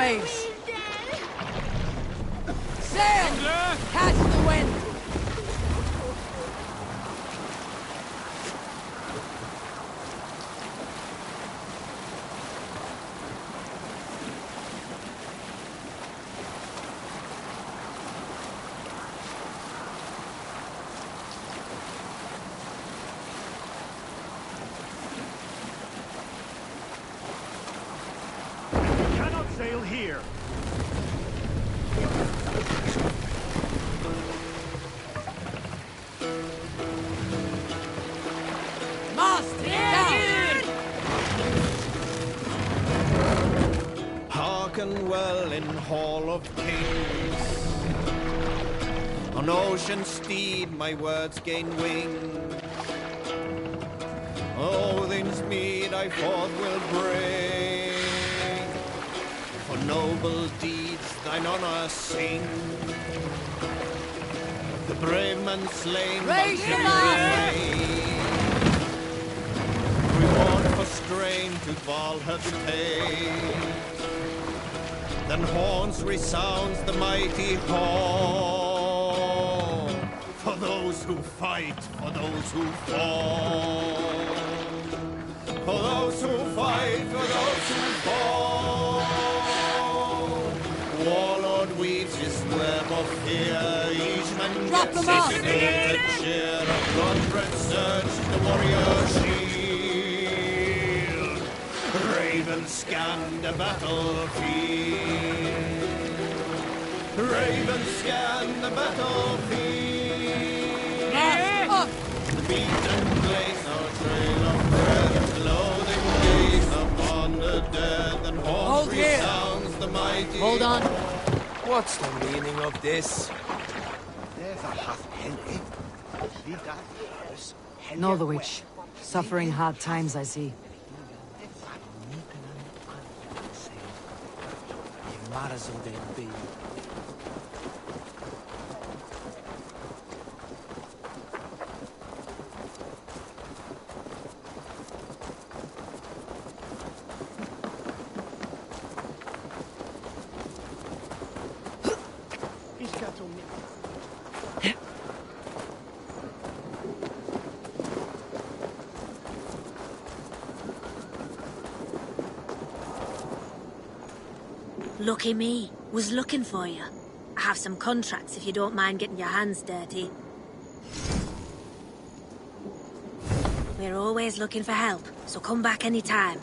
waves. Sail! Catch the wind! Sail here. Mast down! Hearken well in Hall of Kings. On ocean steed my words gain wing. Odin's mead I forth will bring. For noble deeds thine honor sing. The brave man slain Raise by the mast! Reward for strain to Valhalla paid. Then horns resounds the mighty horn. For those who fight, for those who fall. For those who fight, for those who fall. Warlord weaves his web of fear. Each man Drop gets them off. his fated share of blood-red surge, the warrior shield. Ravens scan the battlefield. Ravens scan the battlefield. Up! The beat and blaze our trail of bread. Loathing gaze upon the dead. And horns Hold here. resounds the mighty. Hold on. What's the meaning of this? Know the witch. Suffering hard times, I see. Lucky me. Was looking for you. I have some contracts if you don't mind getting your hands dirty. We're always looking for help, so come back anytime.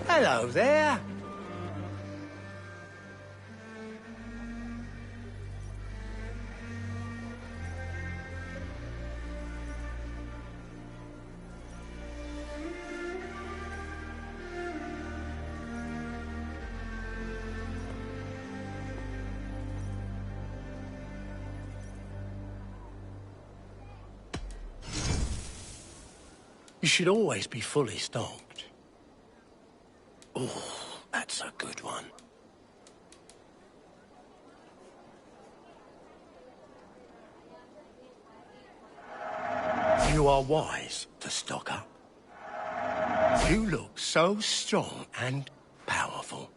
Hello there. You should always be fully stocked. Oh, that's a good one. You are wise to stock up. You look so strong and powerful.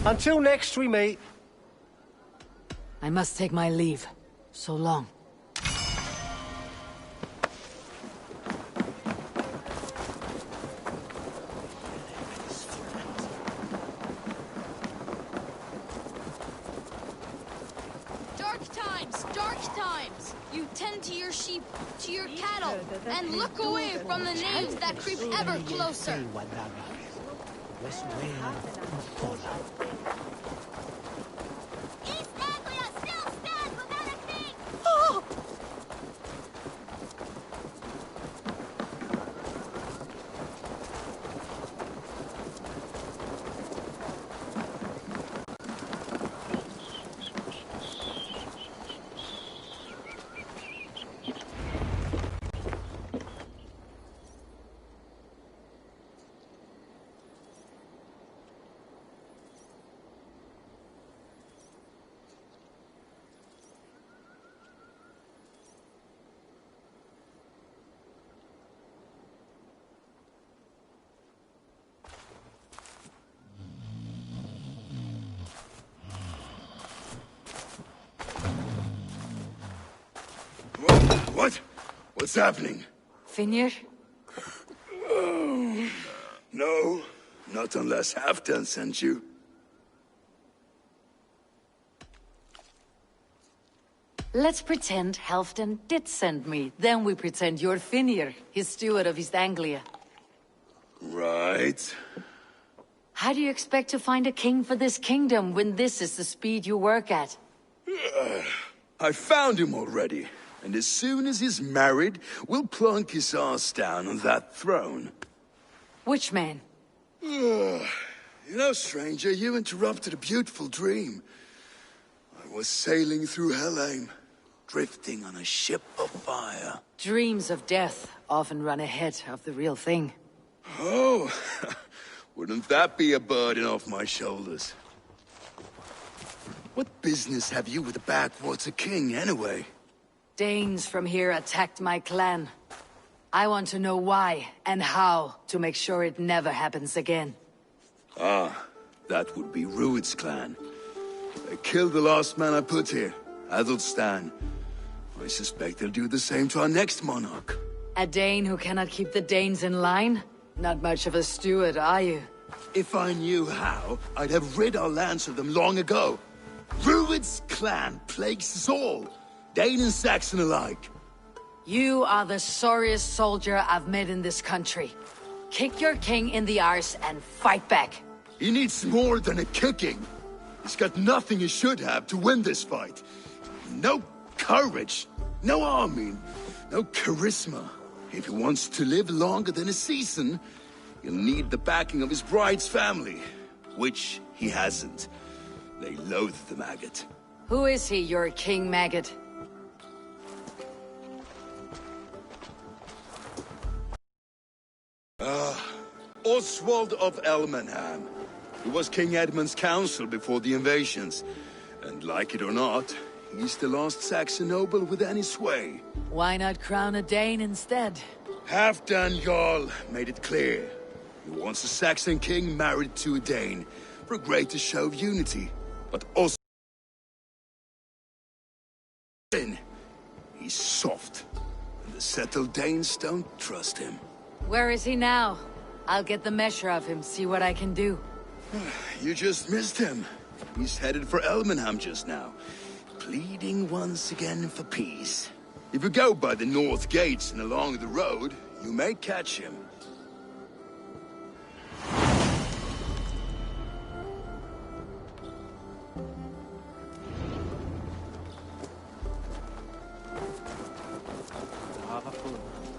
Until next we meet. I must take my leave. So long. Dark times! You tend to your sheep, to your cattle, and look away from the names that creep ever closer. East Anglia still stands without a king! Oh! What? What's happening? Finir? Oh, no, not unless Halfdan sent you. Let's pretend Halfdan did send me. Then we pretend you're Finir, his steward of East Anglia. Right. How do you expect to find a king for this kingdom when this is the speed you work at? I found him already. And as soon as he's married, we'll plunk his ass down on that throne. Which man? You know, stranger, you interrupted a beautiful dream. I was sailing through Helheim, drifting on a ship of fire. Dreams of death often run ahead of the real thing. Oh, wouldn't that be a burden off my shoulders? What business have you with the backwater king, anyway? Danes from here attacked my clan. I want to know why and how to make sure it never happens again. Ah, that would be Rued's clan. They killed the last man I put here, Adelstan. I suspect they'll do the same to our next monarch. A Dane who cannot keep the Danes in line? Not much of a steward, are you? If I knew how, I'd have rid our lands of them long ago. Rued's clan plagues us all. Dane and Saxon alike. You are the sorriest soldier I've met in this country. Kick your king in the arse and fight back. He needs more than a kicking. He's got nothing he should have to win this fight. No courage, no army, no charisma. If he wants to live longer than a season, he'll need the backing of his bride's family, which he hasn't. They loathe the maggot. Who is he, your king maggot? Oswald of Elmenham. He was King Edmund's counsel before the invasions. And like it or not, he's the last Saxon noble with any sway. Why not crown a Dane instead? Halfdan Jarl made it clear. He wants a Saxon king married to a Dane for a greater show of unity. But also, he's soft. And the settled Danes don't trust him. Where is he now? I'll get the measure of him, see what I can do. You just missed him. He's headed for Elmenham just now, pleading once again for peace. If you go by the north gates and along the road, you may catch him.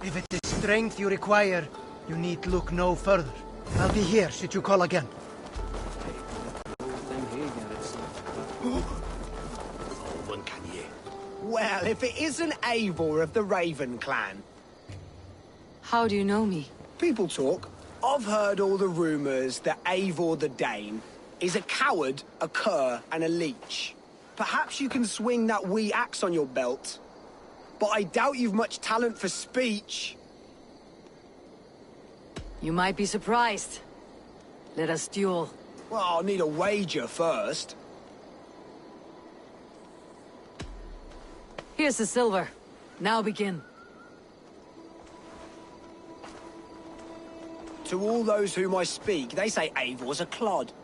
If it is strength you require, you need look no further. I'll be here should you call again. Well, if it isn't Eivor of the Raven clan. How do you know me? People talk. I've heard all the rumours that Eivor the Dane is a coward, a cur, and a leech. Perhaps you can swing that wee axe on your belt. But I doubt you've much talent for speech. You might be surprised. Let us duel. Well, I'll need a wager first. Here's the silver. Now begin. To all those whom I speak, they say Eivor's a clod.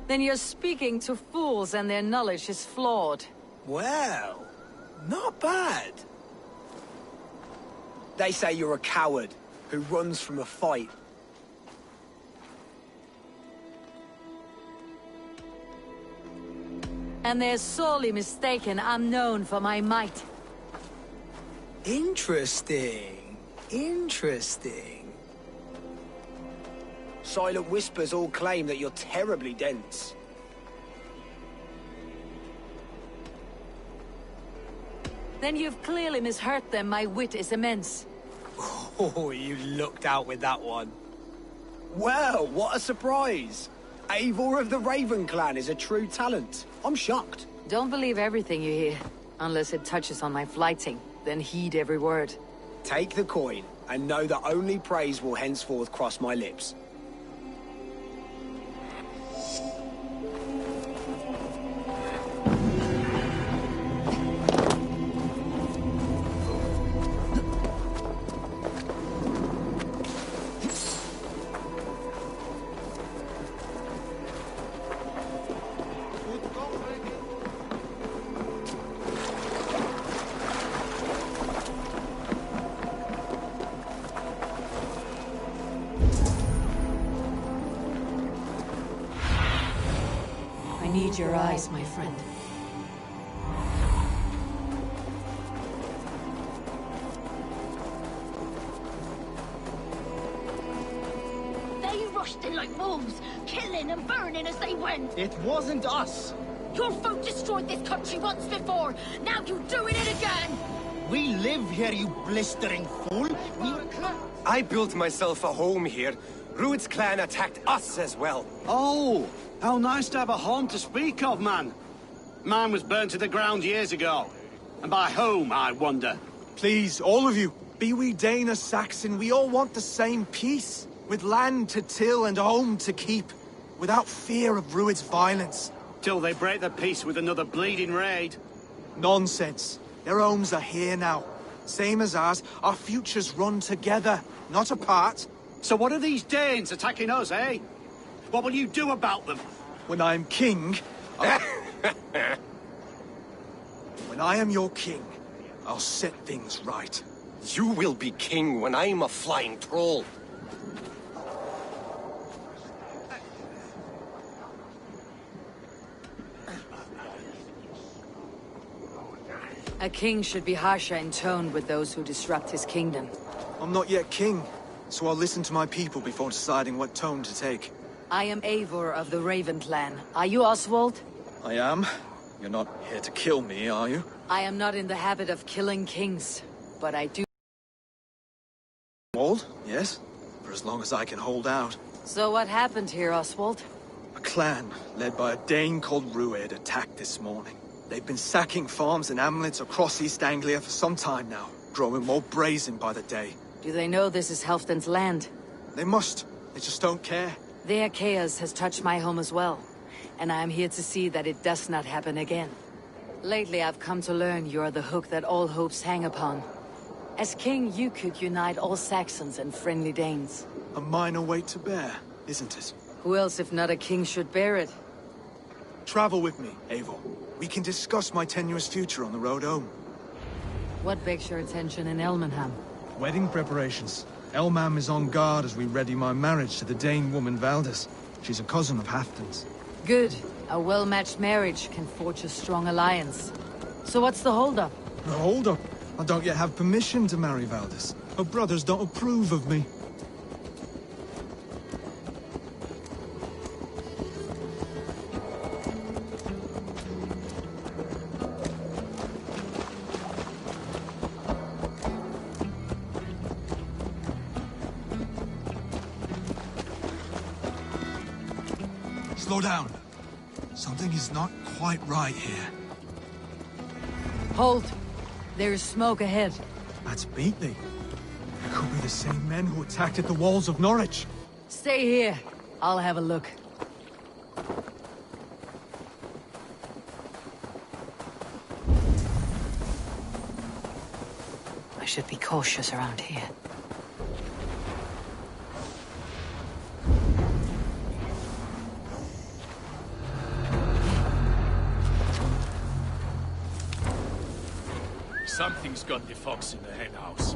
Then you're speaking to fools and their knowledge is flawed. Well, not bad. They say you're a coward who runs from a fight. And they're sorely mistaken. I'm known for my might. Interesting. Interesting. Silent whispers all claim that you're terribly dense. Then you've clearly misheard them. My wit is immense. Oh, you looked out with that one. Well, what a surprise! Eivor of the Raven clan is a true talent. I'm shocked. Don't believe everything you hear, unless it touches on my flighting. Then heed every word. Take the coin, and know that only praise will henceforth cross my lips. I need your eyes, my friend. They rushed in like wolves, killing and burning as they went. It wasn't us. Your folk destroyed this country once before. Now you're doing it again. We live here, you blistering fool. I built myself a home here. Rued's clan attacked us as well. Oh, how nice to have a home to speak of, man. Mine was burnt to the ground years ago. And by whom, I wonder? Please, all of you, be we Dane or Saxon, we all want the same peace. With land to till and home to keep. Without fear of Rued's violence. Till they break the peace with another bleeding raid. Nonsense. Their homes are here now. Same as ours, our futures run together, not apart. So what are these Danes attacking us, eh? What will you do about them? When I am king... When I am your king, I'll set things right. You will be king when I'm a flying troll. A king should be harsher in tone with those who disrupt his kingdom. I'm not yet king, so I'll listen to my people before deciding what tone to take. I am Eivor of the Raven clan. Are you Oswald? I am. You're not here to kill me, are you? I am not in the habit of killing kings, but I do. Oswald? Yes. For as long as I can hold out. So what happened here, Oswald? A clan, led by a Dane called Rued, attacked this morning. They've been sacking farms and hamlets across East Anglia for some time now, growing more brazen by the day. Do they know this is Halfdan's land? They must. They just don't care. Their chaos has touched my home as well, and I am here to see that it does not happen again. Lately, I've come to learn you are the hook that all hopes hang upon. As king, you could unite all Saxons and friendly Danes. A minor weight to bear, isn't it? Who else, if not a king, should bear it? Travel with me, Eivor. We can discuss my tenuous future on the road home. What begs your attention in Elmenham? Wedding preparations. Elmam is on guard as we ready my marriage to the Dane woman Valdis. She's a cousin of Halfdan's. Good. A well-matched marriage can forge a strong alliance. So what's the holdup? No, hold up. I don't yet have permission to marry Valdis. Her brothers don't approve of me. Slow down. Something is not quite right here. Hold. There is smoke ahead. That's Beatley. It could be the same men who attacked at the walls of Norwich. Stay here. I'll have a look. I should be cautious around here. Something's got the fox in the henhouse.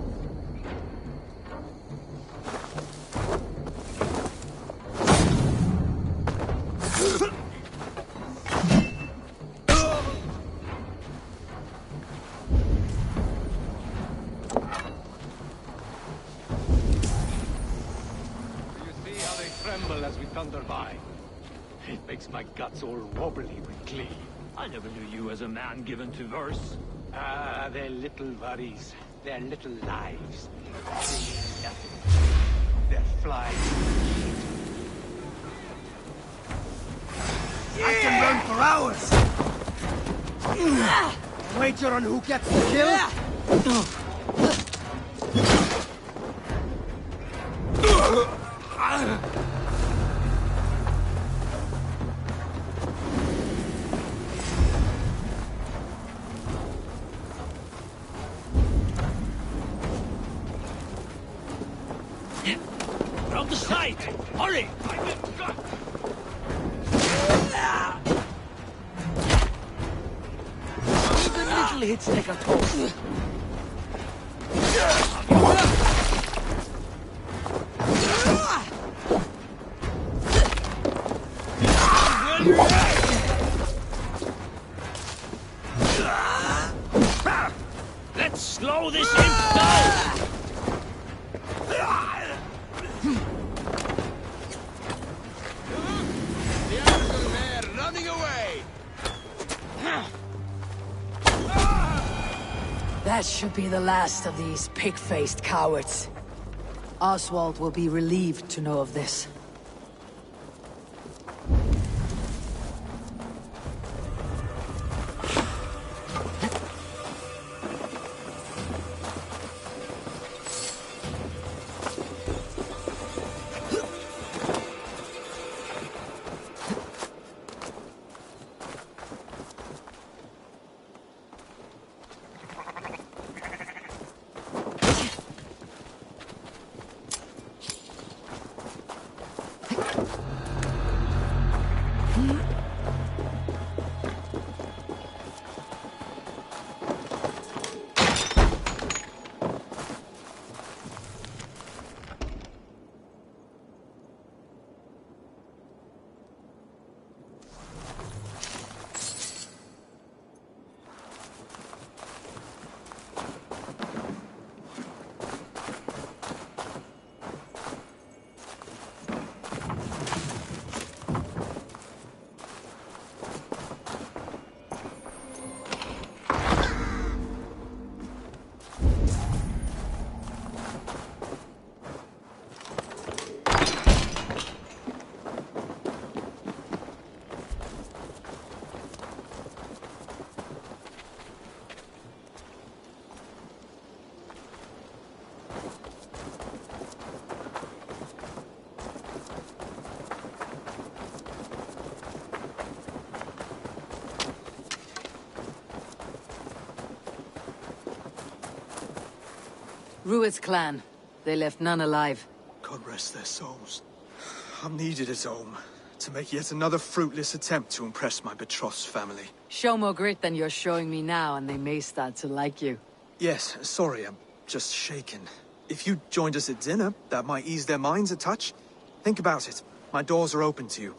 As we thunder by. It makes my guts all wobbly with glee. I never knew you as a man given to verse. Ah, their little worries, their little lives. Their flies. I can run for hours! Wager on who gets the kill? From the side! Hurry! Even little hits take a toll. Let's slow this imp down! That should be the last of these pig-faced cowards. Oswald will be relieved to know of this. Rued's clan. They left none alive. God rest their souls. I'm needed at home to make yet another fruitless attempt to impress my betrothed's family. Show more grit than you're showing me now, and they may start to like you. Yes, sorry, I'm just shaken. If you joined us at dinner, that might ease their minds a touch. Think about it. My doors are open to you.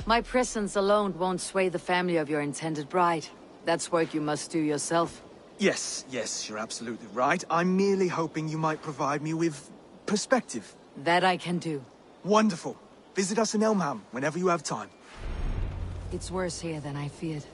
My presence alone won't sway the family of your intended bride. That's work you must do yourself. Yes, you're absolutely right. I'm merely hoping you might provide me with perspective. That I can do. Wonderful. Visit us in Elmham whenever you have time. It's worse here than I feared.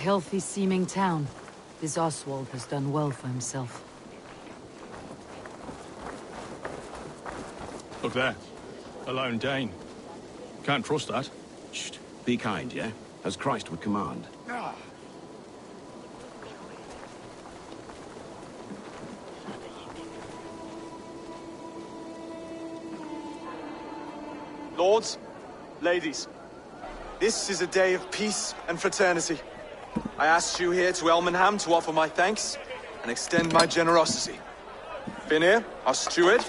healthy-seeming town. This Oswald has done well for himself. Look there. A lone Dane. Can't trust that. Shh. Be kind, yeah? As Christ would command. Lords, ladies, this is a day of peace and fraternity. I asked you here to Elmenham to offer my thanks and extend my generosity. Finir, our steward,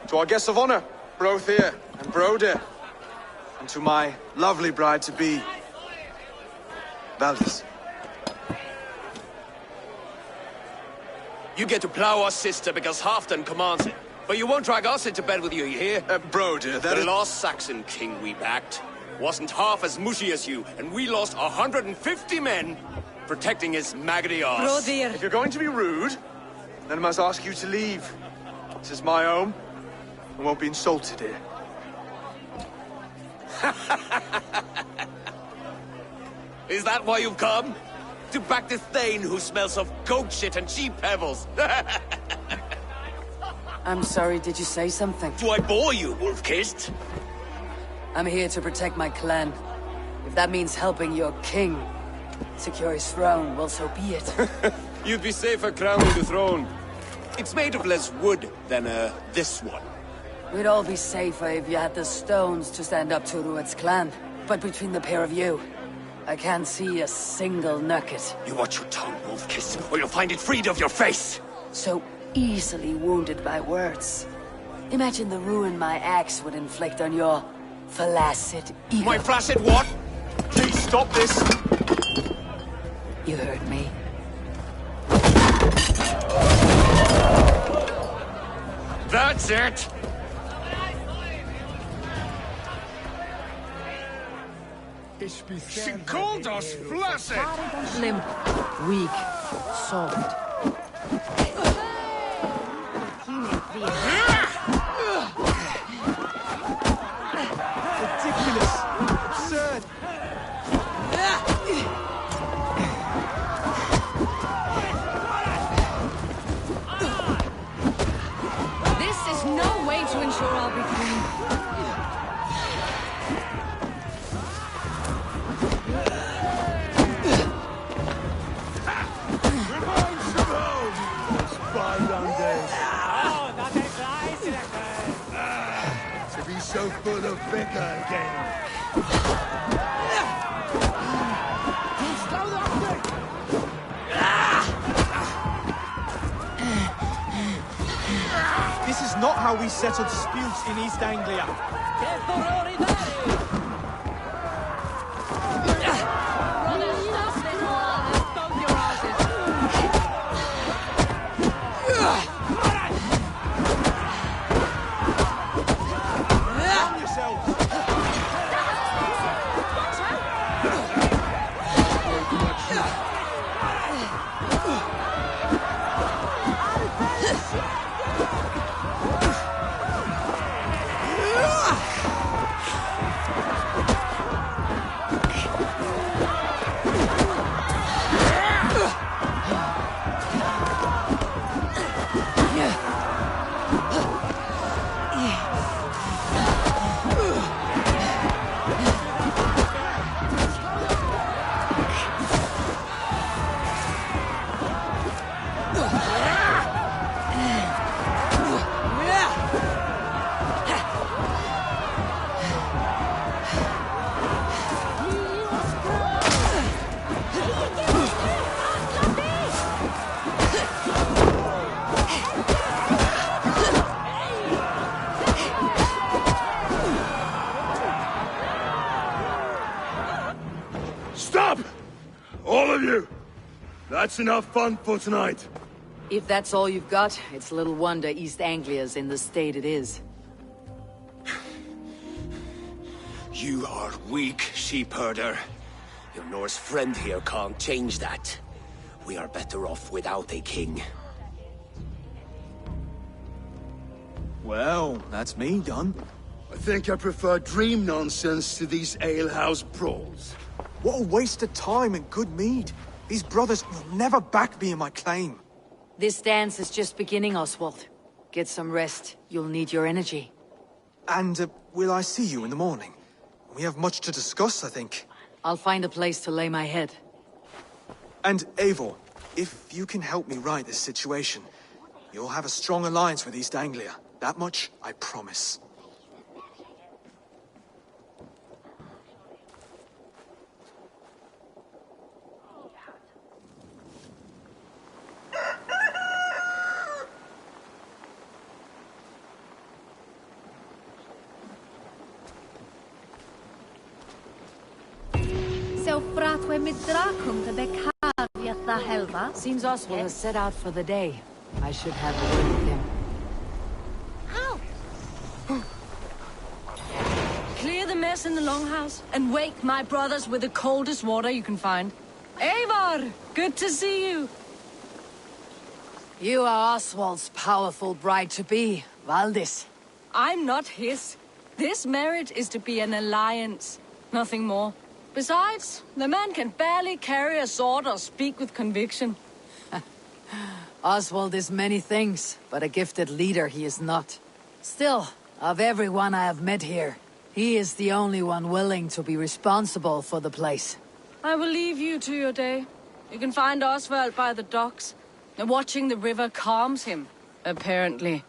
to our guests of honor, Brothir and Brodir, and to my lovely bride-to-be, Valdis. You get to plow our sister because Halfdan commands it. But you won't drag us into bed with you, you hear? Brodir, that the last Saxon king we backed wasn't half as mushy as you, and we lost 150 men protecting his maggoty arse. If you're going to be rude, then I must ask you to leave. This is my home. I won't be insulted here. Is that why you've come? To back this Thane who smells of goat shit and cheap pebbles? I'm sorry, did you say something? Do I bore you, wolf-kissed? I'm here to protect my clan. If that means helping your king secure his throne, well, so be it. You'd be safer crowning the throne. It's made of less wood than, this one. We'd all be safer if you had the stones to stand up to Rued's clan. But between the pair of you, I can't see a single nugget. You watch your tongue, wolf-kiss, or you'll find it freed of your face! So easily wounded by words. Imagine the ruin my axe would inflict on your flaccid ego. My flaccid what? Please stop this! You heard me. That's it! She called us flaccid! Limp, weak, soft. Ridiculous! Absurd! This is no way to ensure I'll be clean. So full of vigor again. This is not how we settle disputes in East Anglia. That's enough fun for tonight. If that's all you've got, it's little wonder East Anglia's in the state it is. You are weak, sheep herder. Your Norse friend here can't change that. We are better off without a king. Well, that's me done. I think I prefer dream nonsense to these alehouse brawls. What a waste of time and good mead. These brothers will never back me in my claim. This dance is just beginning, Oswald. Get some rest. You'll need your energy. And will I see you in the morning? We have much to discuss, I think. I'll find a place to lay my head. And Eivor, if you can help me right this situation, you'll have a strong alliance with East Anglia. That much, I promise. Seems Oswald has set out for the day. I should have a word with him. Ow! Clear the mess in the longhouse and wake my brothers with the coldest water you can find. Eivor! Good to see you! You are Oswald's powerful bride-to-be, Valdis. I'm not his. This marriage is to be an alliance, nothing more. Besides, the man can barely carry a sword or speak with conviction. Oswald is many things, but a gifted leader he is not. Still, of everyone I have met here, he is the only one willing to be responsible for the place. I will leave you to your day. You can find Oswald by the docks. And watching the river calms him, apparently.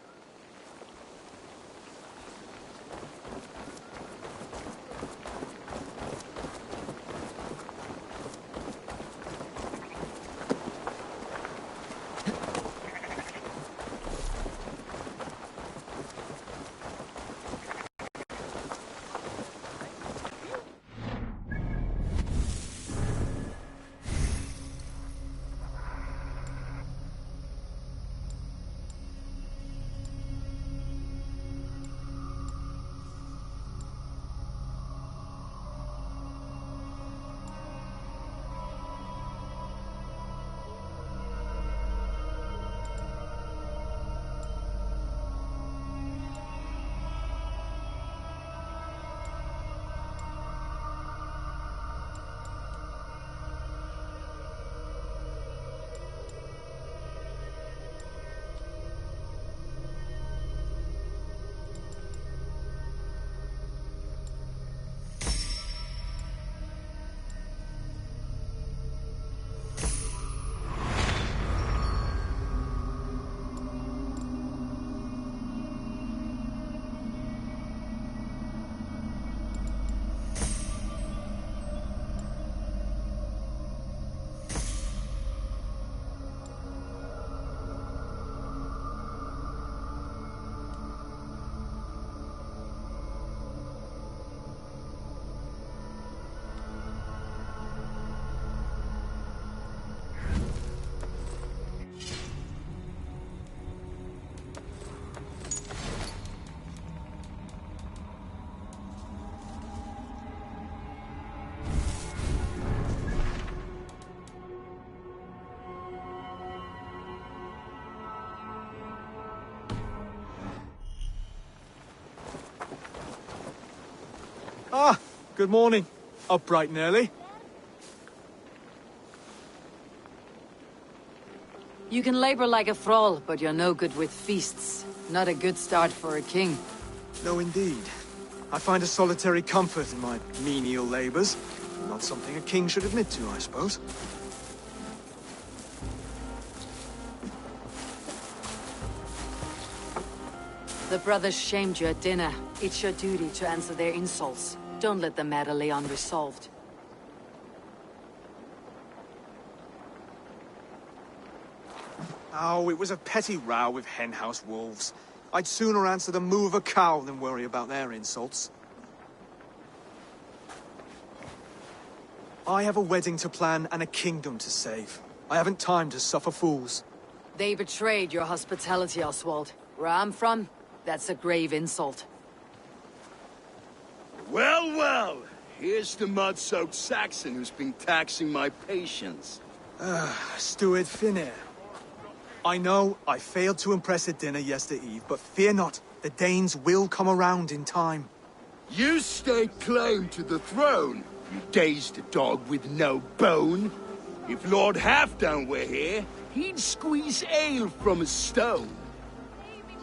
Ah, good morning. Up bright and early. You can labor like a thrall, but you're no good with feasts. Not a good start for a king. No, indeed. I find a solitary comfort in my menial labors. Not something a king should admit to, I suppose. The brothers shamed you at dinner. It's your duty to answer their insults. Don't let the matter lay unresolved. Oh, it was a petty row with henhouse wolves. I'd sooner answer the moo of a cow than worry about their insults. I have a wedding to plan and a kingdom to save. I haven't time to suffer fools. They betrayed your hospitality, Oswald. Where I'm from, that's a grave insult. Well, well! Here's the mud-soaked Saxon who's been taxing my patience. Steward Finnair. I know I failed to impress at dinner yesterday eve, but fear not, the Danes will come around in time. You stake claim to the throne, You dazed dog with no bone. If Lord Halfdown were here, he'd squeeze ale from a stone.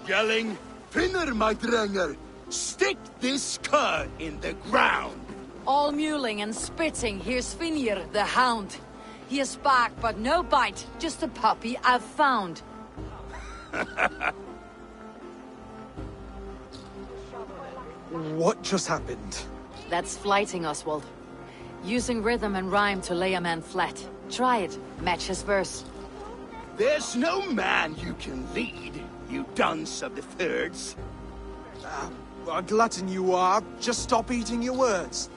Yelling, "Finner, my drenger! Stick this cur in the ground!" All mewling and spitting, here's Finir, the hound. He has bark, but no bite, just a puppy I've found. What just happened? That's flighting, Oswald. Using rhythm and rhyme to lay a man flat. Try it, match his verse. There's no man you can lead, you dunce of the thirds. A glutton you are. Just stop eating your words.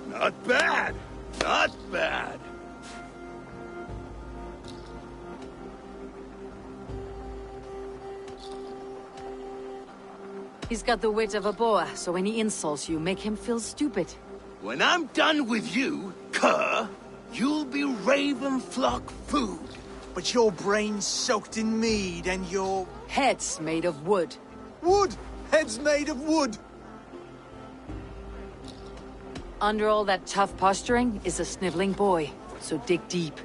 Not bad. Not bad. He's got the wit of a boa, so when he insults you, make him feel stupid. When I'm done with you, cur, you'll be raven flock food. But your brain's soaked in mead and your... Head's made of wood. Wood! Head's made of wood! Under all that tough posturing is a sniveling boy, so dig deep.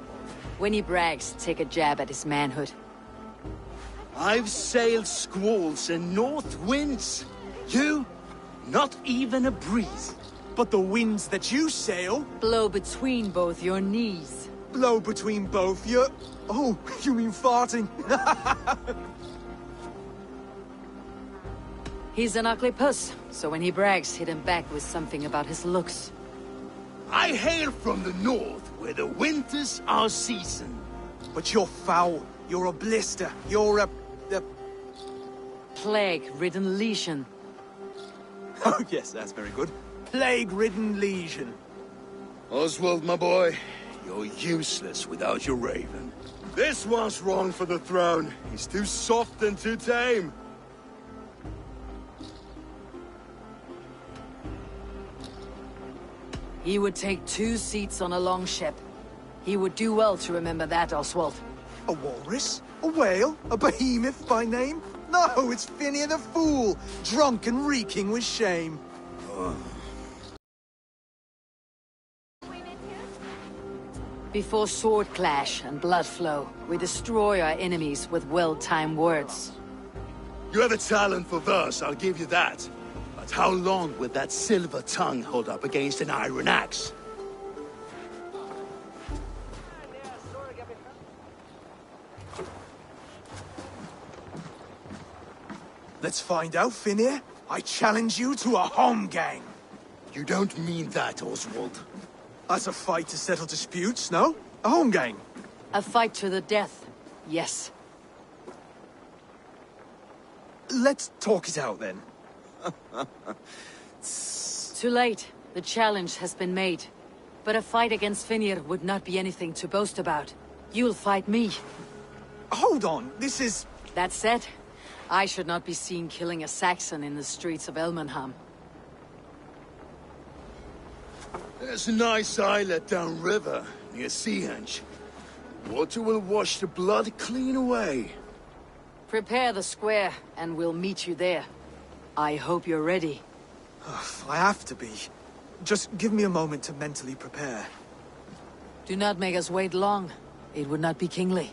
When he brags, take a jab at his manhood. I've sailed squalls and north winds. You, not even a breeze. But the winds that you sail... Blow between both your knees. Blow between both your... Oh, you mean farting? He's an ugly puss, so when he brags, hit him back with something about his looks. I hail from the north, where the winters are season. But you're foul. You're a blister. You're a... Plague-ridden lesion. Oh, yes, that's very good. Plague-ridden lesion. Oswald, my boy, you're useless without your raven. This one's wrong for the throne. He's too soft and too tame. He would take 2 seats on a longship. He would do well to remember that, Oswald. A walrus? A whale? A behemoth by name? No, it's Finnear the Fool, drunk and reeking with shame. Before sword clash and blood flow, we destroy our enemies with well-timed words. You have a talent for verse, I'll give you that. But how long will that silver tongue hold up against an iron axe? Let's find out, Finnear. I challenge you to a home gang. You don't mean that, Oswald. That's a fight to settle disputes, no? A home gang. A fight to the death, yes. Let's talk it out, then. Too late. The challenge has been made. But a fight against Finnear would not be anything to boast about. You'll fight me. Hold on, this is... That said, I should not be seen killing a Saxon in the streets of Elmenham. There's a nice islet downriver, near Seahenge. Water will wash the blood clean away. Prepare the square, and we'll meet you there. I hope you're ready. I have to be. Just give me a moment to mentally prepare. Do not make us wait long. It would not be kingly.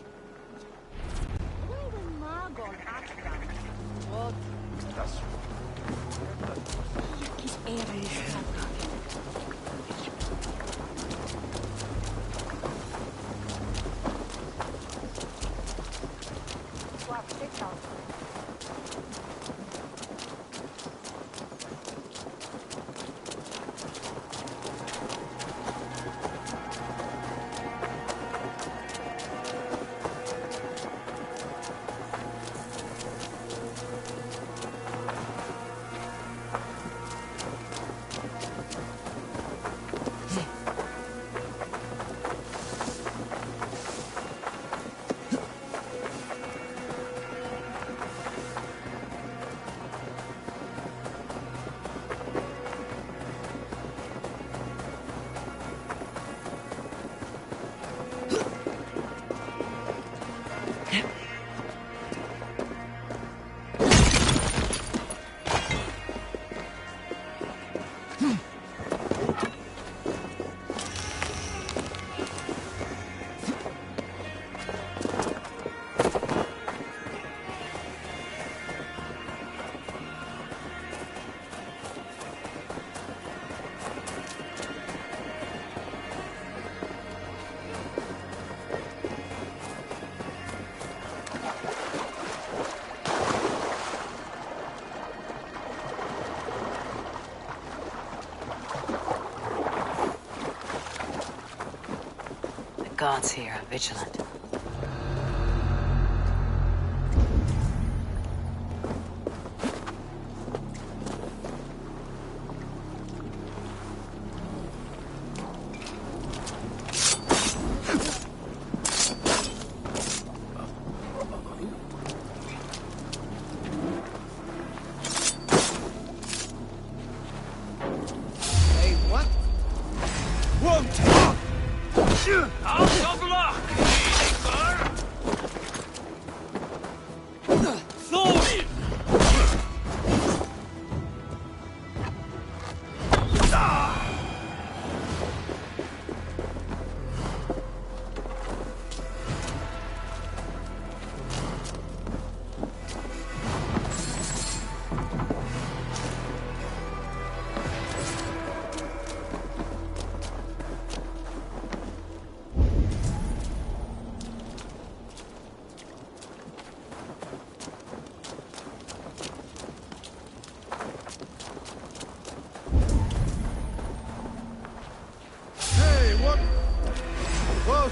guards here are vigilant.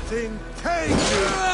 Thing, take you!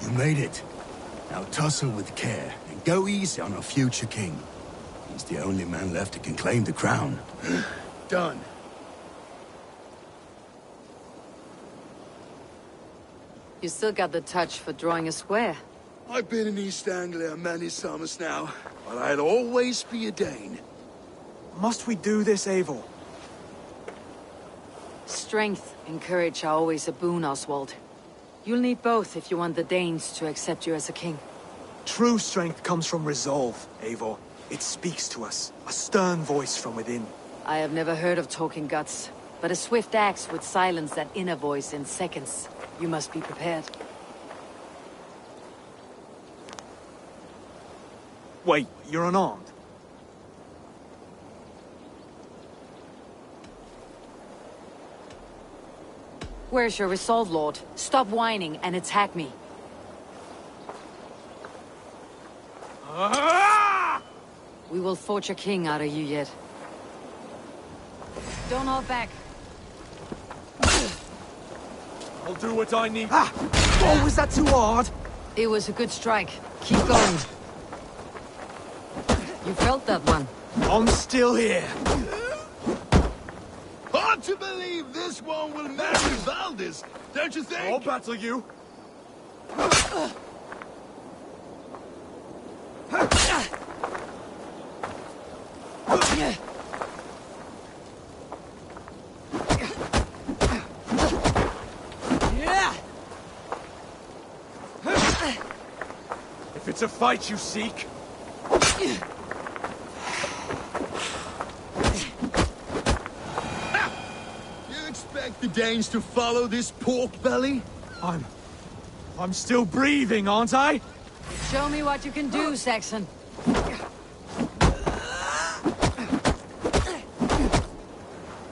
You made it. Now tussle with care and go easy on our future king. He's the only man left who can claim the crown. Done. You still got the touch for drawing a square. I've been in East Anglia many summers now, but I'll always be a Dane. Must we do this, Eivor? Strength and courage are always a boon, Oswald. You'll need both if you want the Danes to accept you as a king. True strength comes from resolve, Eivor. It speaks to us, a stern voice from within. I have never heard of talking guts, but a swift axe would silence that inner voice in seconds. You must be prepared. Wait, you're unarmed? Where's your resolve, Lord? Stop whining and attack me. We will forge a king out of you yet. Don't hold back. I'll do what I need. Oh, was that too hard? It was a good strike. Keep going. You felt that one. I'm still here. Hard to believe this one will marry Valdis, don't you think? I'll battle you. If it's a fight you seek... The Danes to follow this pork belly? I'm still breathing, aren't I? Show me what you can do, Saxon.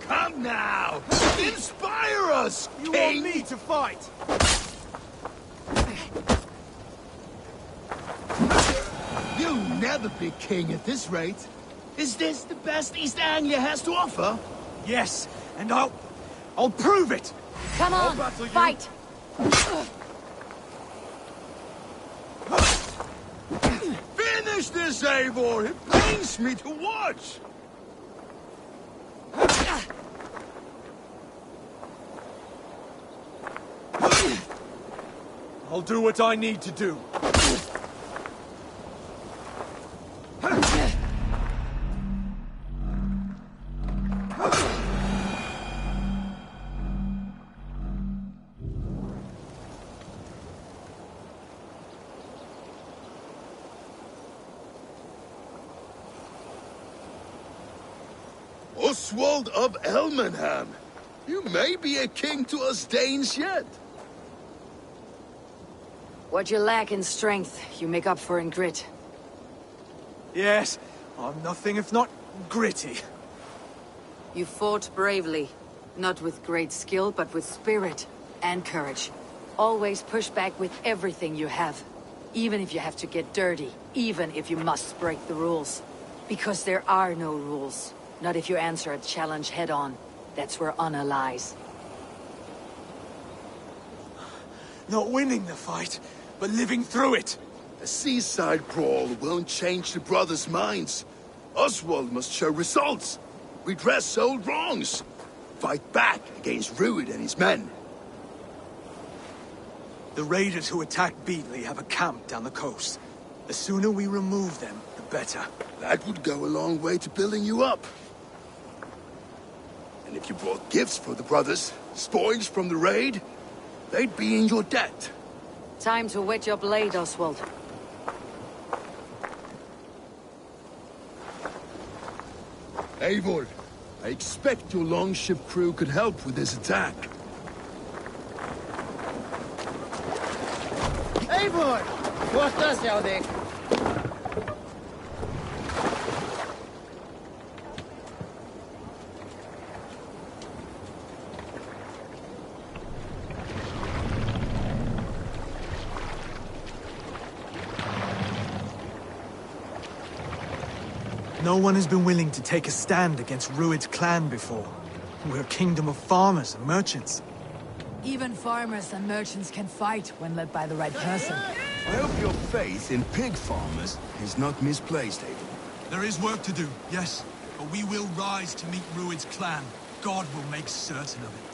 Come now! us, You king! want me to fight? You'll never be king at this rate. Is this the best East Anglia has to offer? Yes, and I'll prove it! Come on, fight! Finish this, Eivor! It pains me to watch! I'll do what I need to do. Oswald of Elmenham! You may be a king to us Danes yet. What you lack in strength, you make up for in grit. Yes, I'm nothing if not gritty. You fought bravely. Not with great skill, but with spirit and courage. Always push back with everything you have. Even if you have to get dirty. Even if you must break the rules. Because there are no rules. Not if you answer a challenge head-on. That's where honor lies. Not winning the fight, but living through it. A seaside brawl won't change the brothers' minds. Oswald must show results. Redress old wrongs. Fight back against Rued and his men. The raiders who attacked Beatley have a camp down the coast. The sooner we remove them, the better. That would go a long way to building you up. And if you brought gifts for the brothers, spoils from the raid, they'd be in your debt. Time to wet your blade, Oswald. Eivor, I expect your longship crew could help with this attack. Eivor! Borta, Sjaudik! No one has been willing to take a stand against Rued's clan before. We're a kingdom of farmers and merchants. Even farmers and merchants can fight when led by the right person. I hope your faith in pig farmers is not misplaced, Eivor. There is work to do, yes. But we will rise to meet Rued's clan. God will make certain of it.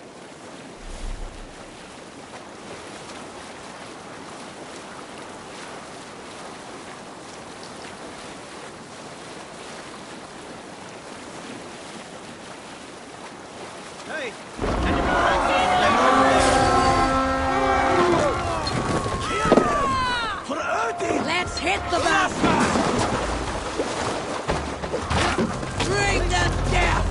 Let's hit the bastard! Bring them down!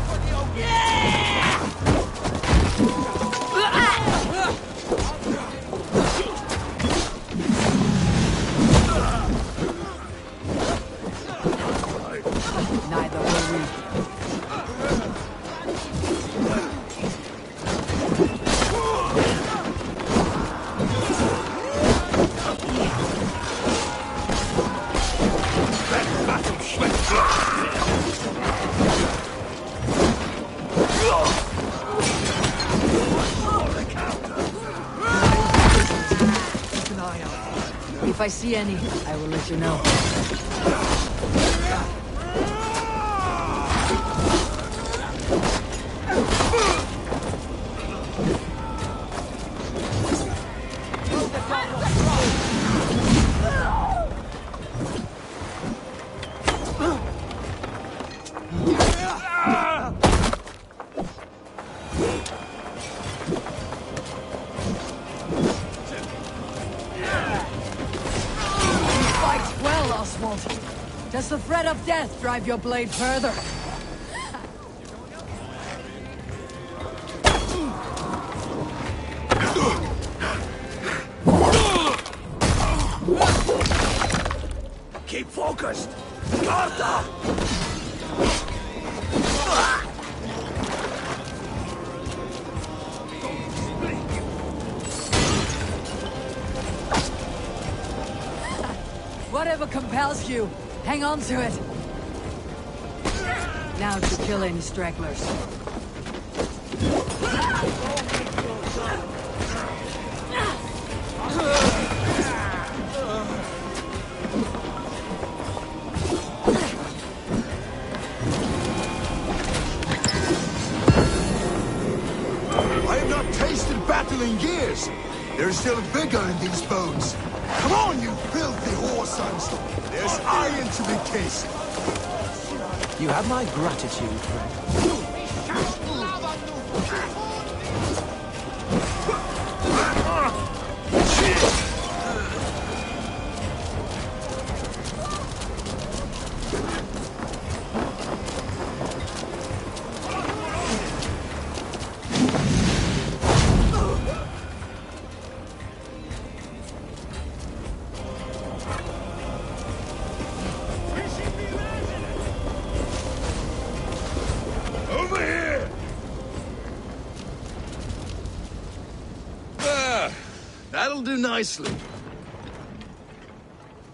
Neither will we. If I see any, I will let you know. Does the threat of death drive your blade further? Keep focused! Garda! Whatever compels you, hang on to it. Now to kill any stragglers. I have not tasted battle in years. There's still vigor in these bones. Come on, you filthy whoresons! There's iron to be kissed. You have my gratitude, friend. Over here! That'll do nicely.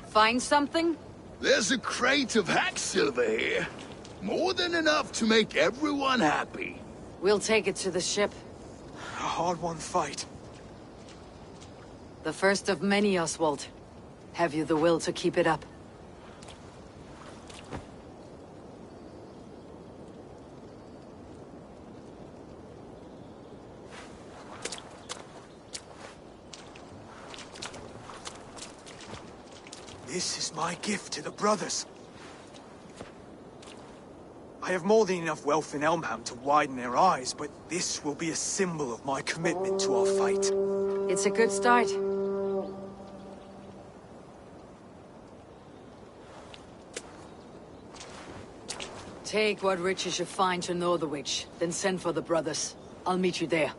Find something? There's a crate of hack silver here. More than enough to make everyone happy. We'll take it to the ship. A hard-won fight. The first of many, Oswald. Have you the will to keep it up? This is my gift to the brothers. I have more than enough wealth in Elmham to widen their eyes, but this will be a symbol of my commitment to our fight. It's a good start. Take what riches you find to Northwich, then send for the brothers. I'll meet you there.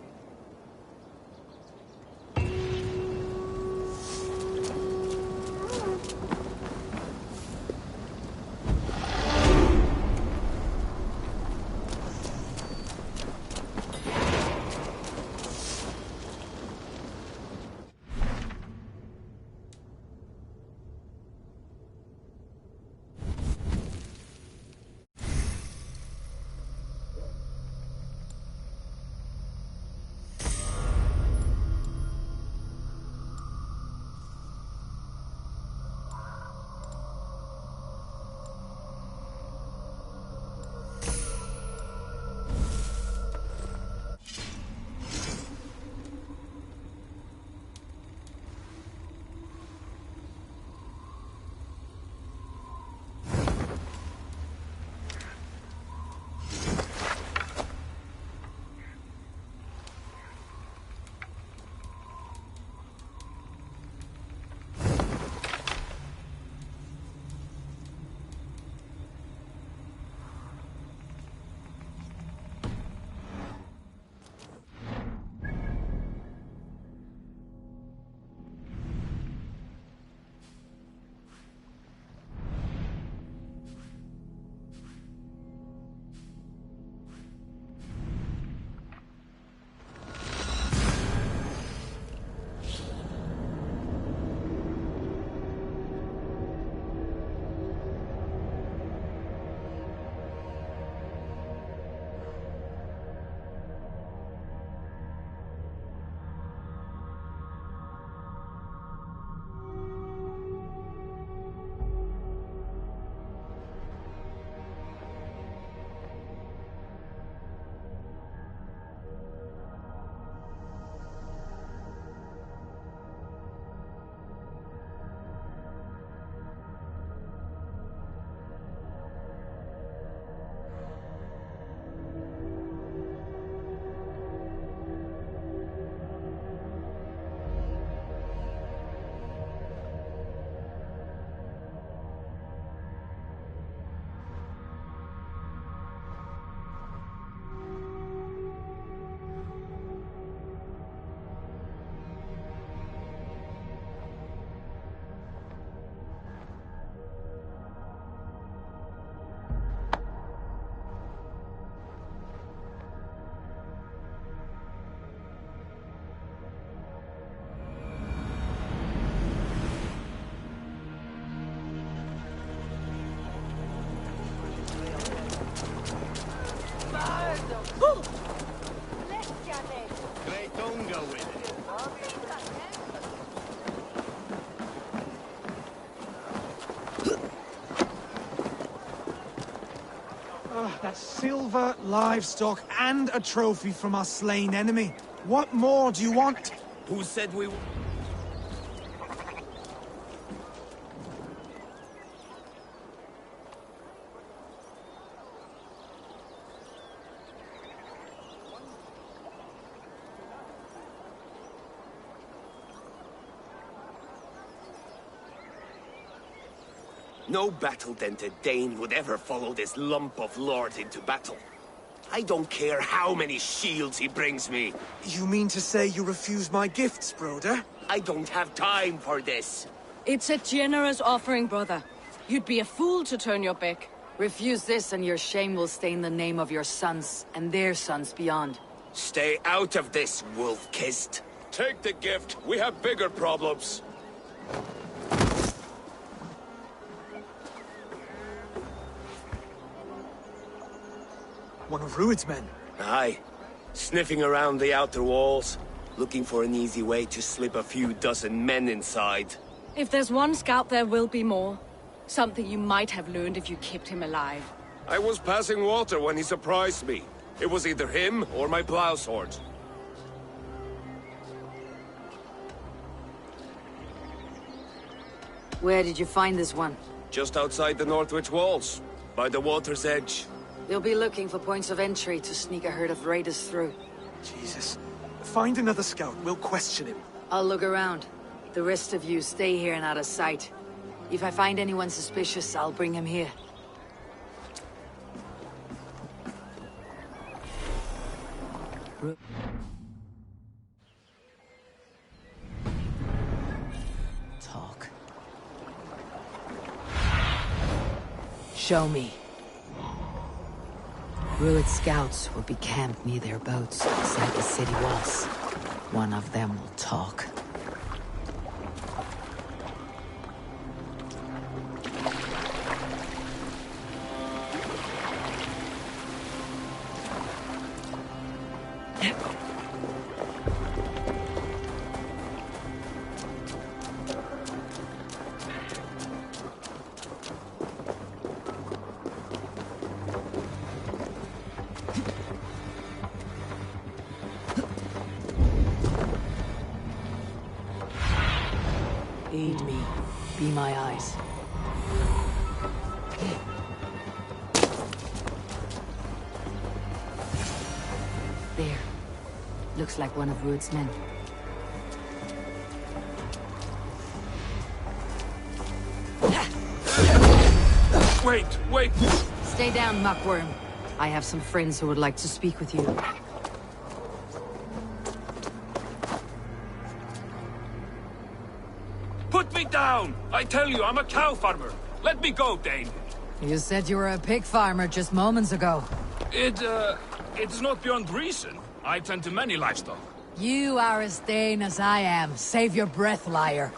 silver, livestock, and a trophy from our slain enemy. What more do you want? Who said we... No battle-dented Dane would ever follow this lump of lord into battle. I don't care how many shields he brings me. You mean to say you refuse my gifts, Broder? I don't have time for this. It's a generous offering, brother. You'd be a fool to turn your back. Refuse this and your shame will stain the name of your sons and their sons beyond. Stay out of this, wolf-kissed. Take the gift. We have bigger problems. One of Rued's men. Aye. Sniffing around the outer walls, looking for an easy way to slip a few dozen men inside. If there's one scout, there will be more. Something you might have learned if you kept him alive. I was passing water when he surprised me. It was either him or my plow sword. Where did you find this one? Just outside the Northwich walls, by the water's edge. You'll be looking for points of entry to sneak a herd of raiders through. Jesus. Find another scout, we'll question him. I'll look around. The rest of you stay here and out of sight. If I find anyone suspicious, I'll bring him here. Talk. Show me. Rued scouts will be camped near their boats outside the city walls. One of them will talk. Aid me. Be my eyes. There. Looks like one of Rued's men. Wait! Stay down, muckworm. I have some friends who would like to speak with you. Put me down! I tell you, I'm a cow farmer. Let me go, Dane. You said you were a pig farmer just moments ago. It's not beyond reason. I tend to many livestock. You are as Dane as I am. Save your breath, liar.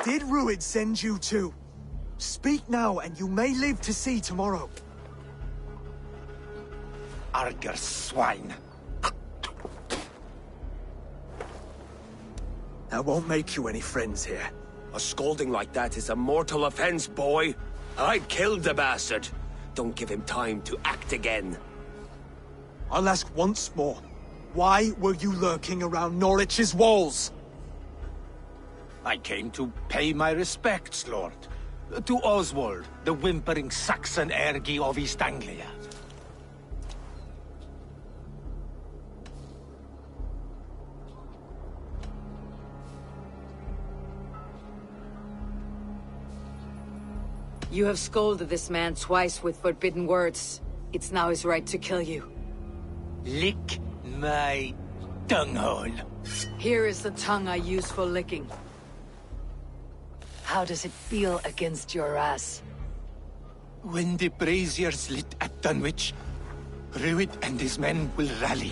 Did Rued send you too? Speak now, and you may live to see tomorrow. Arger swine. That won't make you any friends here. A scolding like that is a mortal offense, boy. I killed the bastard. Don't give him time to act again. I'll ask once more. Why were you lurking around Norwich's walls? I came to pay my respects, Lord. To Oswald, the whimpering Saxon Ergi of East Anglia. You have scolded this man twice with forbidden words. It's now his right to kill you. Lick my tonguehole. Here is the tongue I use for licking. How does it feel against your ass? When the braziers lit at Dunwich, Rued and his men will rally.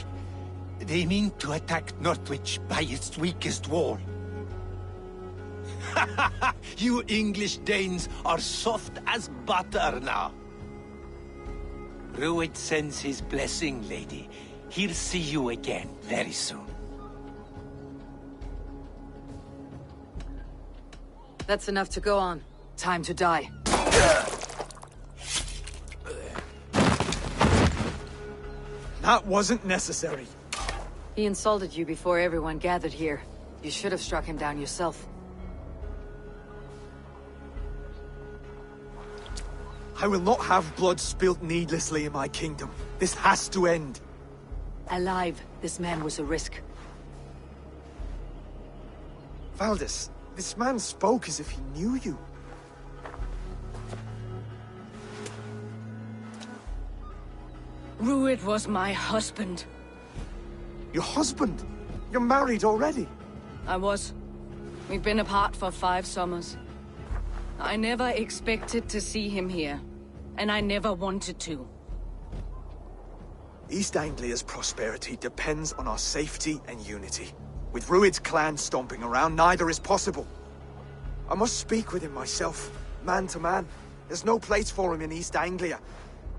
They mean to attack Northwich by its weakest wall. You English Danes are soft as butter now. Rued sends his blessing, lady. He'll see you again very soon. That's enough to go on. Time to die. That wasn't necessary. He insulted you before everyone gathered here. You should have struck him down yourself. I will not have blood spilt needlessly in my kingdom. This has to end. Alive, this man was a risk. Valdis, this man spoke as if he knew you. Rued was my husband. Your husband? You're married already? I was. We've been apart for 5 summers. I never expected to see him here, and I never wanted to. East Anglia's prosperity depends on our safety and unity. With Rued's clan stomping around, neither is possible. I must speak with him myself, man to man. There's no place for him in East Anglia.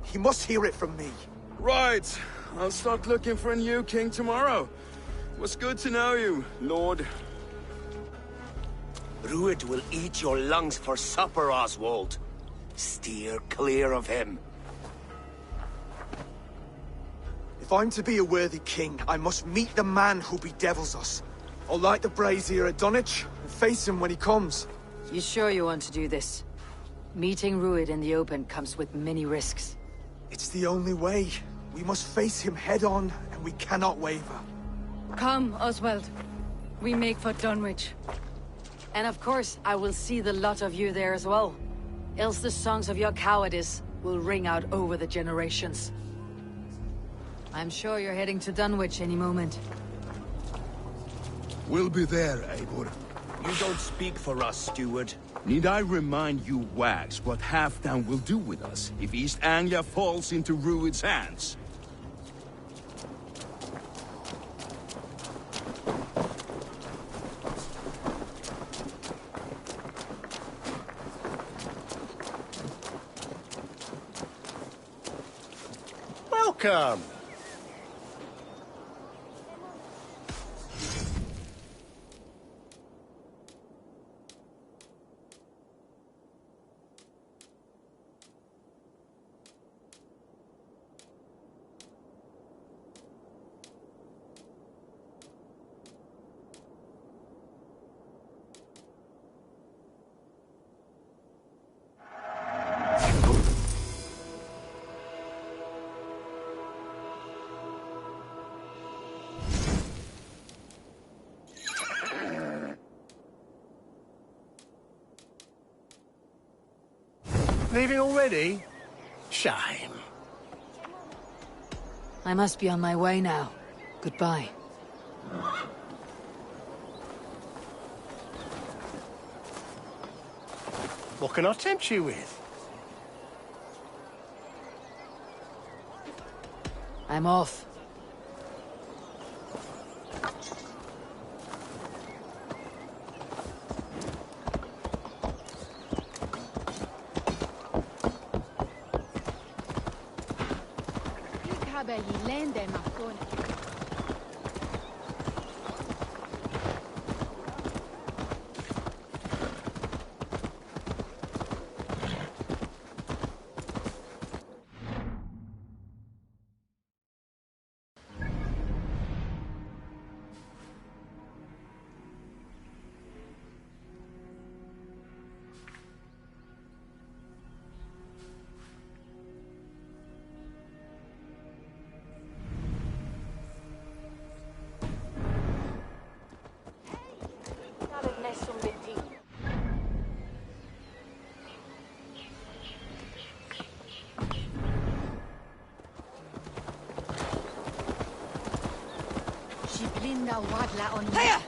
He must hear it from me. Right. I'll start looking for a new king tomorrow. It was good to know you, Lord. Rued will eat your lungs for supper, Oswald. Steer clear of him. If I'm to be a worthy king, I must meet the man who bedevils us. I'll light the brazier at Dunwich and face him when he comes. You sure you want to do this? Meeting Rued in the open comes with many risks. It's the only way. We must face him head-on, and we cannot waver. Come, Oswald. We make for Dunwich. And of course, I will see the lot of you there as well. Else the songs of your cowardice will ring out over the generations. I'm sure you're heading to Dunwich any moment. We'll be there, Eivor. You don't speak for us, steward. Need I remind you wags what Halfdan will do with us if East Anglia falls into Rued's hands? Welcome. Leaving already? Shame. I must be on my way now. Goodbye. What can I tempt you with? I'm off. Hiya!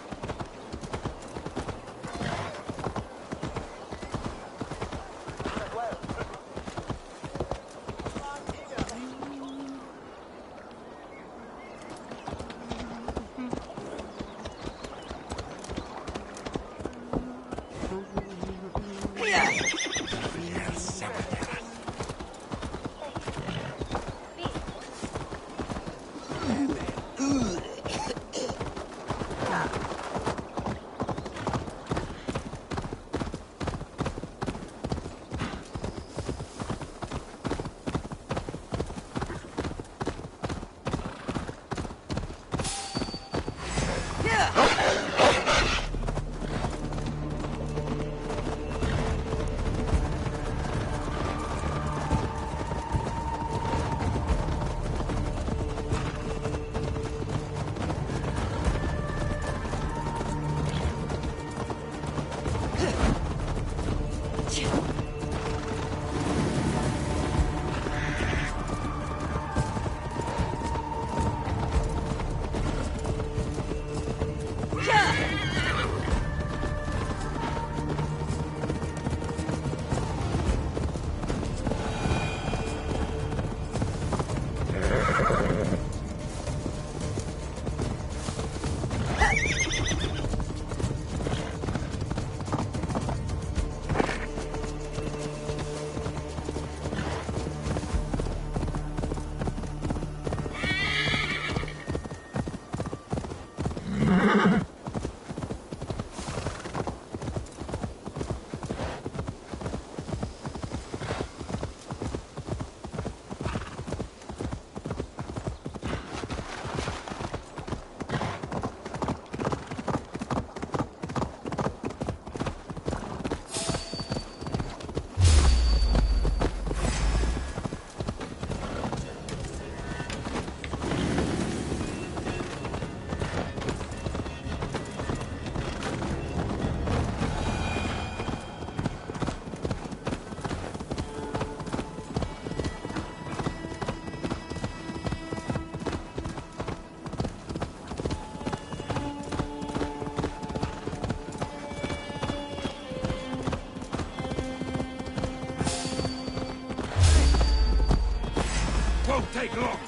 Won't take long.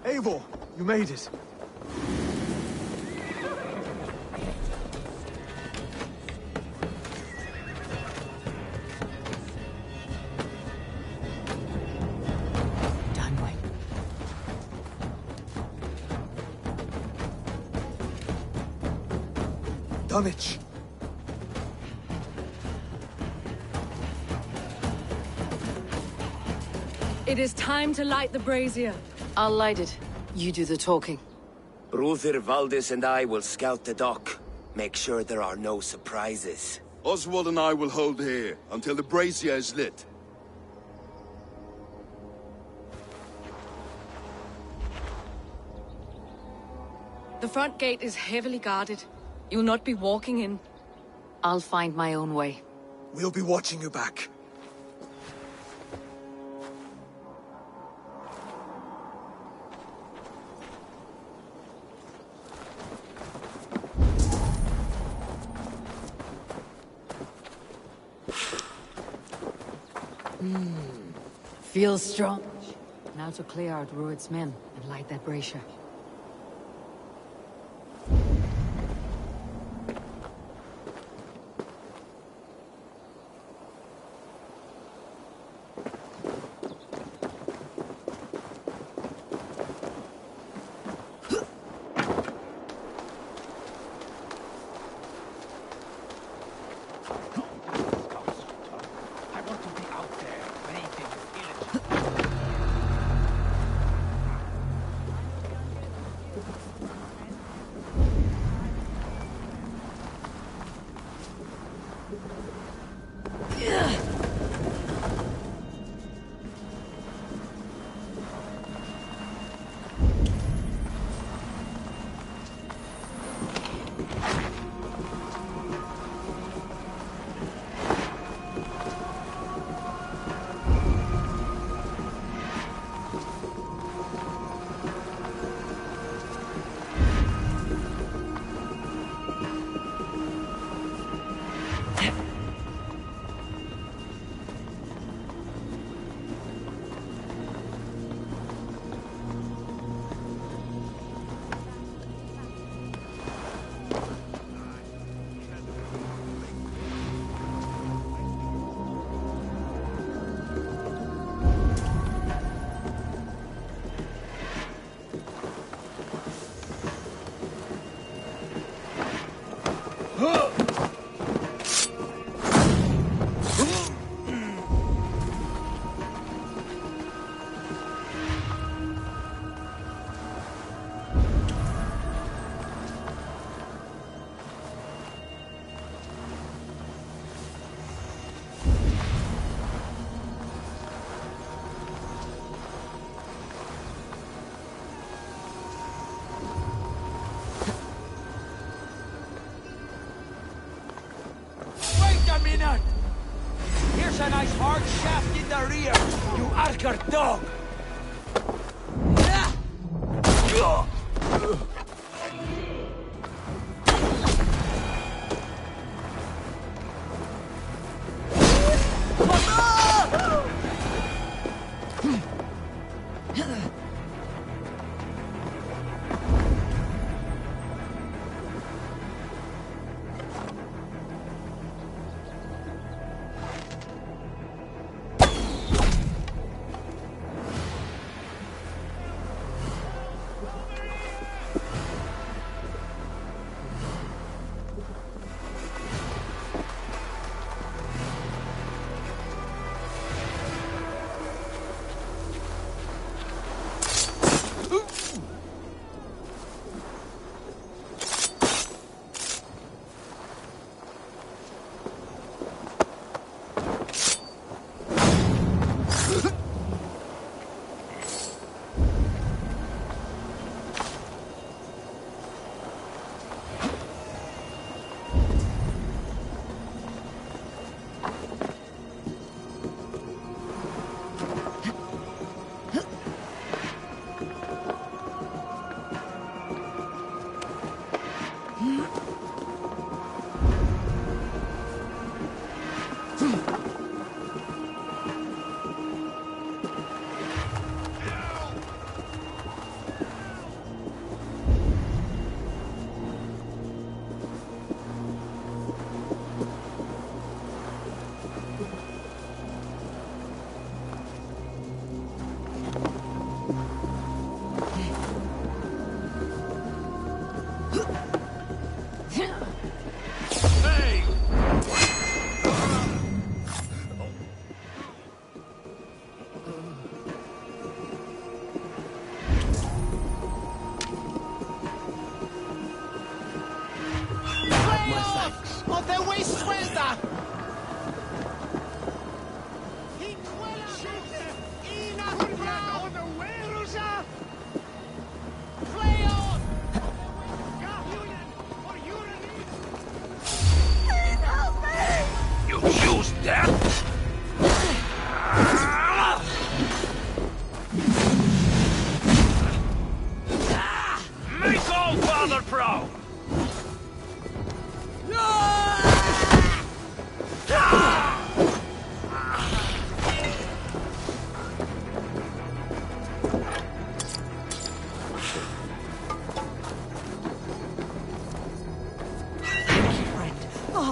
Eivor, you made it. Dunwich. It is time to light the brazier. I'll light it. You do the talking. Brother Valdis and I will scout the dock. Make sure there are no surprises. Oswald and I will hold here until the brazier is lit. The front gate is heavily guarded. You'll not be walking in. I'll find my own way. We'll be watching you back. Feels strong. Now to clear out Rued's men and light that brazier. Wait a minute! Here's a nice hard shaft in the rear, you Archer dog!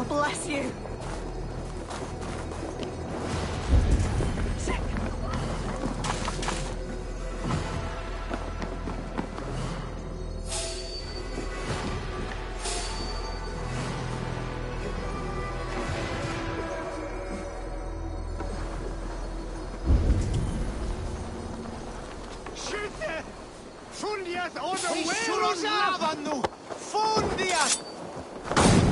Bless you. Skytte! Fundiat oder Weros Lavanu! Fundiat!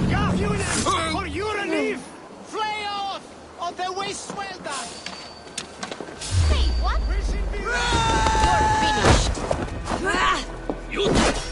Gafjunen! For Uraniv! Flay off! Of the waste welder! Wait, what? You're finished! You...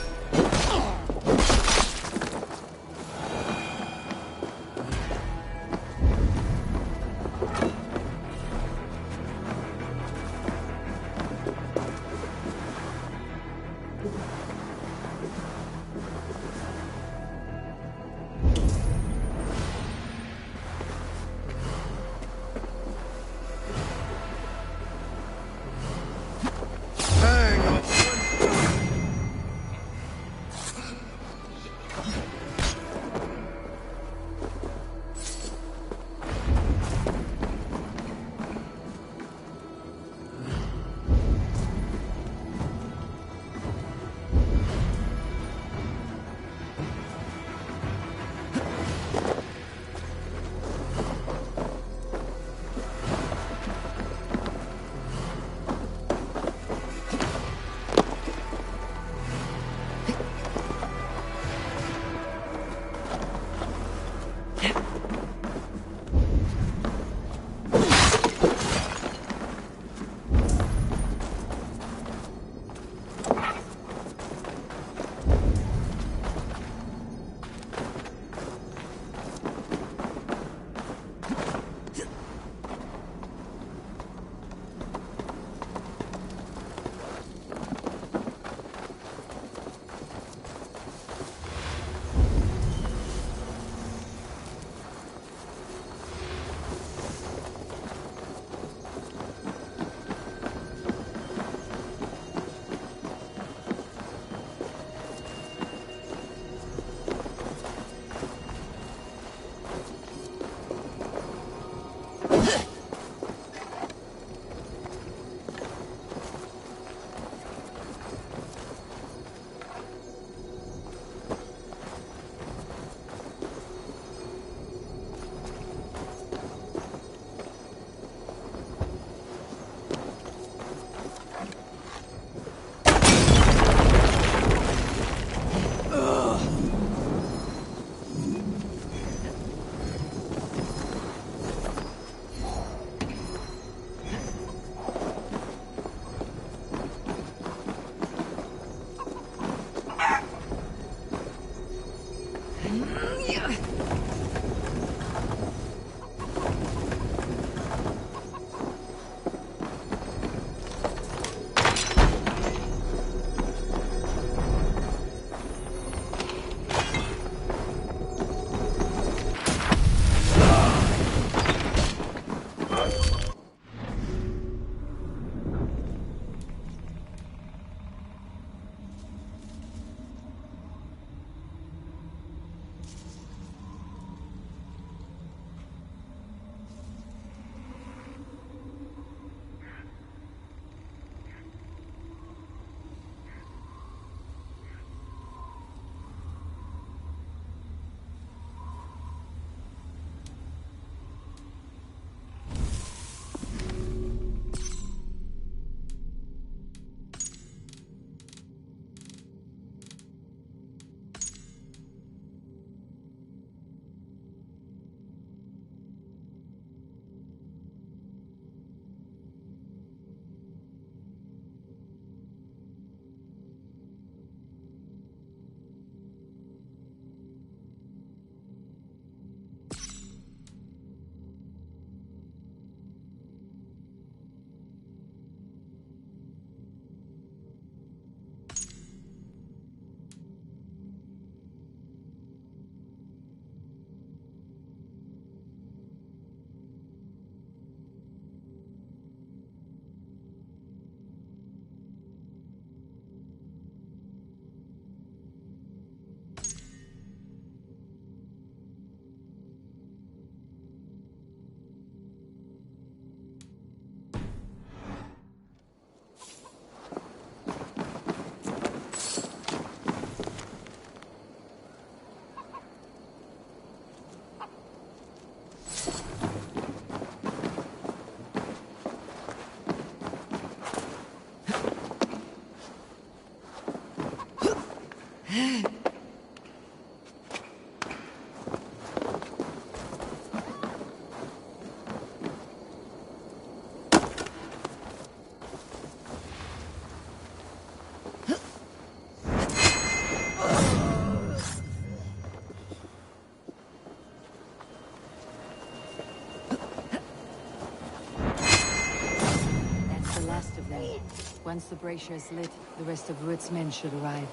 Once the brazier is lit, the rest of Rued's men should arrive.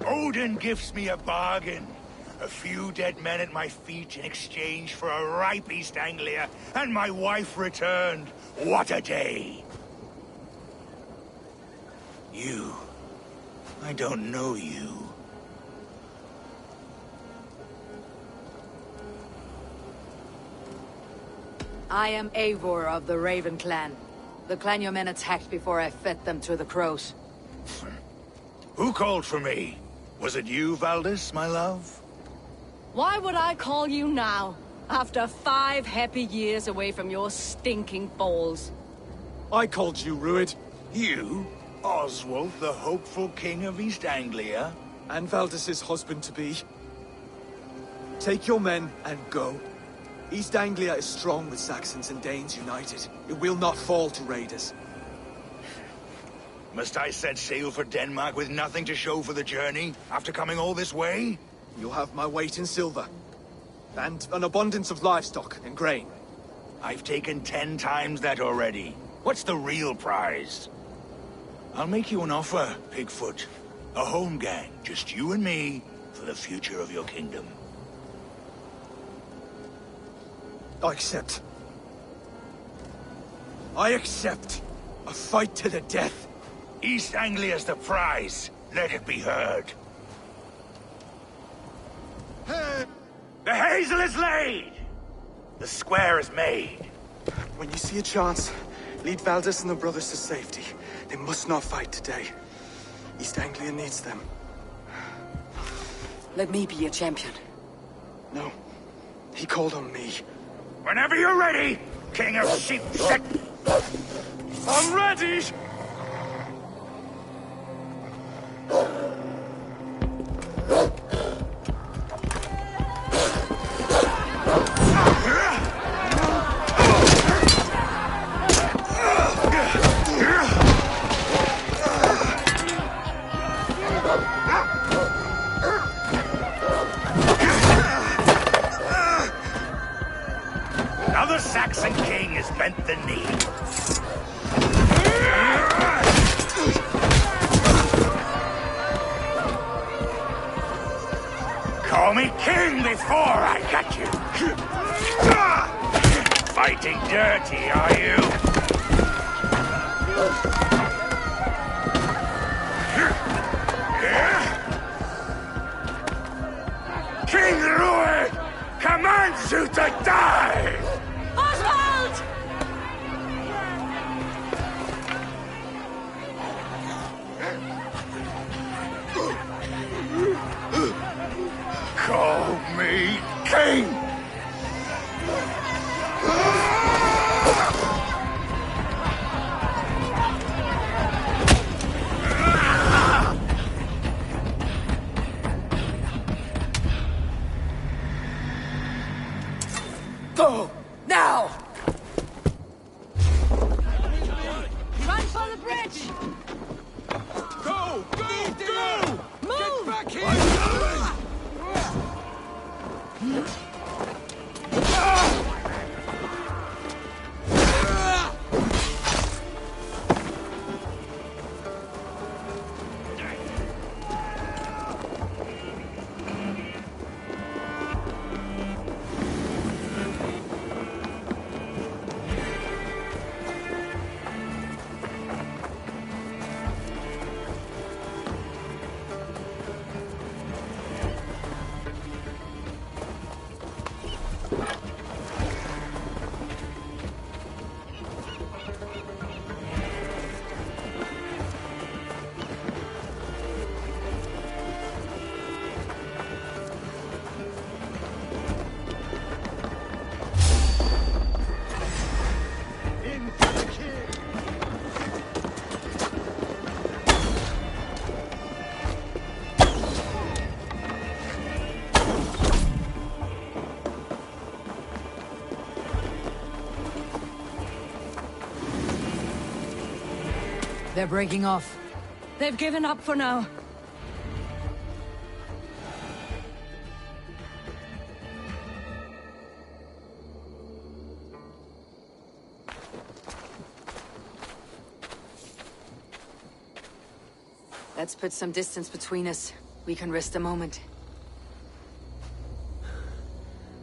Odin gives me a bargain. A few dead men at my feet in exchange for a ripe East Anglia, and my wife returned. What a day! You. I don't know you. I am Eivor of the Raven clan. The clan your men attacked before I fed them to the crows. Who called for me? Was it you, Valdis, my love? Why would I call you now, after 5 happy years away from your stinking balls? I called you, Rued. You? Oswald, the hopeful king of East Anglia? And Valdis's husband-to-be. Take your men and go. East Anglia is strong with Saxons and Danes united. It will not fall to raiders. Must I set sail for Denmark with nothing to show for the journey, after coming all this way? You'll have my weight in silver. And an abundance of livestock and grain. I've taken 10 times that already. What's the real prize? I'll make you an offer, Pigfoot. A home gang, just you and me, for the future of your kingdom. I accept. I accept. A fight to the death. East Anglia's the prize. Let it be heard. The hazel is laid! The square is made. When you see a chance, lead Valdis and the brothers to safety. They must not fight today. East Anglia needs them. Let me be your champion. No. He called on me. Whenever you're ready, King of Sheep Shit! I'm ready! Now the Saxon king has bent the knee. Call me king before I got you. Fighting dirty, are you? King Rued commands you to die! Oswald! Call me king! Go! Now! Run for the bridge! Go! Go! Go! Move! Get back here! They're breaking off. They've given up for now. Let's put some distance between us. We can rest a moment.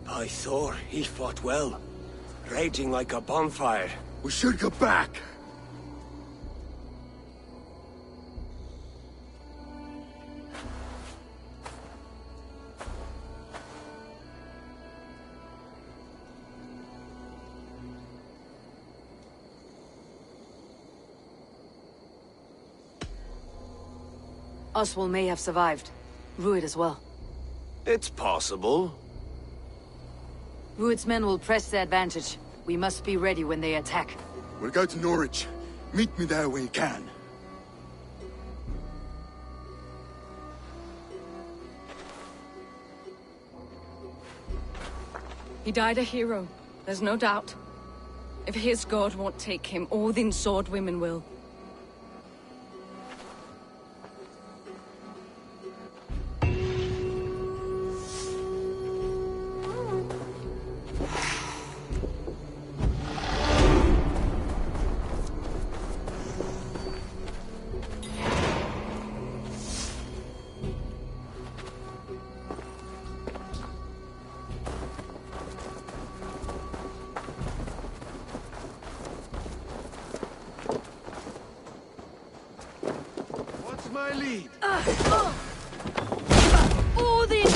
By Thor, he fought well. Raging like a bonfire. We should go back. Oswald may have survived. Rued as well. It's possible. Rued's men will press the advantage. We must be ready when they attack. We'll go to Norwich. Meet me there when you can. He died a hero, there's no doubt. If his god won't take him, Odin's sword women will. My lead. Odin!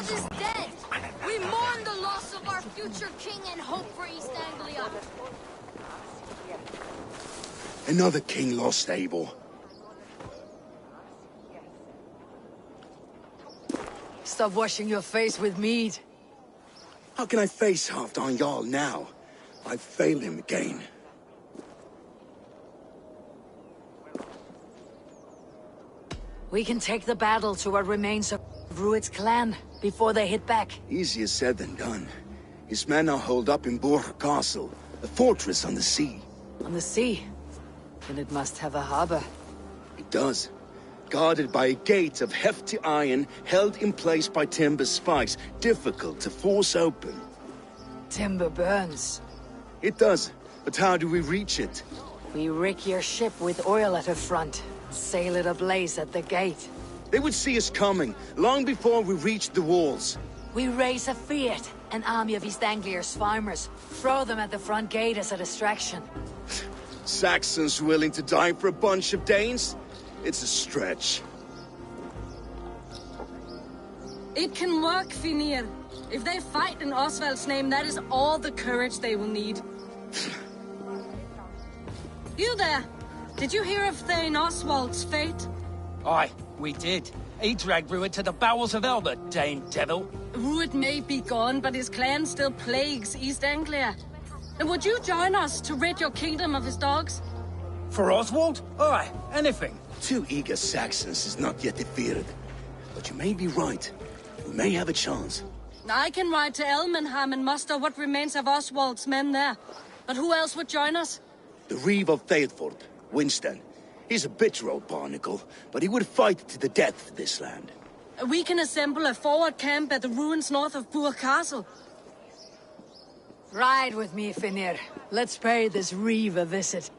Oswald is dead! We mourn the loss of our future king and hope for East Anglia. Another king lost, Eivor. Stop washing your face with mead. How can I face Halfdan Jarl now? I failed him again. We can take the battle to what remains of Rued's clan before they hit back. Easier said than done. His men are holed up in Borg Castle, a fortress on the sea. On the sea? Then it must have a harbor. It does. Guarded by a gate of hefty iron, held in place by timber spikes, difficult to force open. Timber burns. It does, but how do we reach it? We rig your ship with oil at her front, sail it ablaze at the gate. They would see us coming, long before we reached the walls. We raise a fiat, an army of East Anglia's farmers, throw them at the front gate as a distraction. Saxons willing to die for a bunch of Danes? It's a stretch. It can work, Finir. If they fight in Oswald's name, that is all the courage they will need. You there! Did you hear of Thane Oswald's fate? Aye, we did. He dragged Rued to the bowels of Elba, Dane devil. Rued may be gone, but his clan still plagues East Anglia. And would you join us to rid your kingdom of his dogs? For Oswald? Aye, anything. 2 eager Saxons is not yet defeated. But you may be right. We may have a chance. I can ride to Elmenham and muster what remains of Oswald's men there. But who else would join us? The Reeve of Thetford, Winston. He's a bitter old barnacle, but he would fight to the death for this land. We can assemble a forward camp at the ruins north of Burg Castle. Ride with me, Finir. Let's pay this Reeve a visit.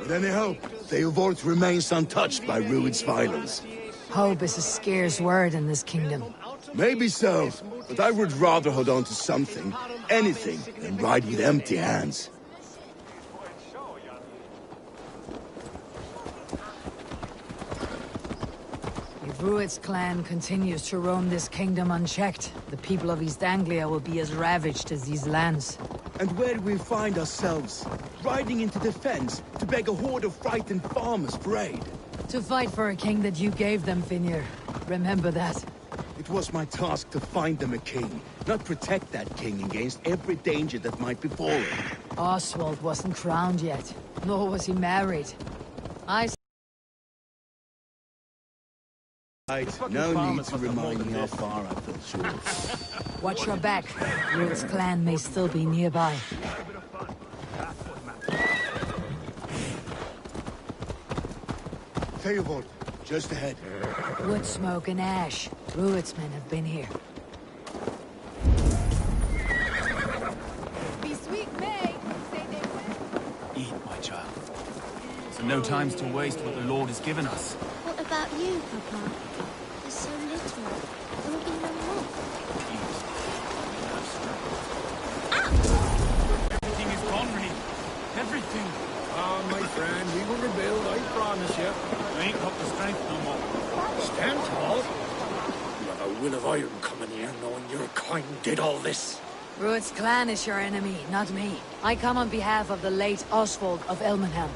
With any hope, Theodort remains untouched by Rued's violence. Hope is a scarce word in this kingdom. Maybe so, but I would rather hold on to something, anything, than ride with empty hands. If Rued's clan continues to roam this kingdom unchecked, the people of East Anglia will be as ravaged as these lands. And where do we find ourselves? Riding into defense to beg a horde of frightened farmers for aid. To fight for a king that you gave them, Finir. Remember that. It was my task to find them a king, not protect that king against every danger that might befall him. Oswald wasn't crowned yet, nor was he married. No need to remind me how far I fell short. Watch your back. Rued's clan may still be nearby. Theobald, just ahead. Wood smoke and ash. Rued's men have been here. Be sweet, May. Say they will. Eat, my child. So no time's to waste what the Lord has given us. What about you, Papa? There's so little. There will be no more. Everything is gone, Reeve. Everything. Ah, my friend, we will rebuild, I promise you. I ain't got the strength no more. Stand tall. You have a will of iron coming here, knowing your kind did all this. Rued's clan is your enemy, not me. I come on behalf of the late Oswald of Elmenham.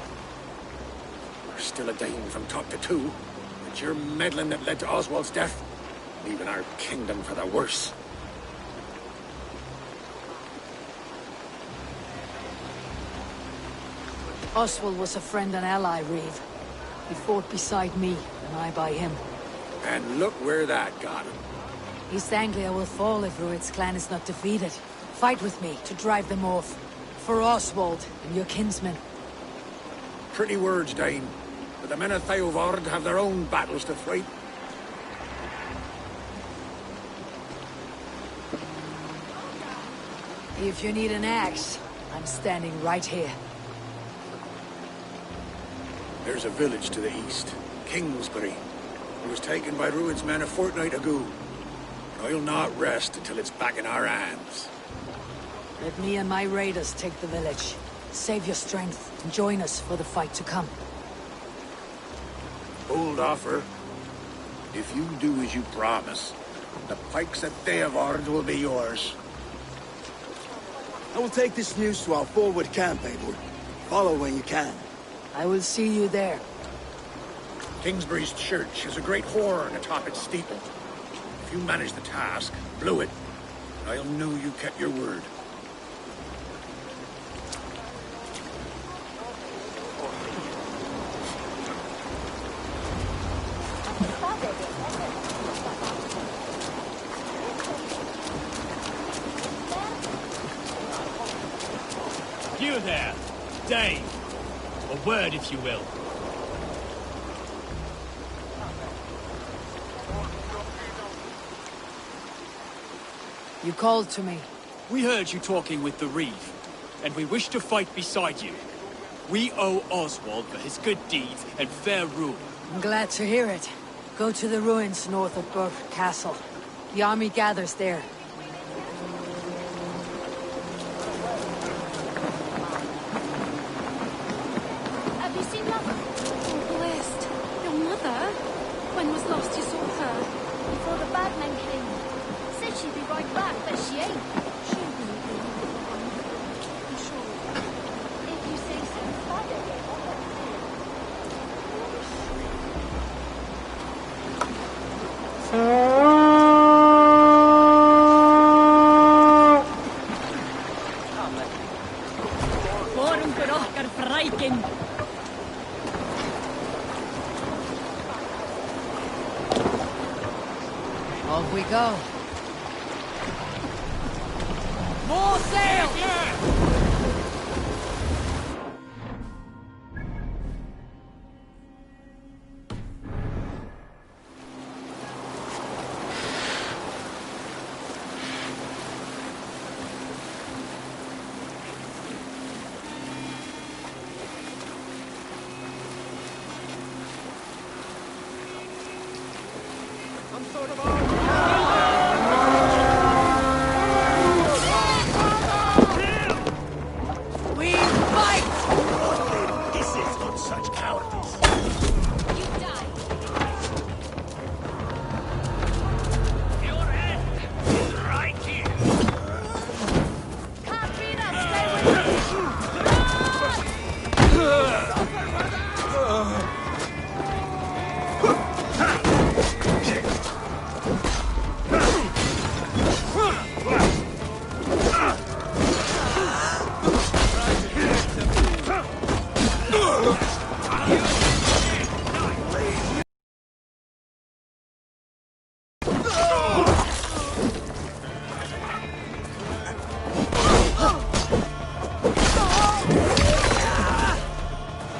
We're still a Dane from top to two. It's your meddling that led to Oswald's death, leaving our kingdom for the worse. Oswald was a friend and ally, Reeve. He fought beside me, and I by him. And look where that got him. East Anglia will fall if Rued's clan is not defeated. Fight with me to drive them off. For Oswald and your kinsmen. Pretty words, Dane. But the men of Theodord have their own battles to fight. If you need an axe, I'm standing right here. There's a village to the east, Kingsbury. It was taken by Rued's men a fortnight ago. I'll not rest until it's back in our hands. Let me and my raiders take the village. Save your strength and join us for the fight to come. Bold offer. If you do as you promise, the pikes at Theavard will be yours. I will take this news to our forward camp, Eivor. Follow when you can. I will see you there. Kingsbury's church has a great horn atop its steeple. If you manage the task, blow it, I'll know you kept your word. You there, Dane. A word, if you will. You called to me. We heard you talking with the Reeve, and we wish to fight beside you. We owe Oswald for his good deeds and fair rule. I'm glad to hear it. Go to the ruins north of Burke Castle. The army gathers there. Have you seen Mother? Oh, blessed. Your mother? When was last you saw her? Before the bad men came. Said she'd be right back, but she ain't. She will be. I'm sure. If you say so. Forum for okkar frækin. Off we go. More sail! We fight! This is not such cowardice. You die. Your end is right here. Can't beat us. Stay with us.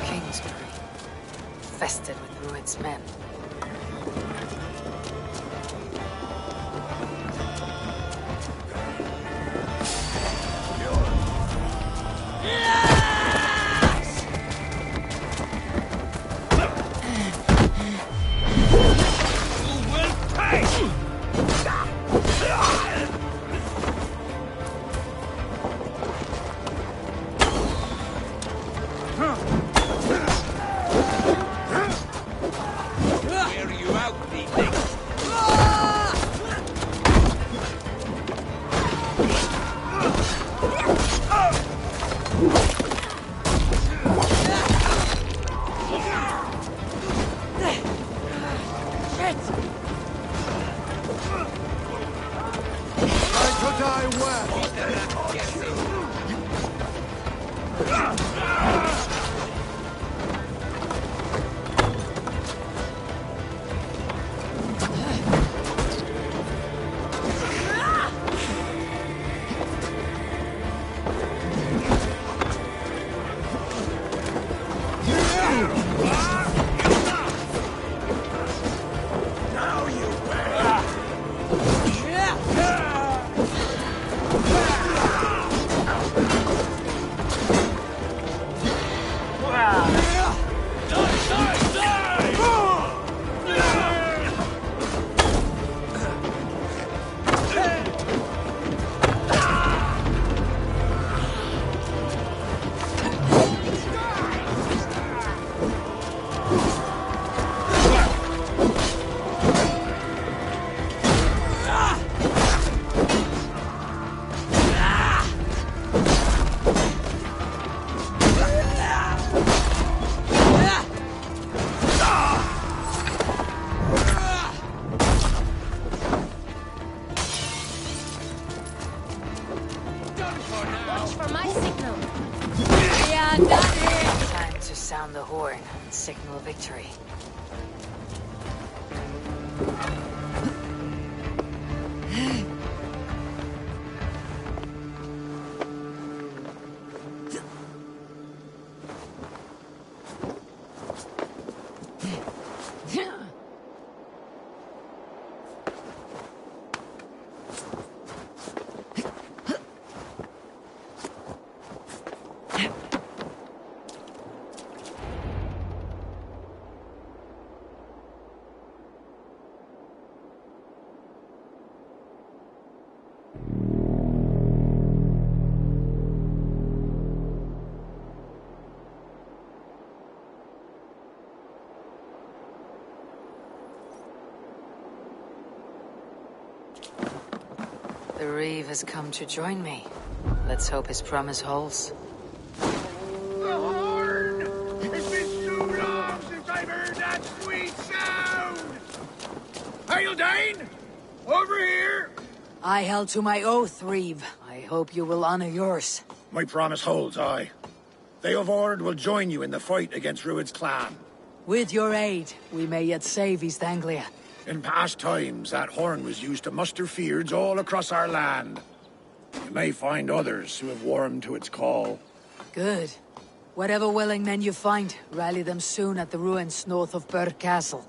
Kingsbury. Infested with Ruin's men. Wear you out, thieving. for my signal. Yeah, done it! Time to sound the horn and signal victory. The Reeve has come to join me. Let's hope his promise holds. The horn! It's been so long since I've heard that sweet sound! Hail, Dane! Over here! I held to my oath, Reeve. I hope you will honor yours. My promise holds, aye. Theovord will join you in the fight against Rued's clan. With your aid, we may yet save East Anglia. In past times, that horn was used to muster fyrds all across our land. You may find others who have warmed to its call. Good. Whatever willing men you find, rally them soon at the ruins north of Burr Castle.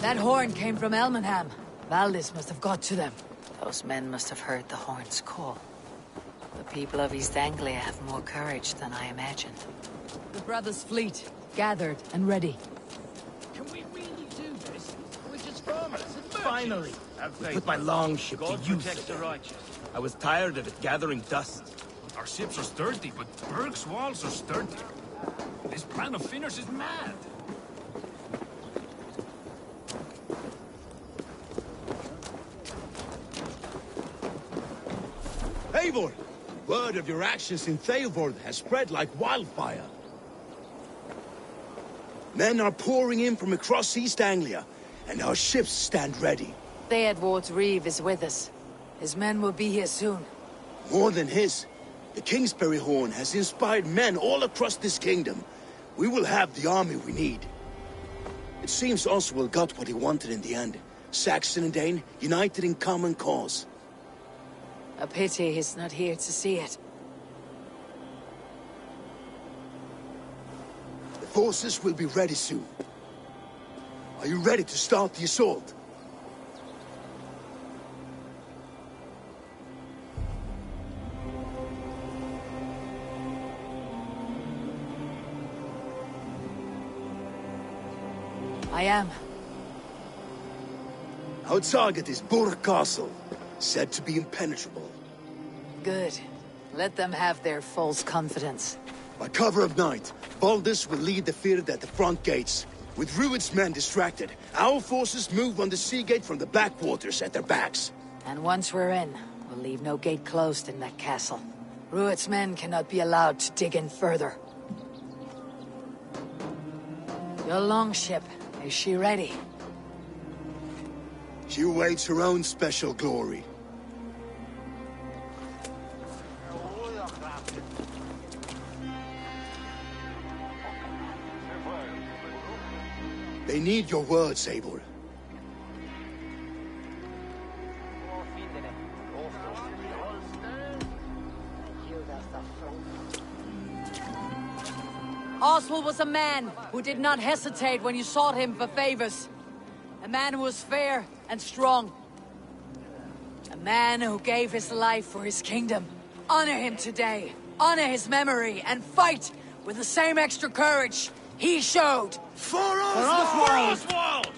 That horn came from Elmenham. Valdis must have got to them. Those men must have heard the horn's call. The people of East Anglia have more courage than I imagined. The brothers' fleet, gathered and ready. Can we really do this? We're just farmers and merchants. Finally, we put my longship to use again. I was tired of it gathering dust. Our ships are sturdy, but Berg's walls are sturdy. This plan of Finner's is mad. Eivor! Word of your actions in Theodord has spread like wildfire. Men are pouring in from across East Anglia, and our ships stand ready. Theodward's Reeve is with us. His men will be here soon. More than his. The Kingsbury Horn has inspired men all across this kingdom. We will have the army we need. It seems Oswald got what he wanted in the end. Saxon and Dane united in common cause. A pity he's not here to see it. The forces will be ready soon. Are you ready to start the assault? I am. Our target is Burg Castle, said to be impenetrable. Good. Let them have their false confidence. By cover of night, Baldus will lead the field at the front gates. With Rued's men distracted, our forces move on the sea gate from the backwaters at their backs. And once we're in, we'll leave no gate closed in that castle. Rued's men cannot be allowed to dig in further. Your longship, is she ready? She awaits her own special glory. They need your words, Eivor. Oswald was a man who did not hesitate when you sought him for favors. A man who was fair and strong. A man who gave his life for his kingdom. Honor him today. Honor his memory and fight with the same extra courage he showed. For Oswald!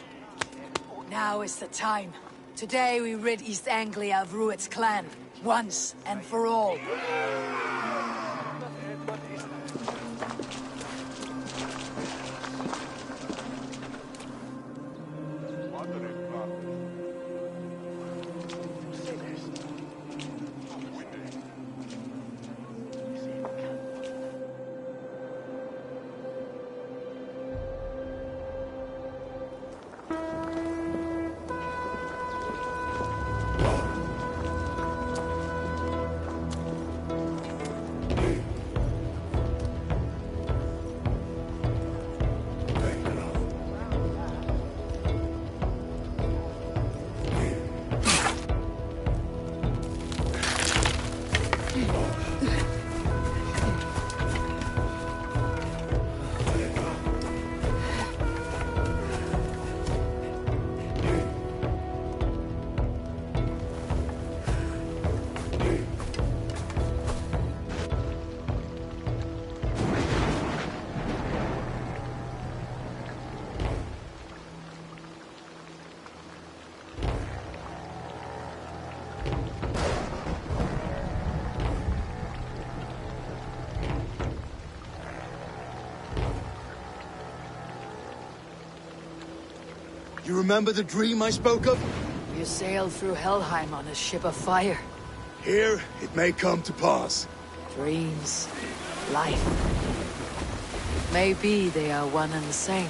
Now is the time. Today we rid East Anglia of Rued's clan, once and for all. You remember the dream I spoke of? You sailed through Helheim on a ship of fire. Here, it may come to pass. Dreams, life. Maybe they are one and the same.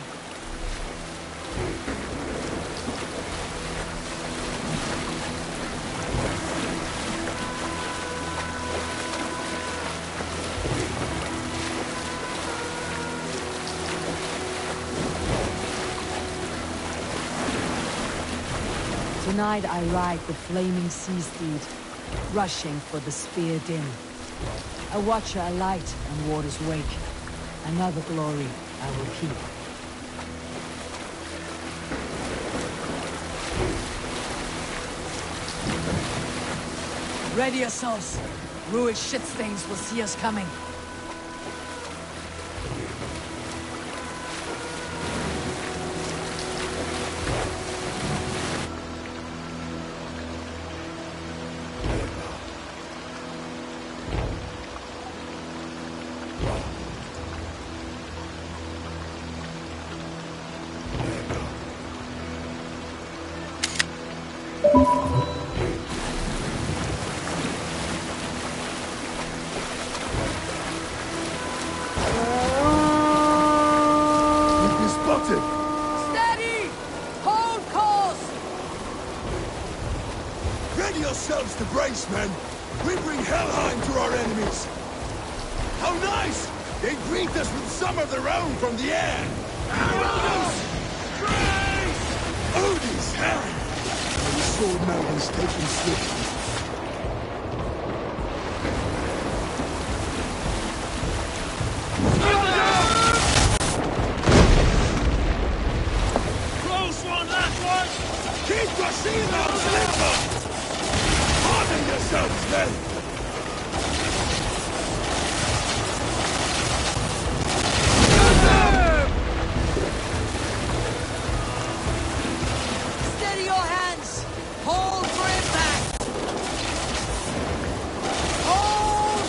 Tonight I ride the flaming sea steed, rushing for the spear dim. A watcher alight on waters wake. Another glory I will keep. Ready yourselves. Ruined shit stains will see us coming. Steady! Hold course! Ready yourselves to brace, men. We bring Helheim to our enemies. How nice! They greet us with some of their own from the air. Arrows! Grace! Odin's hand! The sword mountains taken swiftly. Keep your shield on, Slipper! Harden yourselves, men! Steady your hands! Hold for impact! Hold!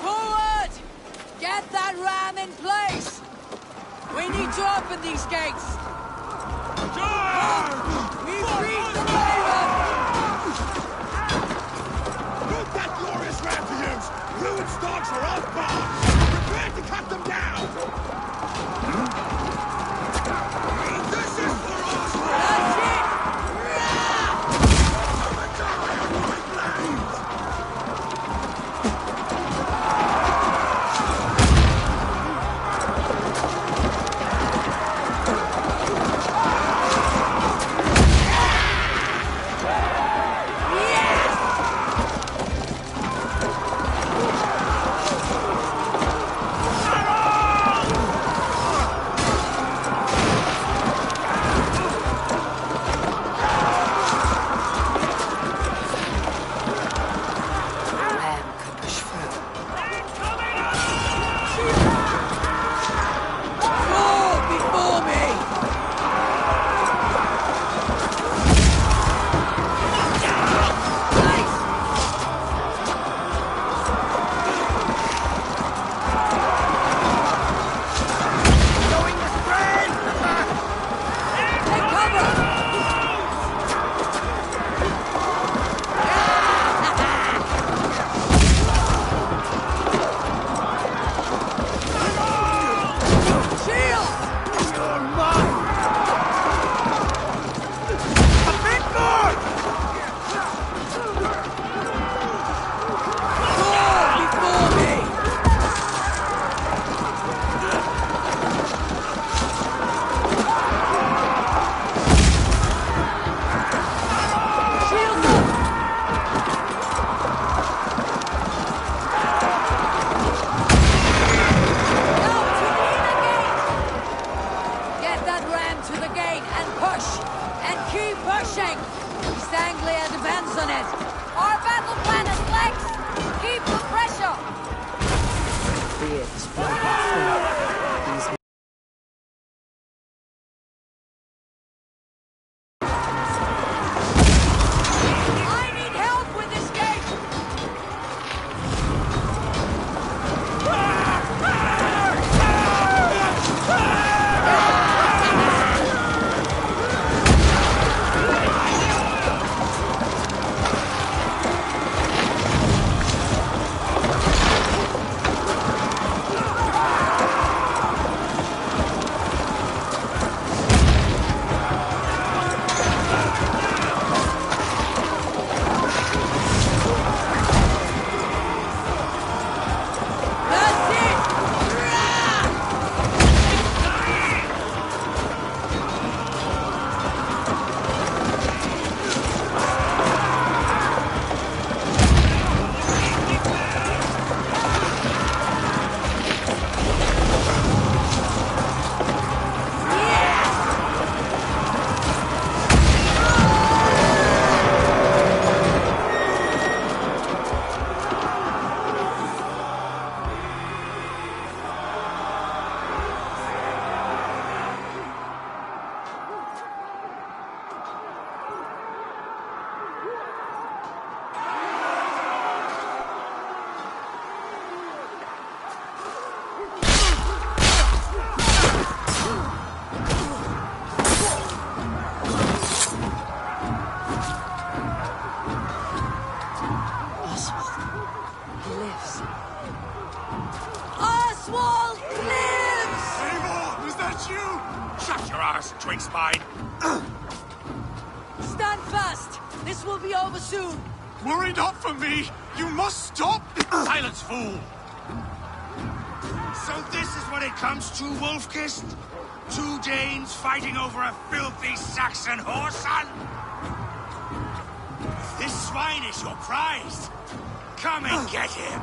Forward! Get that ram in place! We need to open these gates! We beat the Raven! Put that glorious ram to use! Ruined stalks are off board! Prepare to cut them down! This is for us! That's it! you! Shut your arse, twig spine! Stand fast! This will be over soon! Worry not for me! You must stop! Silence, fool! So this is what it comes to, Wolfkist? 2 Danes fighting over a filthy Saxon whoreson? This swine is your prize! Come and get him!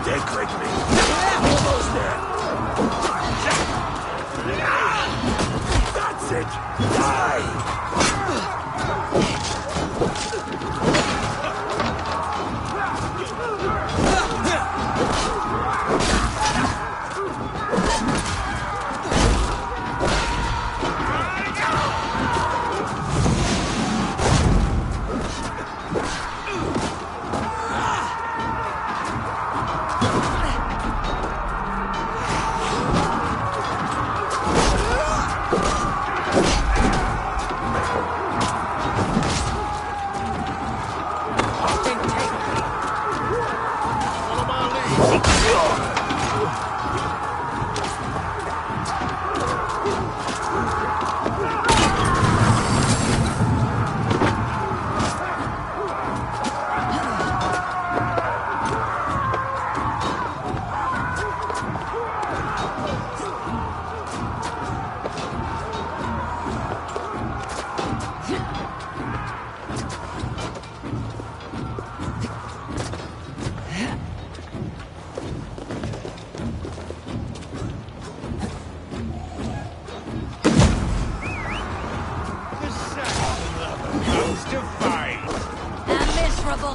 Stay quickly. Almost there. That's it. Die!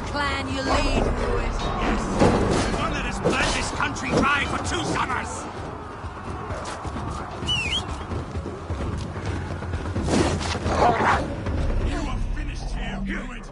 Clan you lead, Ruid. Yes! The one that has bled this country dry for 2 summers! You are finished here, Ruid!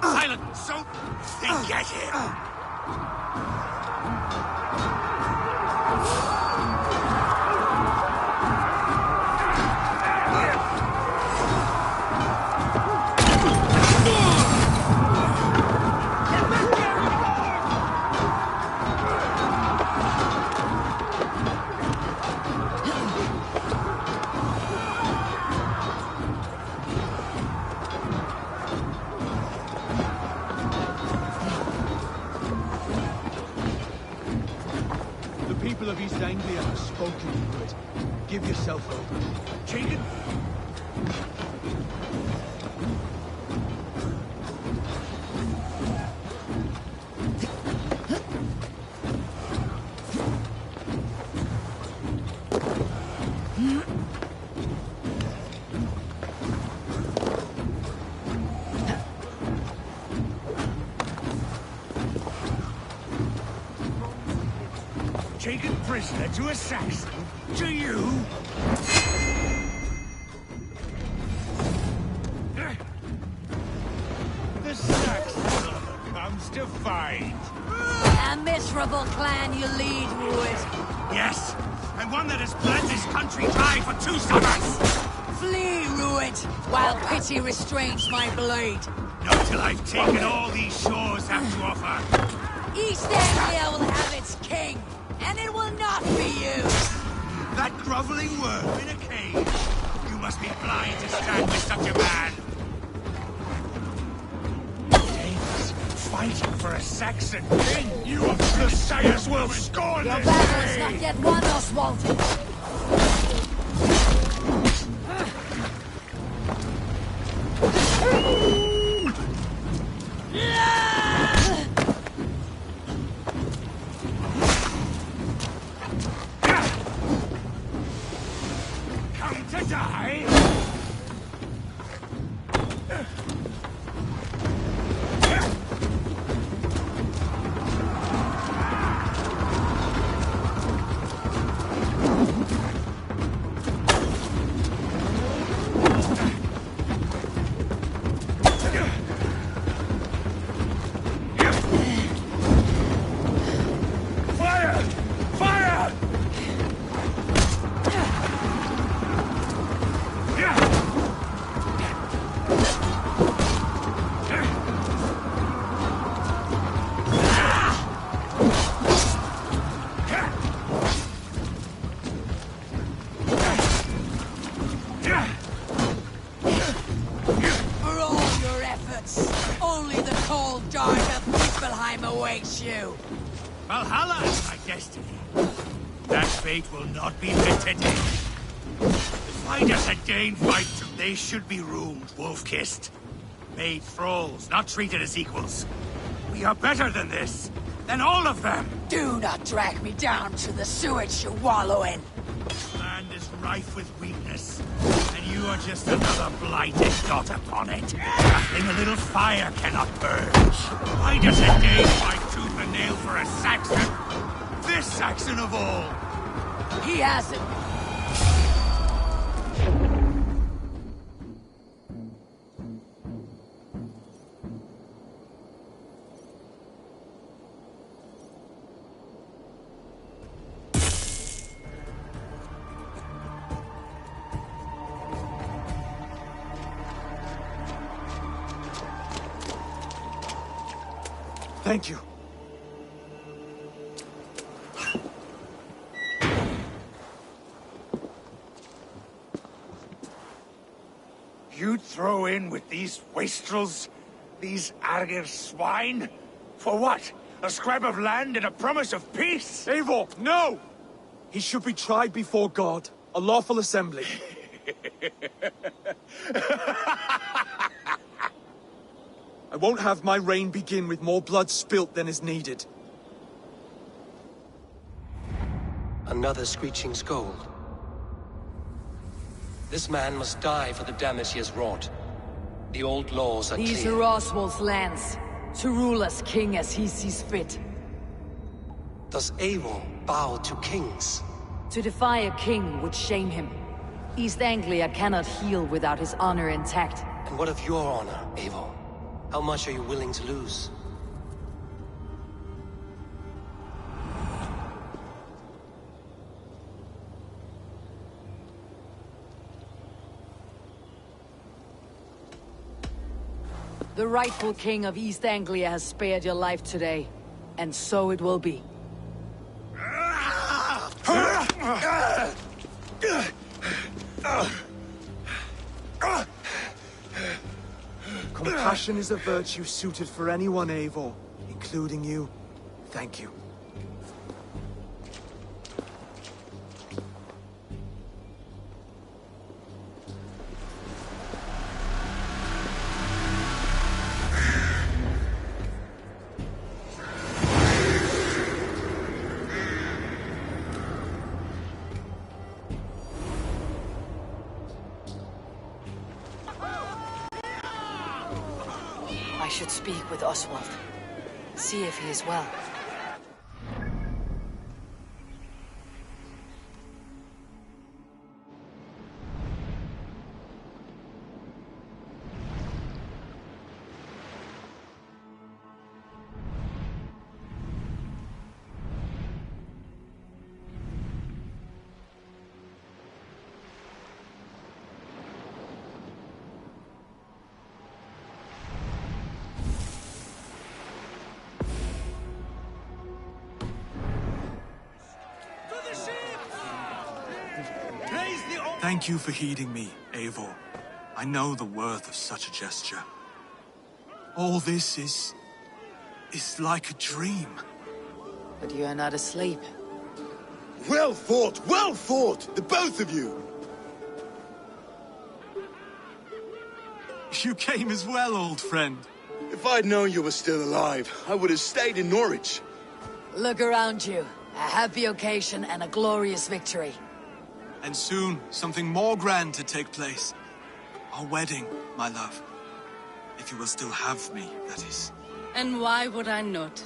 Silent, so then get him! People of East Anglia have spoken to it. Give yourself over. Jacob? Taken prisoner to a Saxon To you? The Saxon comes to fight. A miserable clan you lead, Rued. Yes, and one that has bled this country dry for 2 summers. Flee, Rued, while pity restrains my blade. Not till I've taken all these shores have to offer. East Anglia will have its king, and it will not be you. That groveling worm in a cage. You must be blind to stand with such a man. Danes fighting for a Saxon king. You of the Sayers will scorn Your this battle is day. not yet won, Oswald. Come to die? Fire! Fire! For all your efforts, only the cold dark of Niflheim awaits you. Valhalla is my destiny. That fate will not be mitigated. Why does a Dane fight? They should be roomed, wolf-kissed. Made thralls, not treated as equals. We are better than this. Than all of them. Do not drag me down to the sewage you wallow in. Land is rife with weakness. And you are just another blighted dot upon it. Nothing a little fire cannot purge. Why does a Dane fight tooth and nail for a Saxon? This Saxon of all. He hasn't. Thank you. You'd throw in with these wastrels? These Argir swine? For what? A scrap of land and a promise of peace? Eivor, no! He should be tried before God, a lawful assembly. I won't have my reign begin with more blood spilt than is needed. Another screeching scold. This man must die for the damage he has wrought. The old laws are These clear. are Oswald's lands, to rule as king as he sees fit. Does Eivor bow to kings? To defy a king would shame him. East Anglia cannot heal without his honor intact. And what of your honor, Eivor? How much are you willing to lose? The rightful king of East Anglia has spared your life today, and so it will be. Compassion is a virtue suited for anyone, Eivor, including you. Thank you. I should speak with Oswald. See if he is well. Thank you for heeding me, Eivor. I know the worth of such a gesture. All this is like a dream. But you are not asleep. Well fought, the both of you! You came as well, old friend. If I'd known you were still alive, I would have stayed in Norwich. Look around you. A happy occasion and a glorious victory. And soon, something more grand to take place. Our wedding, my love. If you will still have me, that is. And why would I not?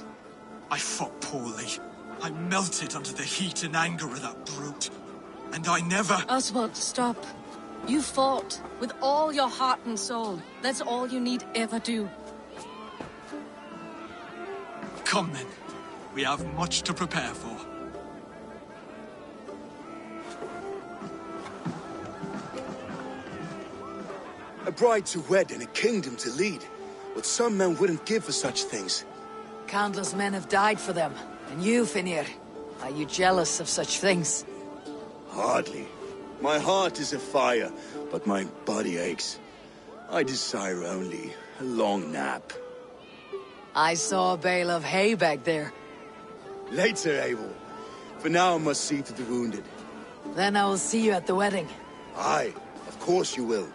I fought poorly. I melted under the heat and anger of that brute. And I never... Oswald, stop. You fought with all your heart and soul. That's all you need ever do. Come then. We have much to prepare for. A bride to wed and a kingdom to lead. What some men wouldn't give for such things. Countless men have died for them. And you, Finnir, are you jealous of such things? Hardly. My heart is afire, but my body aches. I desire only a long nap. I saw a bale of hay back there. Later, Eivor. For now I must see to the wounded. Then I will see you at the wedding. Aye, of course you will.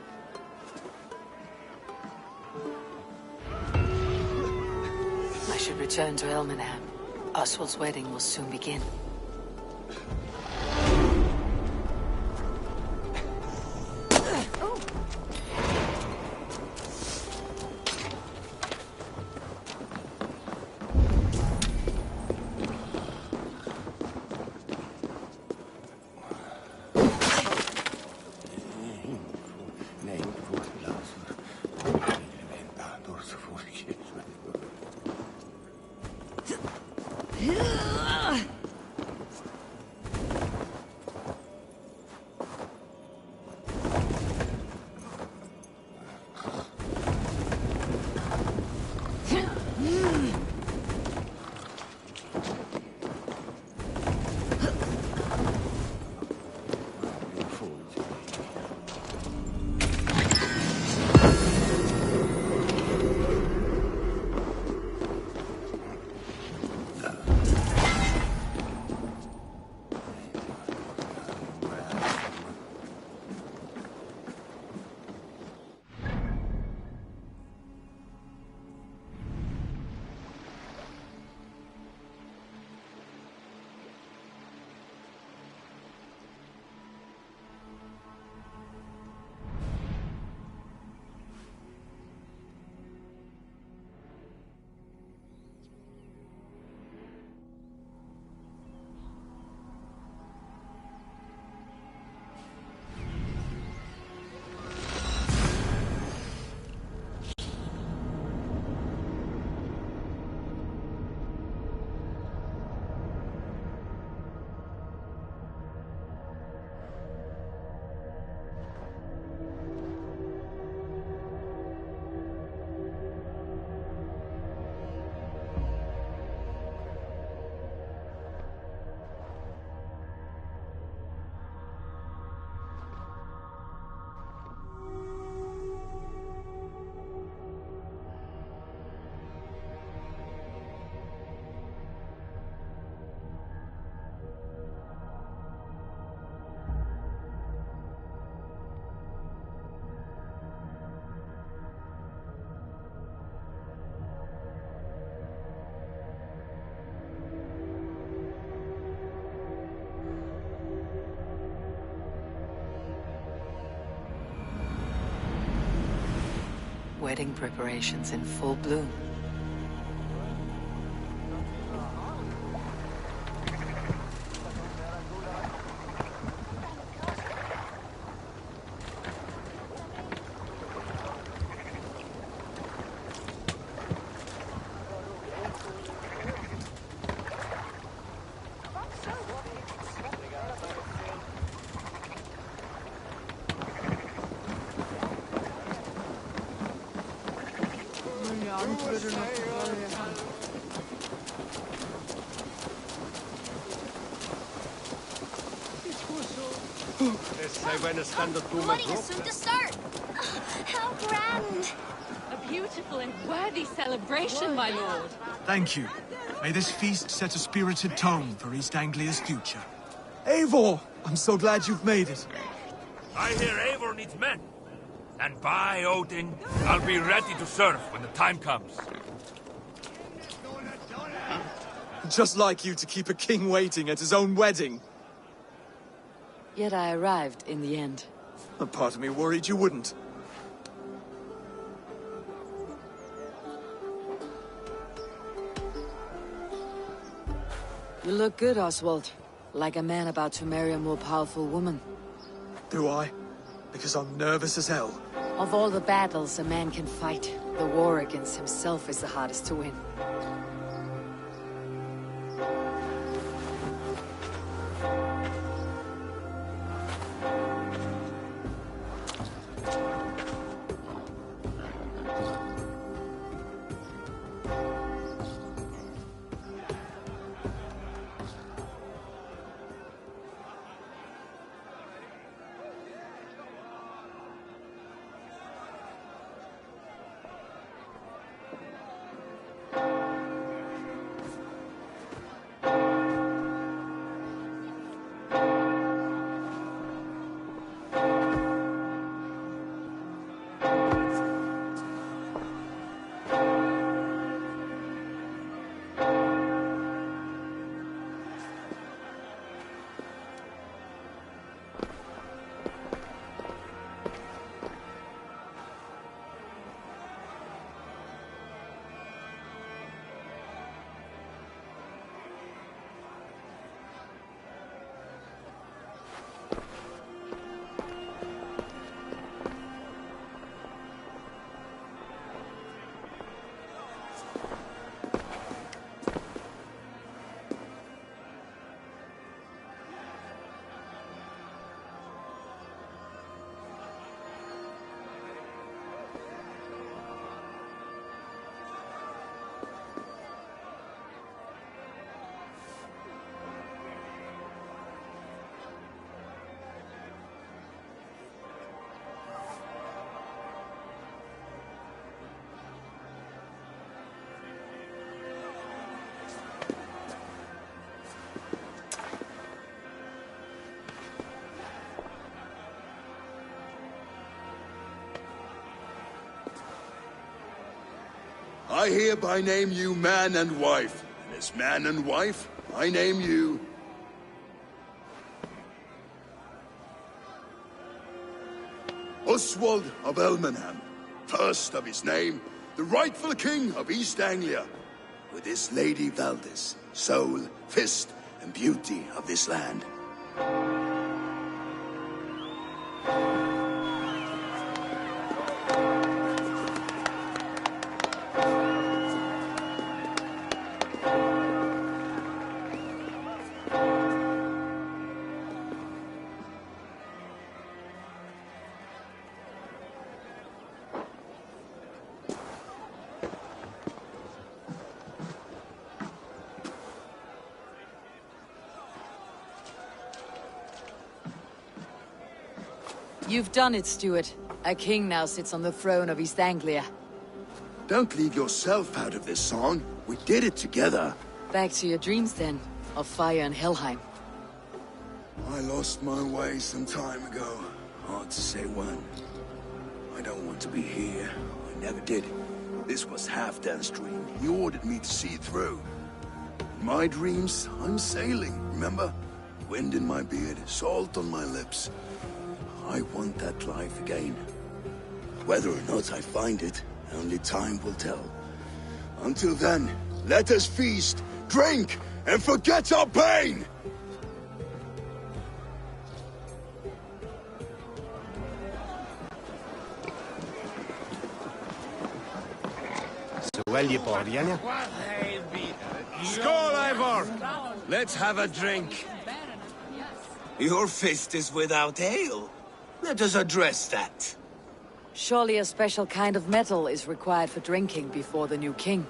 I should return to Elmenham. Oswald's wedding will soon begin. Wedding preparations in full bloom. The wedding is soon to start. How grand. A beautiful and worthy celebration, my lord. Thank you. May this feast set a spirited tone for East Anglia's future. Eivor! I'm so glad you've made it. I hear Eivor needs men. And by Odin, I'll be ready to serve when the time comes. Just like you to keep a king waiting at his own wedding. Yet I arrived in the end. A part of me worried you wouldn't. You look good, Oswald. Like a man about to marry a more powerful woman. Do I? Because I'm nervous as hell. Of all the battles a man can fight, the war against himself is the hardest to win. I hereby name you man and wife. And as man and wife, I name you... Oswald of Elmenham, first of his name, the rightful king of East Anglia, with this Lady Valdis, soul, fist, and beauty of this land. You've done it, Stuart. A king now sits on the throne of East Anglia. Don't leave yourself out of this song. We did it together. Back to your dreams, then, of fire and Helheim. I lost my way some time ago. Hard to say when. I don't want to be here. I never did. This was Halfdan's dream. He ordered me to see it through. In my dreams, I'm sailing, remember? Wind in my beard, salt on my lips. I want that life again. Whether or not I find it, only time will tell. Until then, let us feast, drink, and forget our pain! Skål, Eivor! Let's have a drink. Your fist is without ale. Let us address that. Surely a special kind of metal is required for drinking before the new king.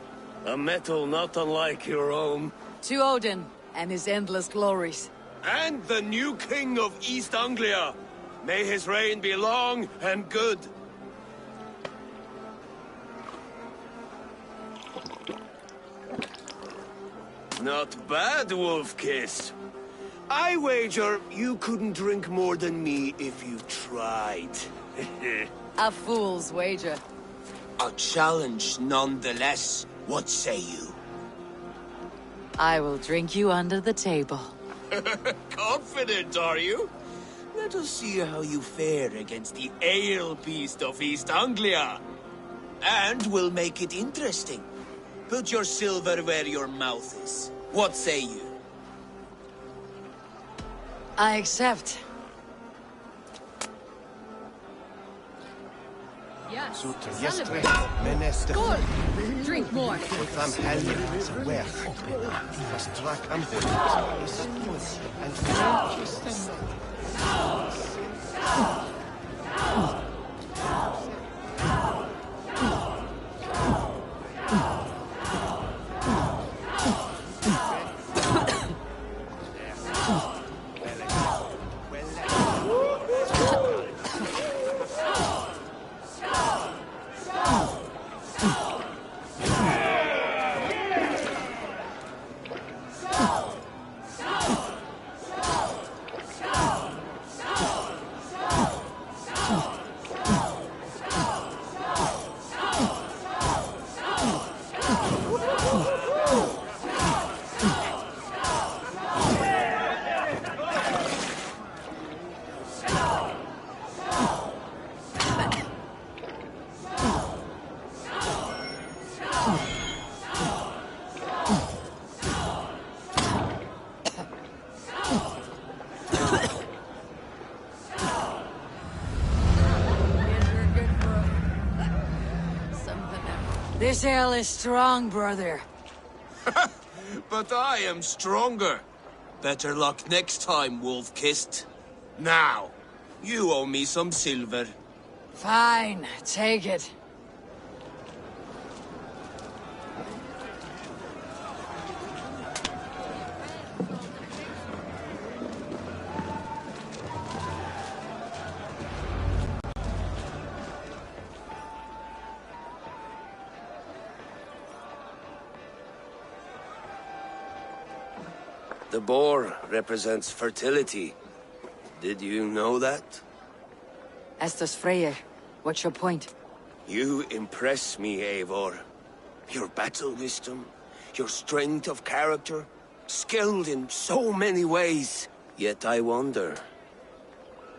A metal not unlike your own. To Odin and his endless glories. And the new king of East Anglia. May his reign be long and good. Not bad, Wolf-Kiss. I wager you couldn't drink more than me if you tried. A fool's wager. A challenge nonetheless. What say you? I will drink you under the table. Confident, are you? Let us see how you fare against the ale beast of East Anglia. And we'll make it interesting. Put your silver where your mouth is. What say you? I accept. Yes. Celebrate. Skål! Drink more. Utan helgen så wer uppe. Fast track am boot. This ale is strong, brother. But I am stronger. Better luck next time, Wolf-Kissed. Now, you owe me some silver. Fine, take it. The boar represents fertility. Did you know that? As does Freyr. What's your point? You impress me, Eivor. Your battle wisdom, your strength of character, skilled in so many ways. Yet I wonder,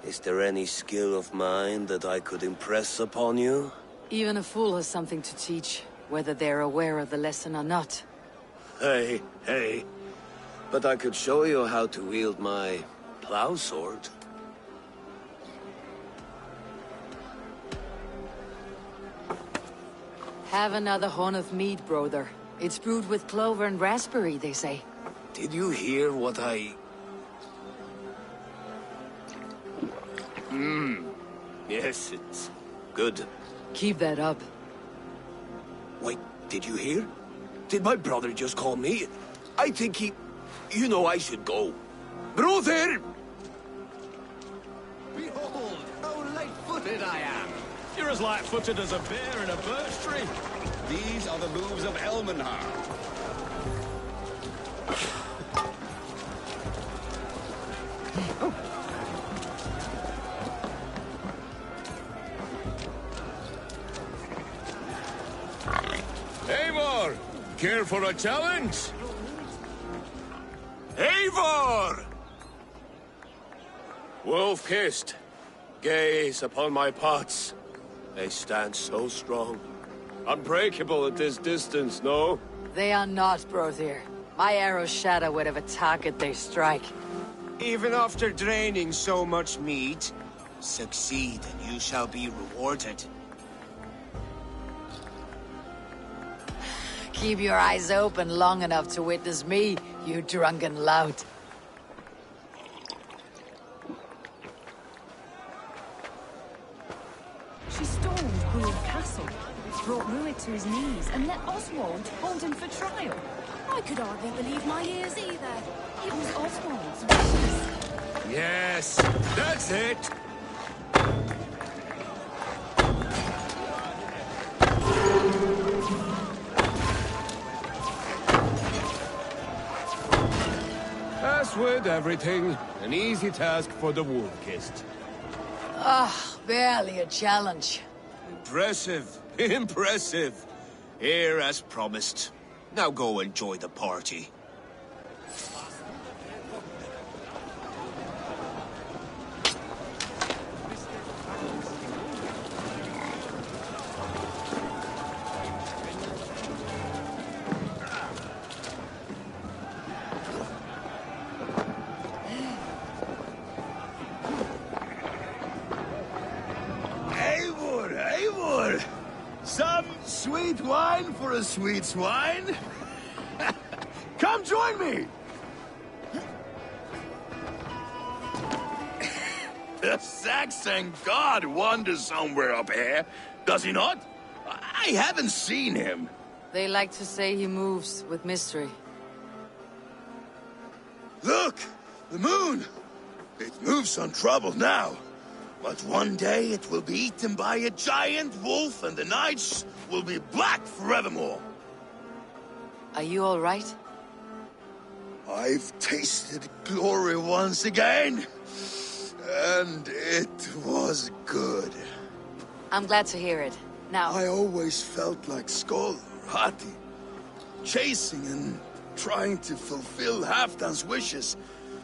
is there any skill of mine that I could impress upon you? Even a fool has something to teach, whether they're aware of the lesson or not. Hey. But I could show you how to wield my plow sword. Have another horn of mead, brother. It's brewed with clover and raspberry, they say. Did you hear what I... Yes, it's good. Keep that up. Wait, did you hear? Did my brother just call me? I think he... You know I should go. Brother! Behold, how light-footed I am. You're as light-footed as a bear in a birch tree. These are the moves of Elmenhar. Eivor, care for a challenge? Eivor! Wolf-Kissed, gaze upon my pots. They stand so strong. Unbreakable at this distance, no? They are not, brother. My arrows shatter whatever target they strike. Even after draining so much meat, succeed and you shall be rewarded. Keep your eyes open long enough to witness me, you drunken lout. She stormed Brule Castle, brought Ruit to his knees, and let Oswald hold him for trial. I could hardly believe my ears either. It was Oswald's wishes. Yes, that's it. As with everything, an easy task for the Wolf-Kissed. Ah, barely a challenge. Impressive. Impressive. Here as promised. Now go enjoy the party. Eivor! Some sweet wine for a sweet swine? Come join me! The Saxon god wanders somewhere up here, does he not? I haven't seen him. They like to say he moves with mystery. Look! The moon! It moves untroubled now. But one day it will be eaten by a giant wolf and the nights will be black forevermore. Are you all right? I've tasted glory once again. And it was good. I'm glad to hear it. Now... I always felt like Skoll, Hati. Chasing and trying to fulfill Halfdan's wishes.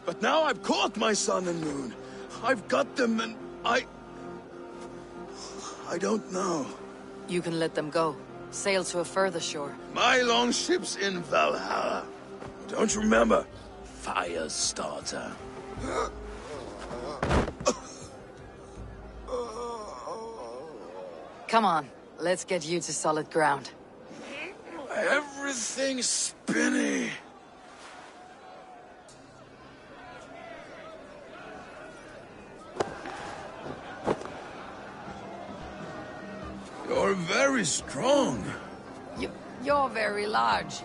But now I've caught my sun and moon. I've got them and I don't know. You can let them go. Sail to a further shore. My longship's in Valhalla. Don't you remember? Firestarter. Come on, let's get you to solid ground. Everything's spinny. You're very strong. You're very large.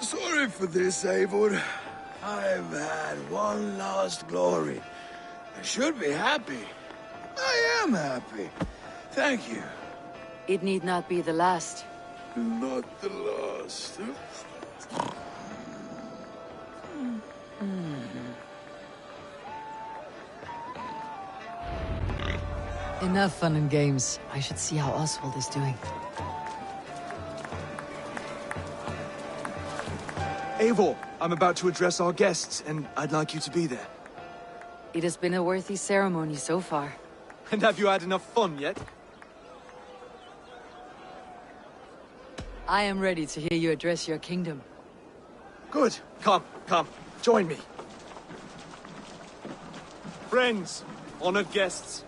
Sorry for this, Eivor. I've had one last glory. I should be happy. I am happy. Thank you. It need not be the last. Not the last. Enough fun and games. I should see how Oswald is doing. Eivor, I'm about to address our guests, and I'd like you to be there. It has been a worthy ceremony so far. And have you had enough fun yet? I am ready to hear you address your kingdom. Good. Come, join me. Friends, honored guests,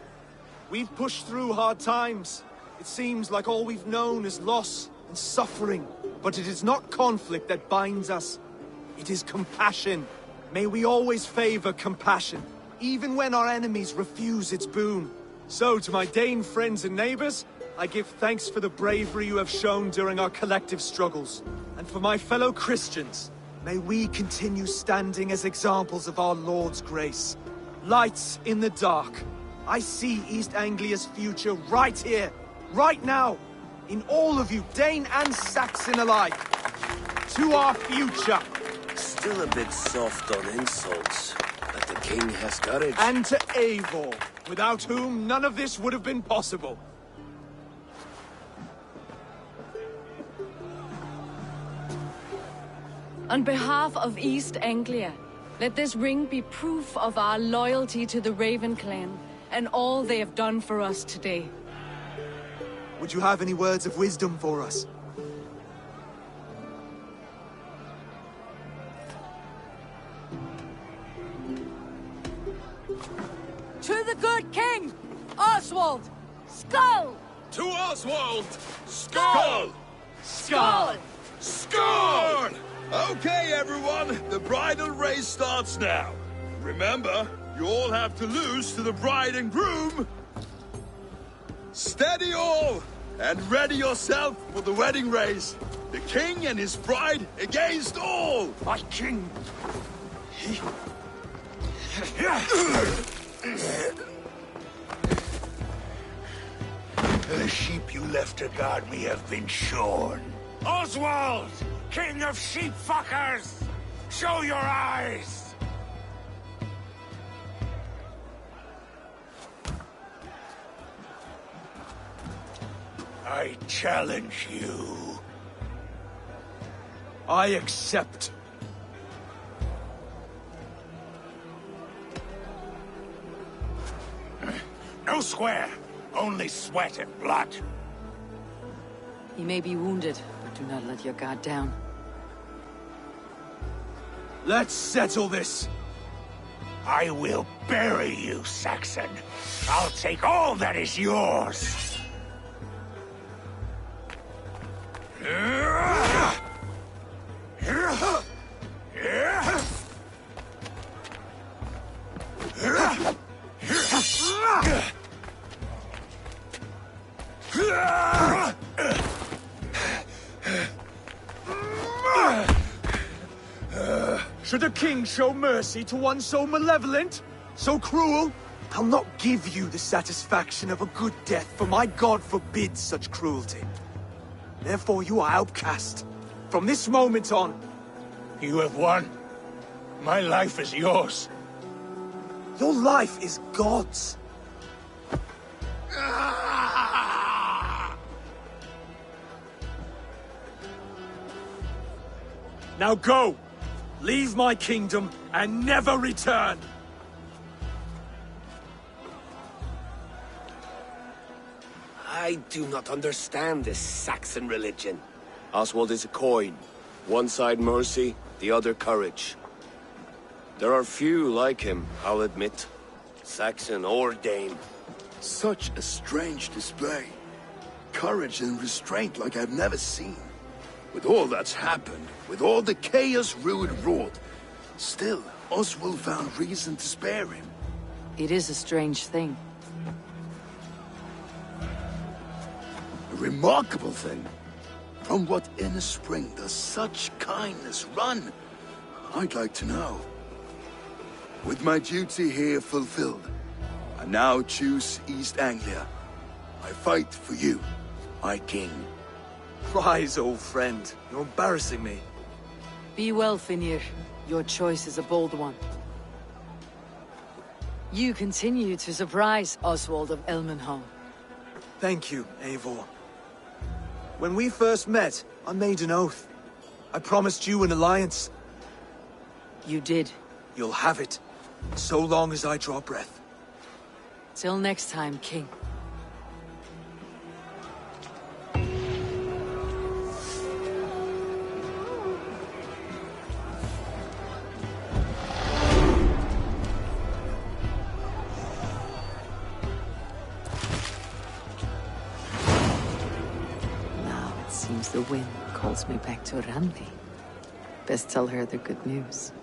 we've pushed through hard times. It seems like all we've known is loss and suffering. But it is not conflict that binds us. It is compassion. May we always favor compassion, even when our enemies refuse its boon. So, to my Dane friends and neighbors, I give thanks for the bravery you have shown during our collective struggles. And for my fellow Christians, may we continue standing as examples of our Lord's grace. Lights in the dark. I see East Anglia's future right here, right now. In all of you, Dane and Saxon alike. To our future. Still a bit soft on insults, but the king has courage. And to Eivor, without whom none of this would have been possible. On behalf of East Anglia, Let this ring be proof of our loyalty to the Raven clan, and all they have done for us today. Would you have any words of wisdom for us? To the good king, Oswald! Skull! To Oswald! Skull! Skull! Skull! Okay, everyone, the bridal race starts now. Remember, you all have to lose to the bride and groom. Steady all, and ready yourself for the wedding race. The king and his bride against all. My king! The sheep you left to guard me have been shorn. Oswald! King of sheep fuckers! Show your eyes! I challenge you. I accept. No square, only sweat and blood. He may be wounded, but do not let your guard down. Let's settle this. I will bury you, Saxon. I'll take all that is yours. Should a king show mercy to one so malevolent? So cruel? I'll not give you the satisfaction of a good death, for my god forbids such cruelty. Therefore you are outcast. From this moment on. You have won. My life is yours. Your life is God's. Now go! Leave my kingdom and never return! I do not understand this Saxon religion. Oswald is a coin. One side mercy, the other courage. There are few like him, I'll admit. Saxon or Dane. Such a strange display. Courage and restraint like I've never seen. With all that's happened, with all the chaos Rued wrought, still, Oswald found reason to spare him. It is a strange thing. A remarkable thing. From what inner spring does such kindness run? I'd like to know. With my duty here fulfilled, I now choose East Anglia. I fight for you, my king. Rise, old friend. You're embarrassing me. Be well, Finir. Your choice is a bold one. You continue to surprise Oswald of Elmenhall. Thank you, Eivor. When we first met, I made an oath. I promised you an alliance. You did. You'll have it, so long as I draw breath. Till next time, King. Seems the wind calls me back to Randi. Best tell her the good news.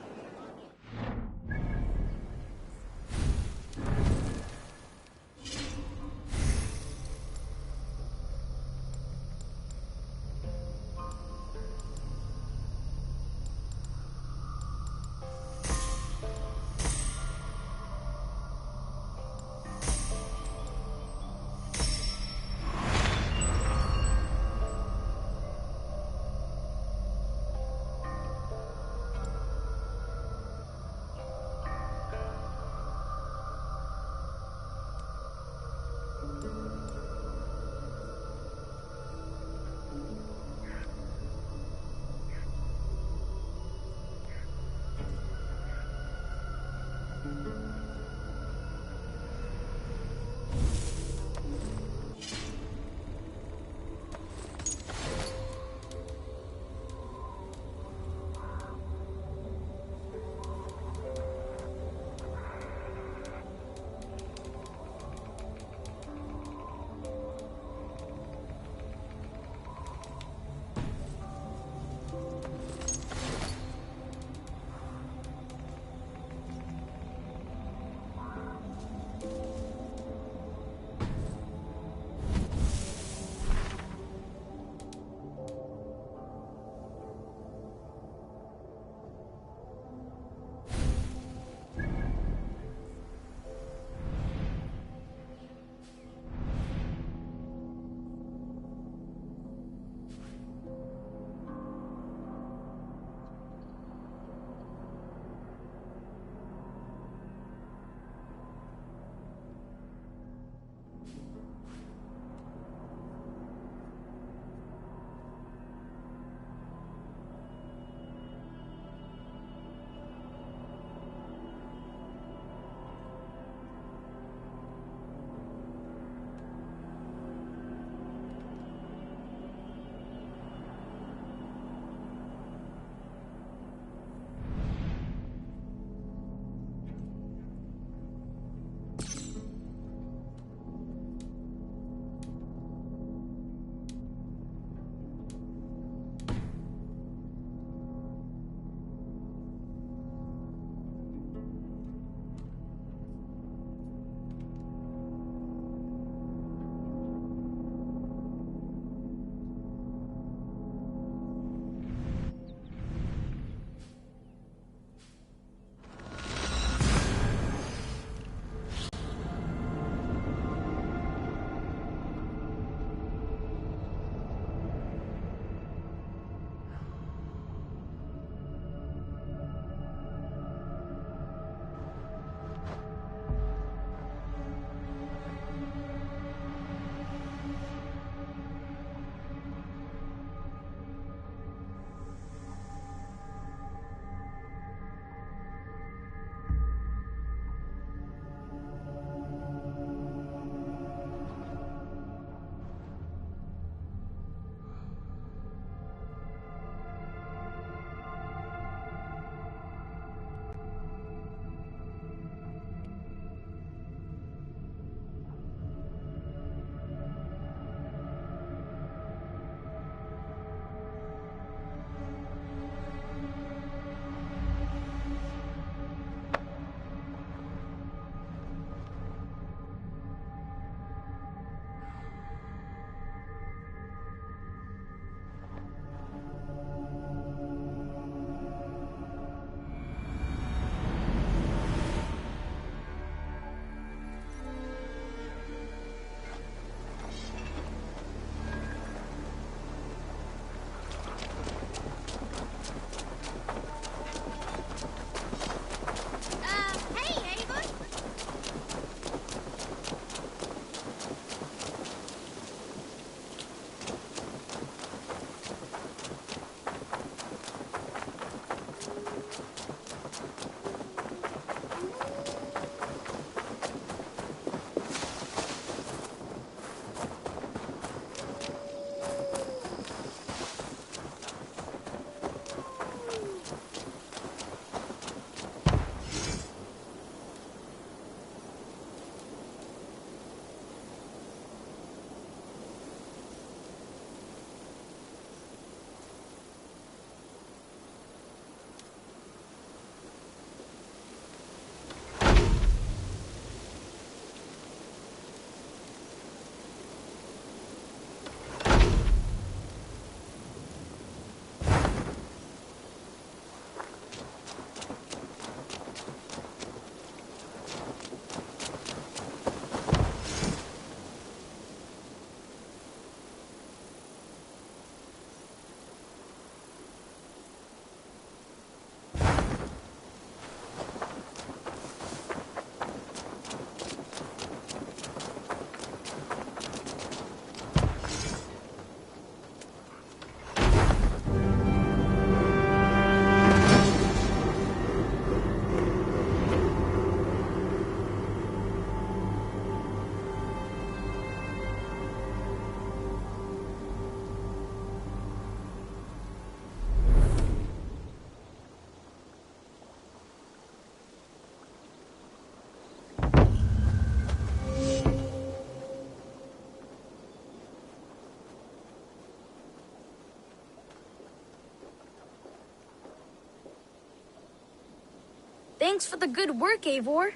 Thanks for the good work, Eivor.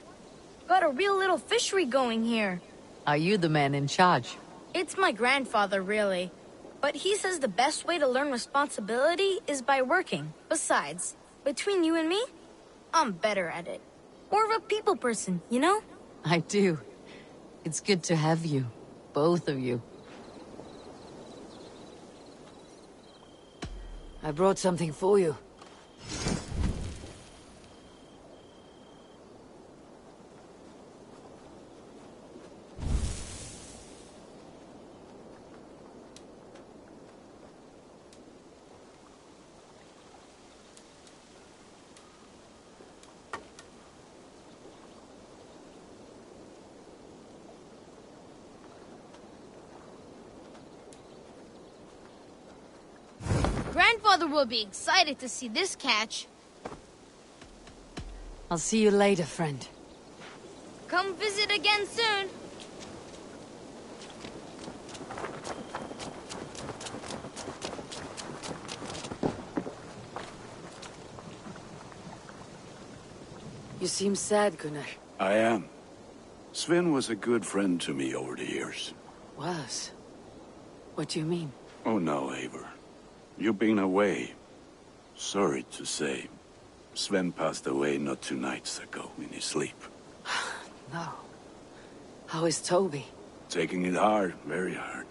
Got a real little fishery going here. Are you the man in charge? It's my grandfather, really. But he says the best way to learn responsibility is by working. Besides, between you and me, I'm better at it. More of a people person, you know? I do. It's good to have you. Both of you. I brought something for you. Grandfather will be excited to see this catch. I'll see you later, friend. Come visit again soon. You seem sad, Gunnar. I am. Sven was a good friend to me over the years. Was? What do you mean? Oh no, Eivor. You've been away. Sorry to say, Sven passed away not 2 nights ago in his sleep. No. How is Toby? Taking it hard, very hard.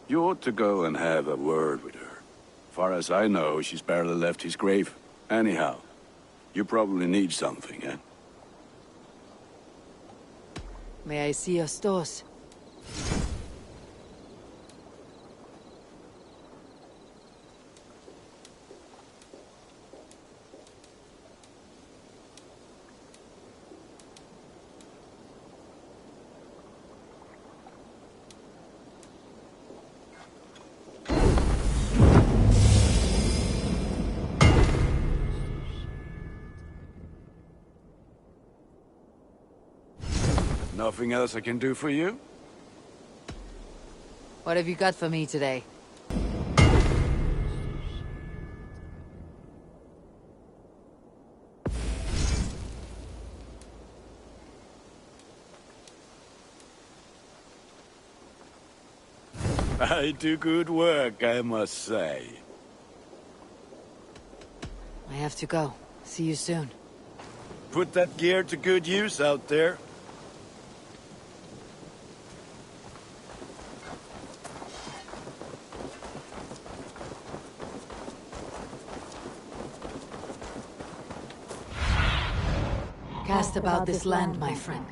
You ought to go and have a word with her. Far as I know, she's barely left his grave. Anyhow, you probably need something, eh? May I see your stores? Nothing else I can do for you? What have you got for me today? I do good work, I must say. I have to go. See you soon. Put that gear to good use out there. Cast about this land, my friend.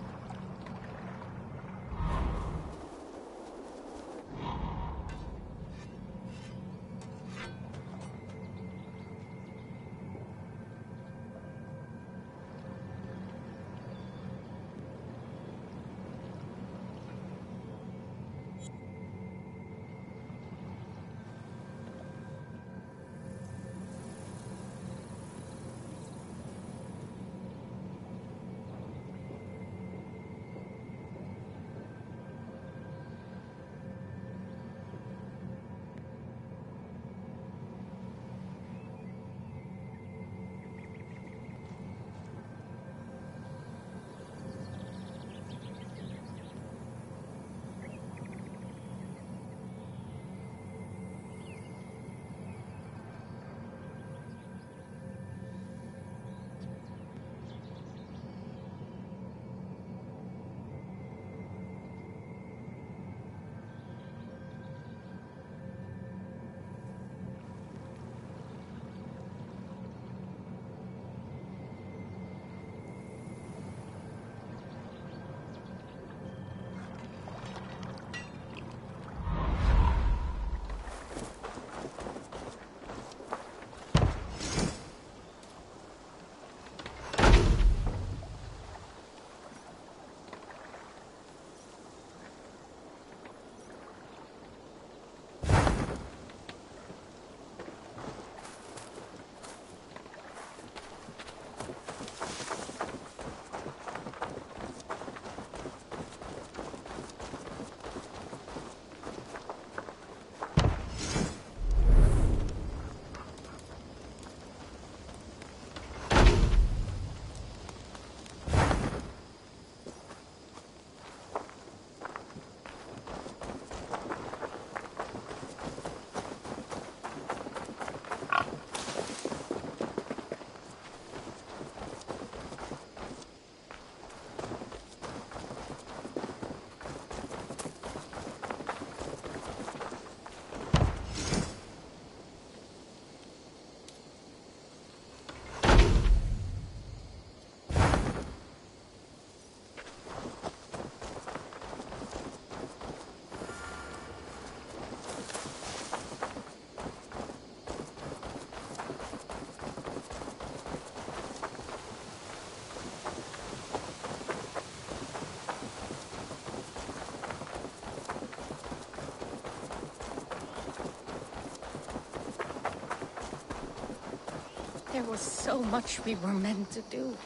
There was so much we were meant to do.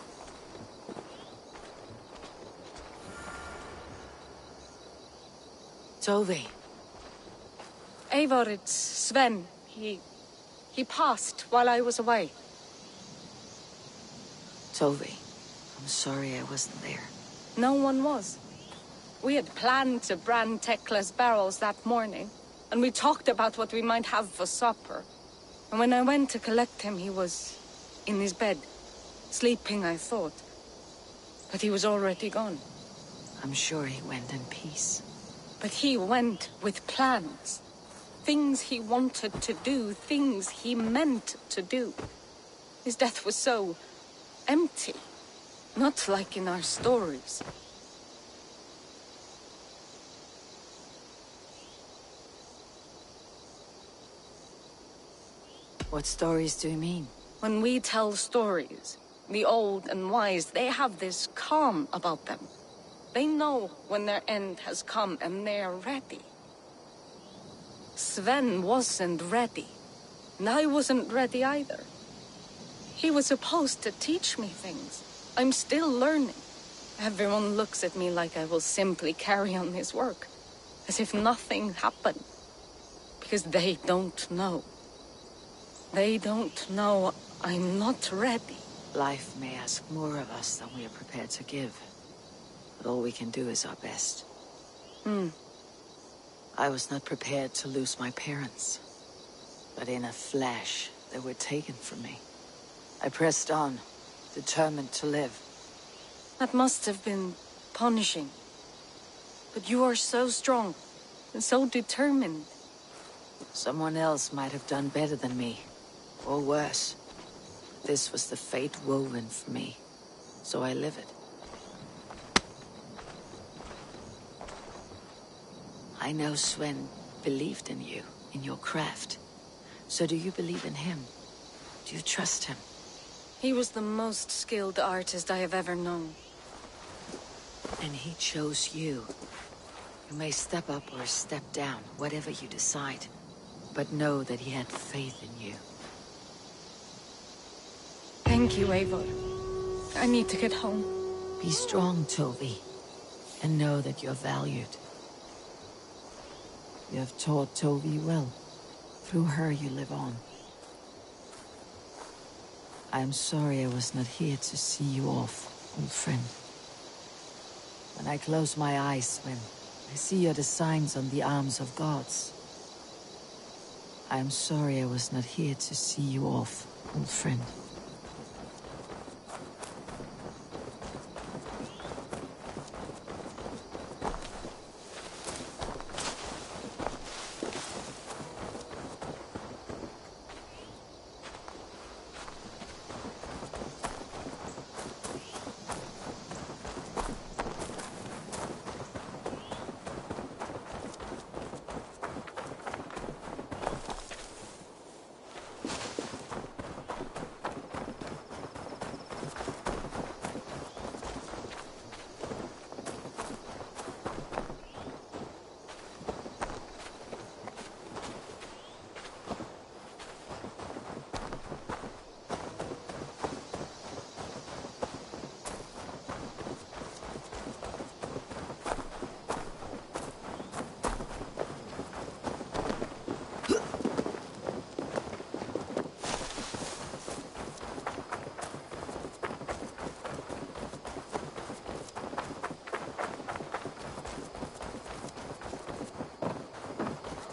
Tovi. Eivor, it's Sven. He passed while I was away. Tovi, I'm sorry I wasn't there. No one was. We had planned to brand Tekla's barrels that morning, and we talked about what we might have for supper. And when I went to collect him, he was in his bed. Sleeping, I thought. But he was already gone. I'm sure he went in peace. But he went with plans. Things he wanted to do, things he meant to do. His death was so empty. Not like in our stories. What stories do you mean? When we tell stories, the old and wise, they have this calm about them. They know when their end has come and they're ready. Sven wasn't ready, and I wasn't ready either. He was supposed to teach me things. I'm still learning. Everyone looks at me like I will simply carry on his work, as if nothing happened. Because they don't know. They don't know I'm not ready. Life may ask more of us than we are prepared to give. But all we can do is our best. I was not prepared to lose my parents. But in a flash, they were taken from me. I pressed on, determined to live. That must have been punishing. But you are so strong, and so determined. Someone else might have done better than me. Or worse. This was the fate woven for me. So I live it. I know Sven believed in you, in your craft. So do you believe in him? Do you trust him? He was the most skilled artist I have ever known. And he chose you. You may step up or step down, whatever you decide. But know that he had faith in you. Thank you, Eivor. I need to get home. Be strong, Tovi. And know that you're valued. You have taught Tovi well. Through her you live on. I am sorry I was not here to see you off, old friend. When I close my eyes, when I see your designs on the arms of gods. I am sorry I was not here to see you off, old friend.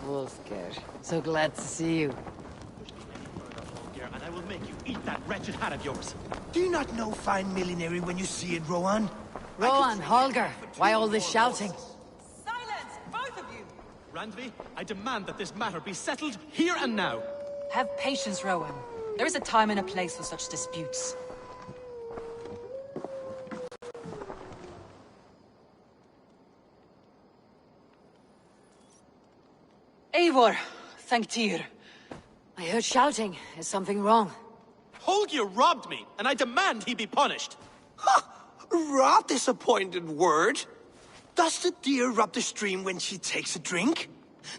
Wolfger, so glad to see you. And I will make you eat that wretched hat of yours. Do you not know fine millinery when you see it, Rohan? Rohan, Holger, why all this shouting? Silence, both of you! Randvi, I demand that this matter be settled here and now. Have patience, Rowan. There is a time and a place for such disputes. Eivor, thank Tyr. I heard shouting. Is something wrong? Holger robbed me, and I demand he be punished. Rot disappointed word. Does the deer rub the stream when she takes a drink?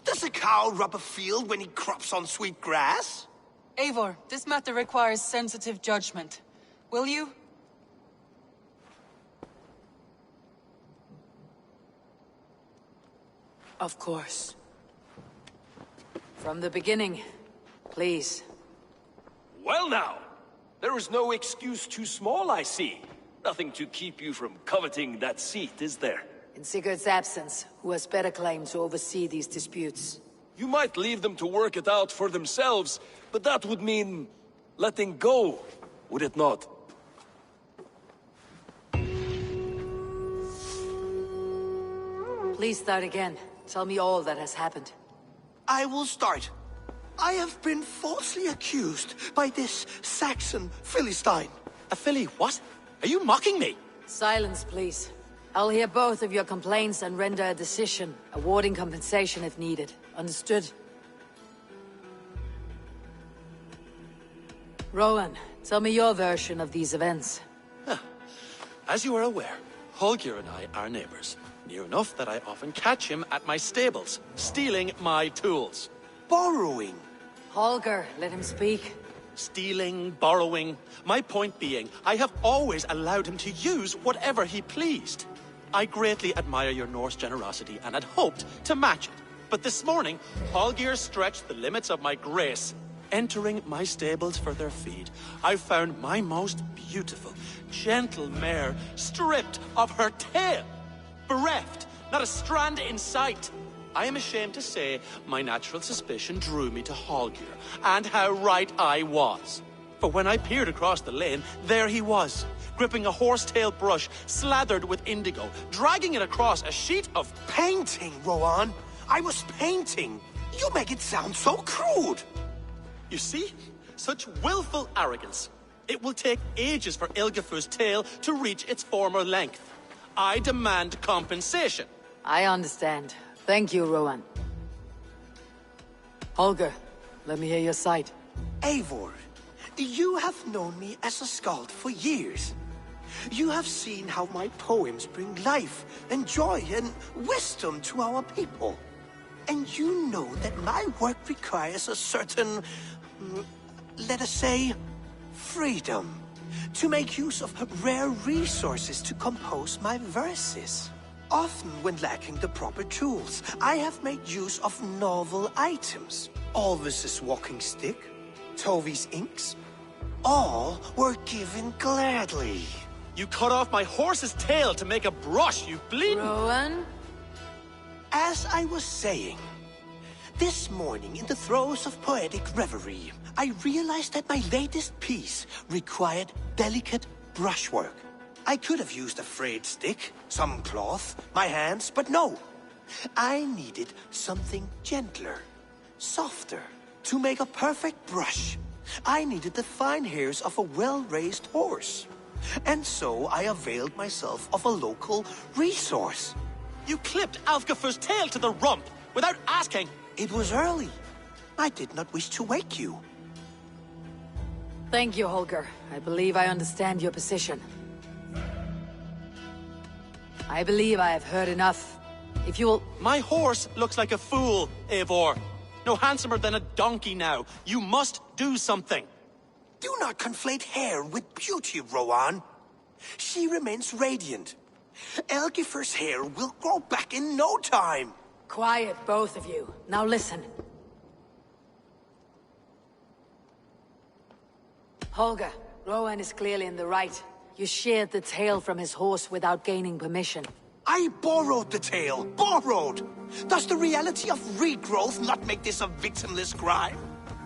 Does the cow rub a field when he crops on sweet grass? Eivor, this matter requires sensitive judgment. Will you? Of course. From the beginning, please. Well now, there is no excuse too small, I see. Nothing to keep you from coveting that seat, is there? In Sigurd's absence, who has better claim to oversee these disputes? You might leave them to work it out for themselves, but that would mean letting go, would it not? Please start again. Tell me all that has happened. I will start. I have been falsely accused by this Saxon Philistine. A Philly what? Are you mocking me? Silence, please. I'll hear both of your complaints and render a decision, awarding compensation if needed. Understood? Rowan, tell me your version of these events. As you are aware, Holger and I are neighbors. Near enough that I often catch him at my stables, stealing my tools. Borrowing. Holger, let him speak. Stealing, borrowing. My point being, I have always allowed him to use whatever he pleased. I greatly admire your Norse generosity and had hoped to match it. But this morning, Holger stretched the limits of my grace. Entering my stables for their feed, I found my most beautiful, gentle mare stripped of her tail. Bereft, not a strand in sight. I am ashamed to say my natural suspicion drew me to Holger, and how right I was. For when I peered across the lane, there he was, gripping a horsetail brush slathered with indigo, dragging it across a sheet of painting, Rowan. I was painting. You make it sound so crude. You see? Such willful arrogance. It will take ages for Ilgafur's tail to reach its former length. I demand compensation. I understand. Thank you, Rowan. Holger, let me hear your side. Eivor, you have known me as a skald for years. You have seen how my poems bring life and joy and wisdom to our people. And you know that my work requires a certain, let us say, freedom. To make use of rare resources to compose my verses. Often when lacking the proper tools, I have made use of novel items. Alvis's walking stick, Tovi's inks, all were given gladly. You cut off my horse's tail to make a brush, you bleeding... Rowan? As I was saying, this morning in the throes of poetic reverie, I realized that my latest piece required delicate brushwork. I could have used a frayed stick, some cloth, my hands, but no. I needed something gentler, softer. To make a perfect brush, I needed the fine hairs of a well-raised horse. And so I availed myself of a local resource. You clipped Alfgafur's tail to the rump, without asking. It was early. I did not wish to wake you. Thank you, Holger. I believe I understand your position. I believe I have heard enough. If you'll... My horse looks like a fool, Eivor. No handsomer than a donkey now. You must do something. Do not conflate hair with beauty, Rowan. She remains radiant. Elgifur's hair will grow back in no time. Quiet, both of you. Now listen. Holger, Rowan is clearly in the right. You sheared the tail from his horse without gaining permission. I borrowed the tail. Borrowed! Does the reality of regrowth not make this a victimless crime?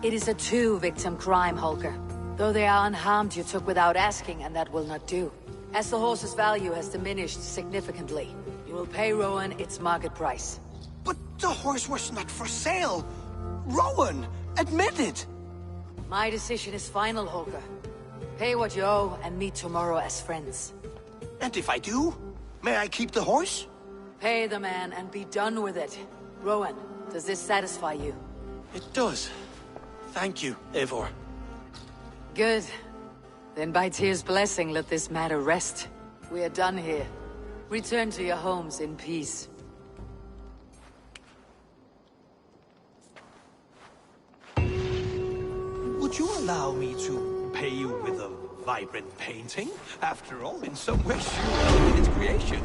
It is a two-victim crime, Holger. Though they are unharmed, you took without asking, and that will not do. As the horse's value has diminished significantly, you will pay Rowan its market price. But the horse was not for sale. Rowan, admit it. My decision is final, Holger. Pay what you owe and meet tomorrow as friends. And if I do, may I keep the horse? Pay the man and be done with it. Rowan, does this satisfy you? It does. Thank you, Eivor. Good. Then by Tyr's blessing, let this matter rest. We are done here. Return to your homes in peace. Would Would you allow me to pay you with a vibrant painting? After all, in some ways, you helped in its creation.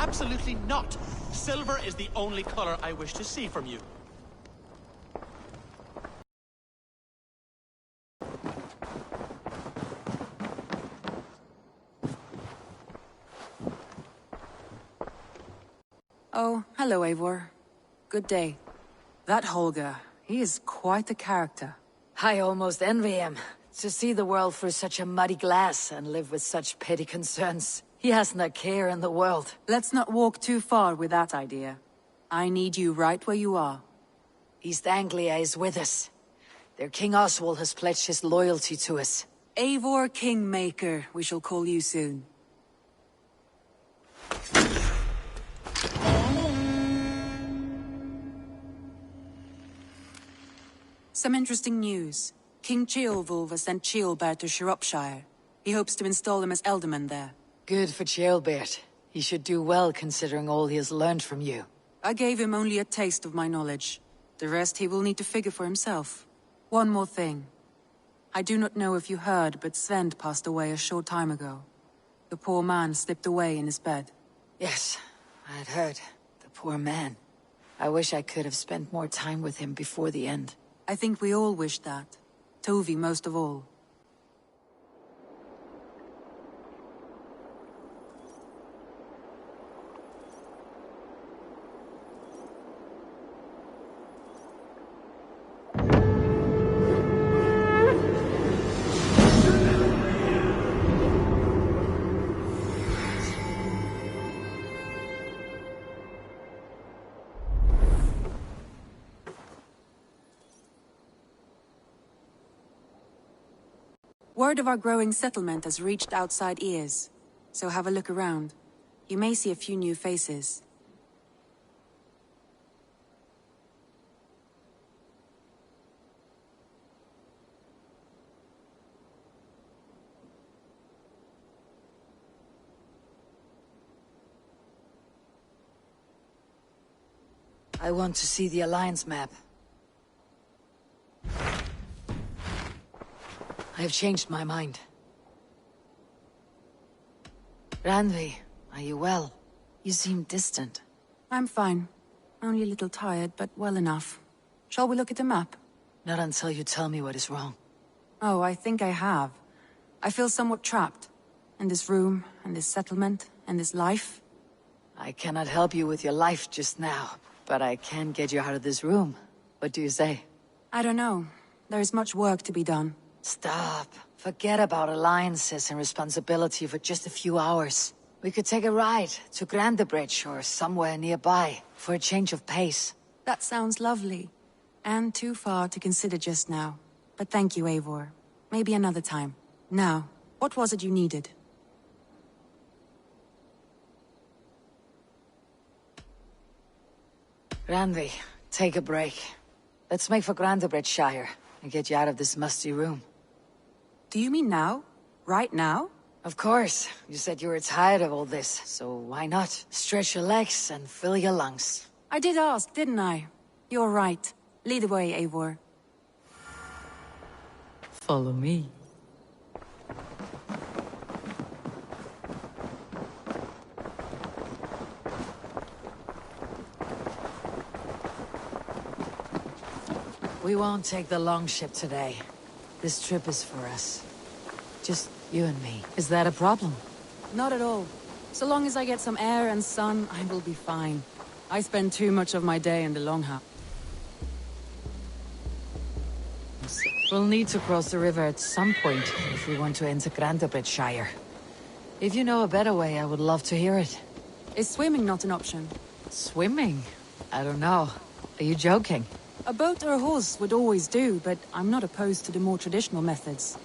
Absolutely not. Silver is the only color I wish to see from you. Oh, hello, Eivor. Good day. That Holger, he is quite a character. I almost envy him. To see the world through such a muddy glass and live with such petty concerns. He hasn't a care in the world. Let's not walk too far with that idea. I need you right where you are. East Anglia is with us. Their King Oswald has pledged his loyalty to us. Eivor Kingmaker, we shall call you soon. Some interesting news. King Ceolwulf has sent Ceolbert to Shropshire. He hopes to install him as Elderman there. Good for Ceolbert. He should do well considering all he has learned from you. I gave him only a taste of my knowledge. The rest he will need to figure for himself. One more thing. I do not know if you heard, but Svend passed away a short time ago. The poor man slipped away in his bed. Yes, I had heard. The poor man. I wish I could have spent more time with him before the end. I think we all wish that. Tovi most of all. Word of our growing settlement has reached outside ears, so have a look around. You may see a few new faces. I want to see the Alliance map. I have changed my mind. Randvi, are you well? You seem distant. I'm fine. Only a little tired, but well enough. Shall we look at the map? Not until you tell me what is wrong. Oh, I think I have. I feel somewhat trapped. In this room, and this settlement, and this life. I cannot help you with your life just now, but I can get you out of this room. What do you say? I don't know. There is much work to be done. Stop. Forget about alliances and responsibility for just a few hours. We could take a ride to Grandebridge or somewhere nearby for a change of pace. That sounds lovely. And too far to consider just now. But thank you, Eivor. Maybe another time. Now, what was it you needed? Randvi, take a break. Let's make for Grandebridgeshire and get you out of this musty room. Do you mean now? Right now? Of course. You said you were tired of all this, so why not? Stretch your legs and fill your lungs. I did ask, didn't I? You're right. Lead the way, Eivor. Follow me. We won't take the long ship today. This trip is for us. Just you and me. Is that a problem? Not at all. So long as I get some air and sun, I will be fine. I spend too much of my day in the Longhouse. We'll need to cross the river at some point if we want to enter Grandebridgeshire. If you know a better way, I would love to hear it. Is swimming not an option? Swimming? I don't know. Are you joking? A boat or a horse would always do, but I'm not opposed to the more traditional methods.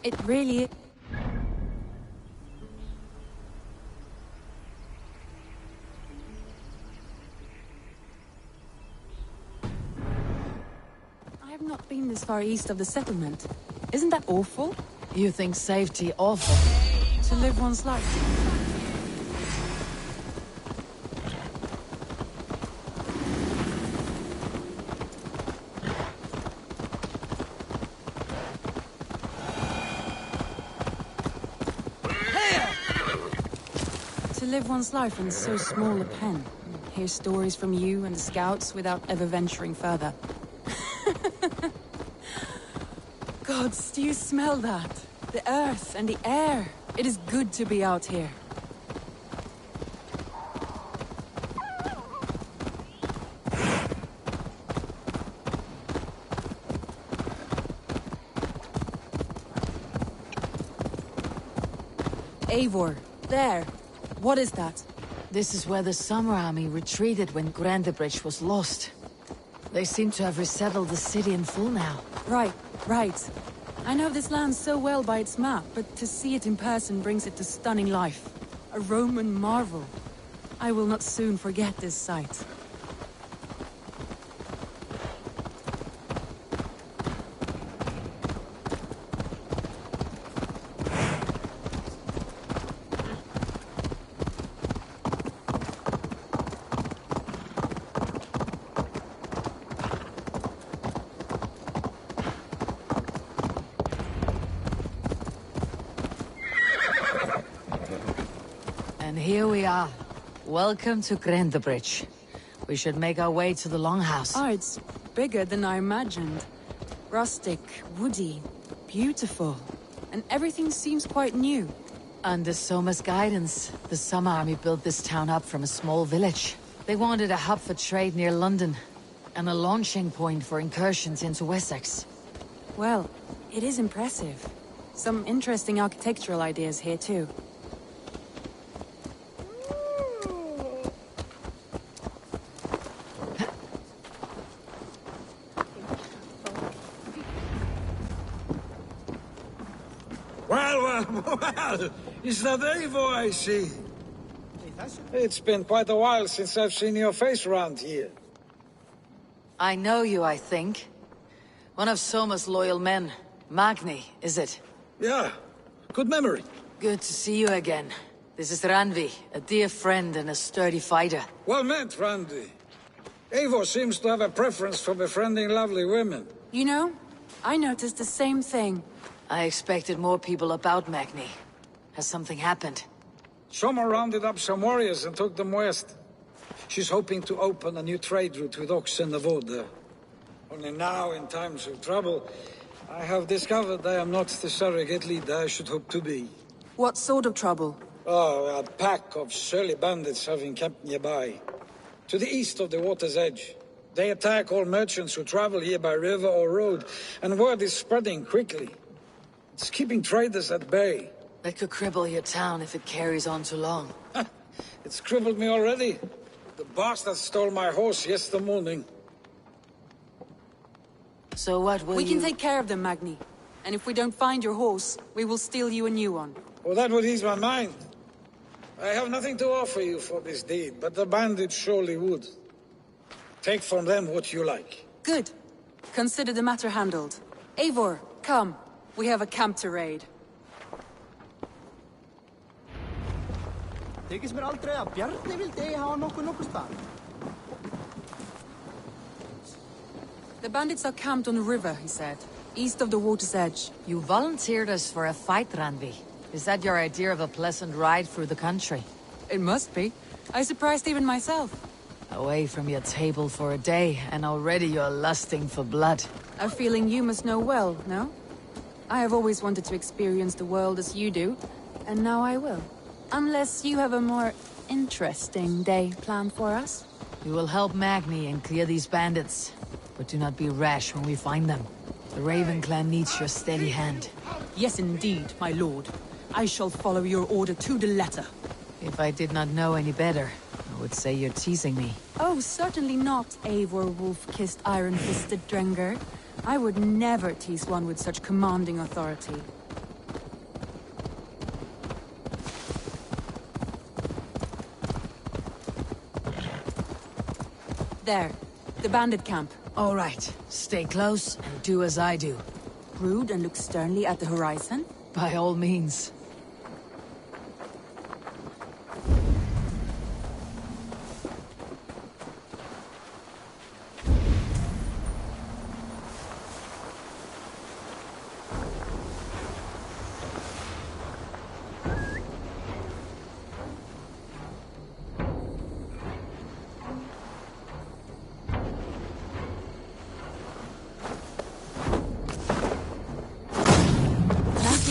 It really is. I have not been this far east of the settlement. Isn't that awful? You think safety awful? To live one's life. To live one's life in so small a pen. Hear stories from you and the scouts without ever venturing further. Gods, do you smell that? The earth and the air. It is good to be out here. Eivor, there. What is that? This is where the Summer Army retreated when Grendebridge was lost. They seem to have resettled the city in full now. Right. I know this land so well by its map, but to see it in person brings it to stunning life. A Roman marvel. I will not soon forget this sight. And here we are. Welcome to Grendebridge. We should make our way to the Longhouse. Oh, it's bigger than I imagined. Rustic, woody, beautiful. And everything seems quite new. Under Soma's guidance, the Summer Army built this town up from a small village. They wanted a hub for trade near London, and a launching point for incursions into Wessex. Well, it is impressive. Some interesting architectural ideas here too. Well, is that Eivor I see? It's been quite a while since I've seen your face around here. I know you, I think. One of Soma's loyal men. Magni, is it? Yeah, good memory. Good to see you again. This is Randvi, a dear friend and a sturdy fighter. Well met, Randvi. Eivor seems to have a preference for befriending lovely women. You know, I noticed the same thing. I expected more people about Magni. Has something happened? Soma rounded up some warriors and took them west. She's hoping to open a new trade route with oxen of Oda. Only now, in times of trouble, I have discovered I am not the surrogate leader I should hope to be. What sort of trouble? Oh, a pack of surly bandits have encamped nearby. To the east of the water's edge. They attack all merchants who travel here by river or road, and word is spreading quickly. It's keeping traders at bay. That could cripple your town if it carries on too long. It's crippled me already. The bastard stole my horse yesterday morning. So what will We can take care of them, Magni. And if we don't find your horse, we will steal you a new one. Well, that would ease my mind. I have nothing to offer you for this deed, but the bandits surely would. Take from them what you like. Good. Consider the matter handled. Eivor, come. We have a camp to raid. Þykist mér aldrei að Bjarni vildi hafa nokkuð stað. The bandits are camped on the river, he said. East of the water's edge. You volunteered us for a fight, Randvi. Is that your idea of a pleasant ride through the country? It must be. I surprised even myself. Away from your table for a day, and already you're lusting for blood. A feeling you must know well, no? I have always wanted to experience the world as you do, and now I will. Unless you have a more interesting day planned for us. We will help Magni and clear these bandits. But do not be rash when we find them. The Raven clan needs your steady hand. Yes, indeed, my lord. I shall follow your order to the letter. If I did not know any better, I would say you're teasing me. Oh, certainly not, Eivor wolf-kissed iron-fisted Drenger. I would never tease one with such commanding authority. There. The bandit camp. All right. Stay close and do as I do. Brood and look sternly at the horizon? By all means.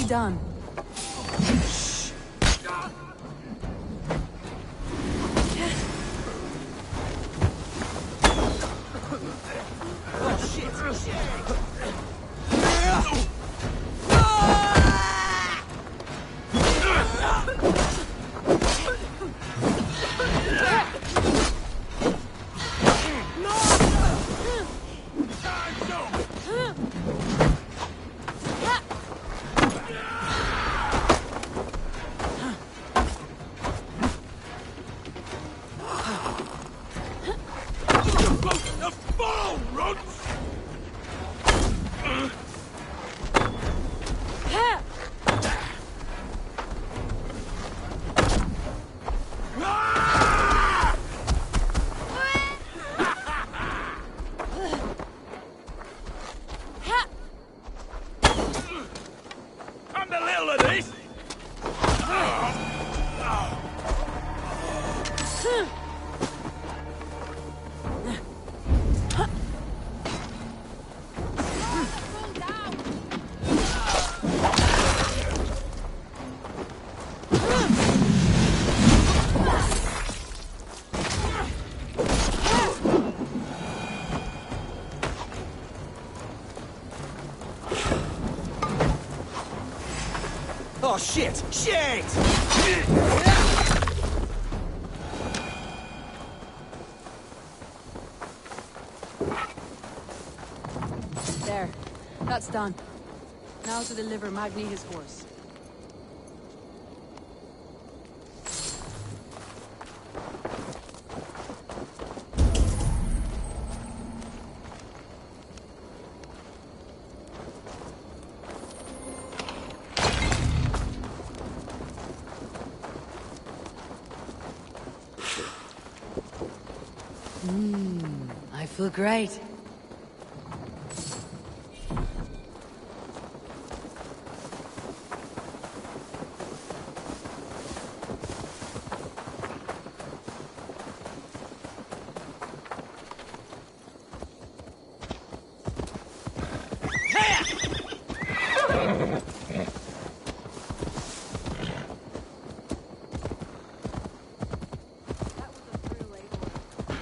Done. Oh shit! Oh shit! Shit! There. That's done. Now to deliver Magni his horse. I feel great.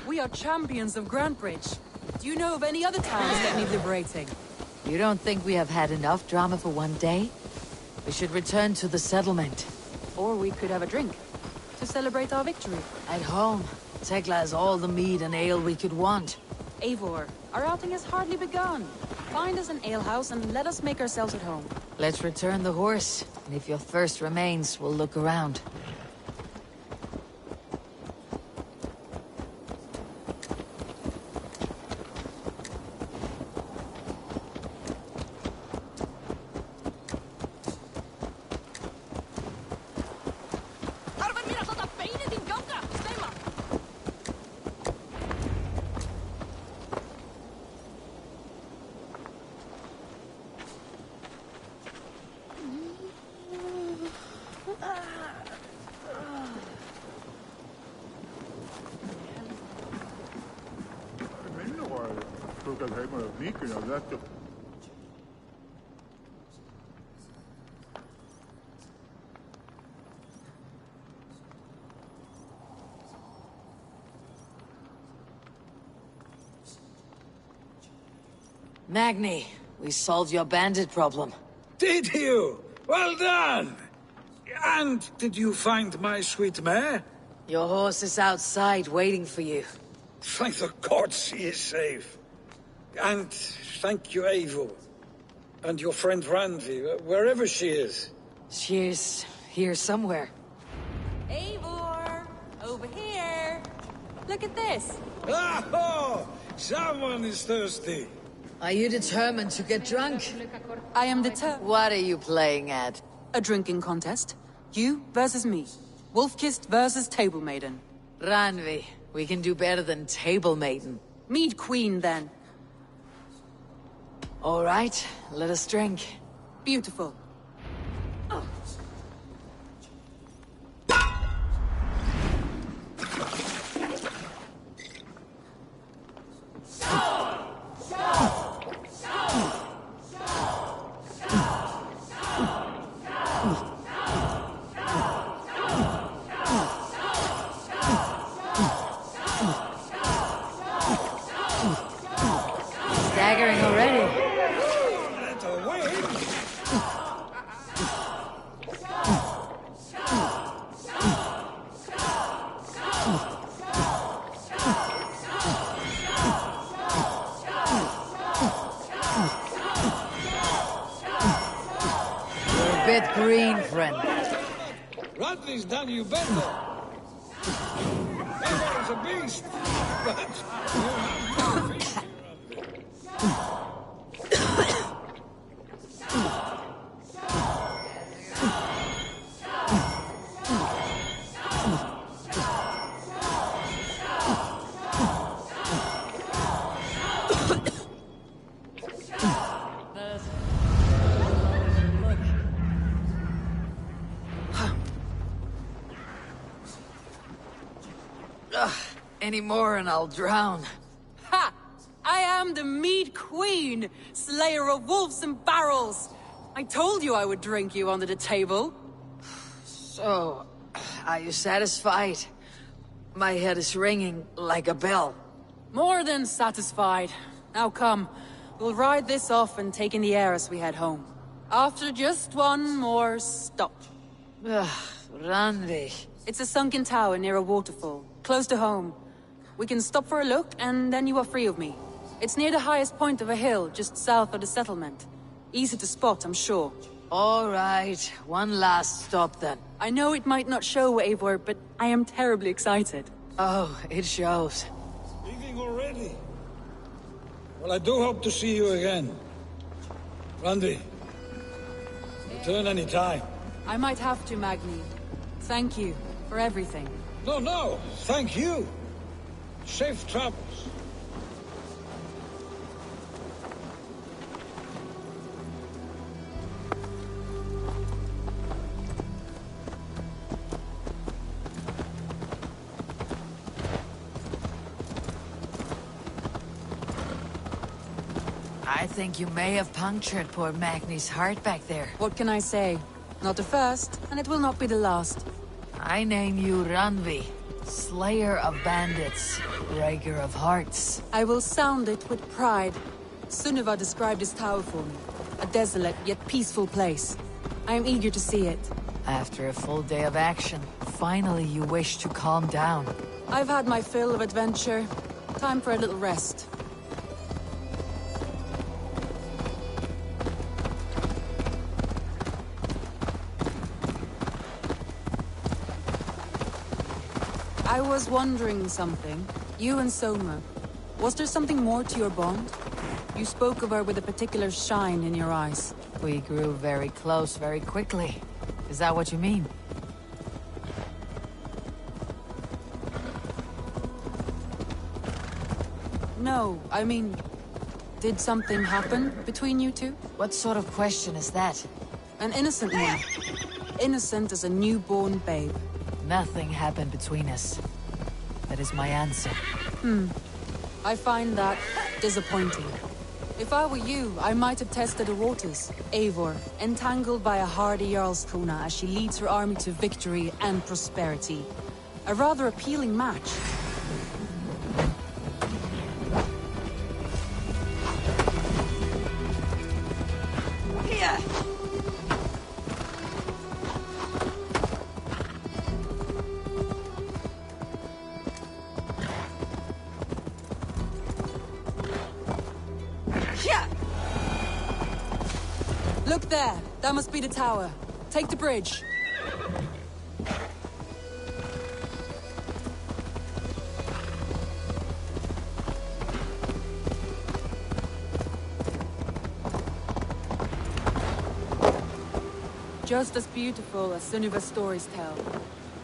We are champions of Grantbridge. Do you know of any other towns that need liberating? You don't think we have had enough drama for one day? We should return to the settlement. Or we could have a drink, to celebrate our victory. At home, Tekla has all the mead and ale we could want. Eivor, our outing has hardly begun. Find us an alehouse and let us make ourselves at home. Let's return the horse, and if your thirst remains, we'll look around. Magni, we solved your bandit problem. Did you? Well done! And did you find my sweet mare? Your horse is outside waiting for you. Thank the gods he is safe. And thank you, Eivor. And your friend Randvi, wherever she is. She's here somewhere. Eivor! Over here! Look at this! Oh! Someone is thirsty! Are you determined to get drunk? I am determined. What are you playing at? A drinking contest. You versus me. Wolf-kissed versus Table Maiden. Randvi, we can do better than Table Maiden. Mead Queen, then. All right, let us drink. Beautiful. Staggering already. You're a bit green, friend. Radley's done you better. That was a beast. But you have no fear, Any more and I'll drown. Ha! I am the Mead Queen, slayer of wolves and barrels. I told you I would drink you under the table. So, are you satisfied? My head is ringing like a bell. More than satisfied. Now come, we'll ride this off and take in the air as we head home. After just one more stop. Randvi. It's a sunken tower near a waterfall, close to home. We can stop for a look, and then you are free of me. It's near the highest point of a hill, just south of the settlement. Easy to spot, I'm sure. All right, one last stop then. I know it might not show, Eivor, but I am terribly excited. Oh, it shows. Leaving already? Well, I do hope to see you again. Randy, return any time. I might have to, Magni. Thank you for everything. No, thank you. Safe travels. I think you may have punctured poor Magni's heart back there. What can I say? Not the first, and it will not be the last. I name you Randvi, slayer of bandits, breaker of hearts. I will sound it with pride. Sunniva described this tower for me. A desolate yet peaceful place. I am eager to see it. After a full day of action, finally you wish to calm down. I've had my fill of adventure. Time for a little rest. I was wondering something. You and Soma. Was there something more to your bond? You spoke of her with a particular shine in your eyes. We grew very close very quickly. Is that what you mean? No, I mean... Did something happen between you two? What sort of question is that? An innocent one. Innocent as a newborn babe. Nothing happened between us. That is my answer. I find that disappointing. If I were you, I might have tested the waters. Eivor, entangled by a hardy Jarlskona as she leads her army to victory and prosperity. A rather appealing match. Here! Look there! That must be the tower. Take the bridge. just as beautiful as Sunniva's stories tell.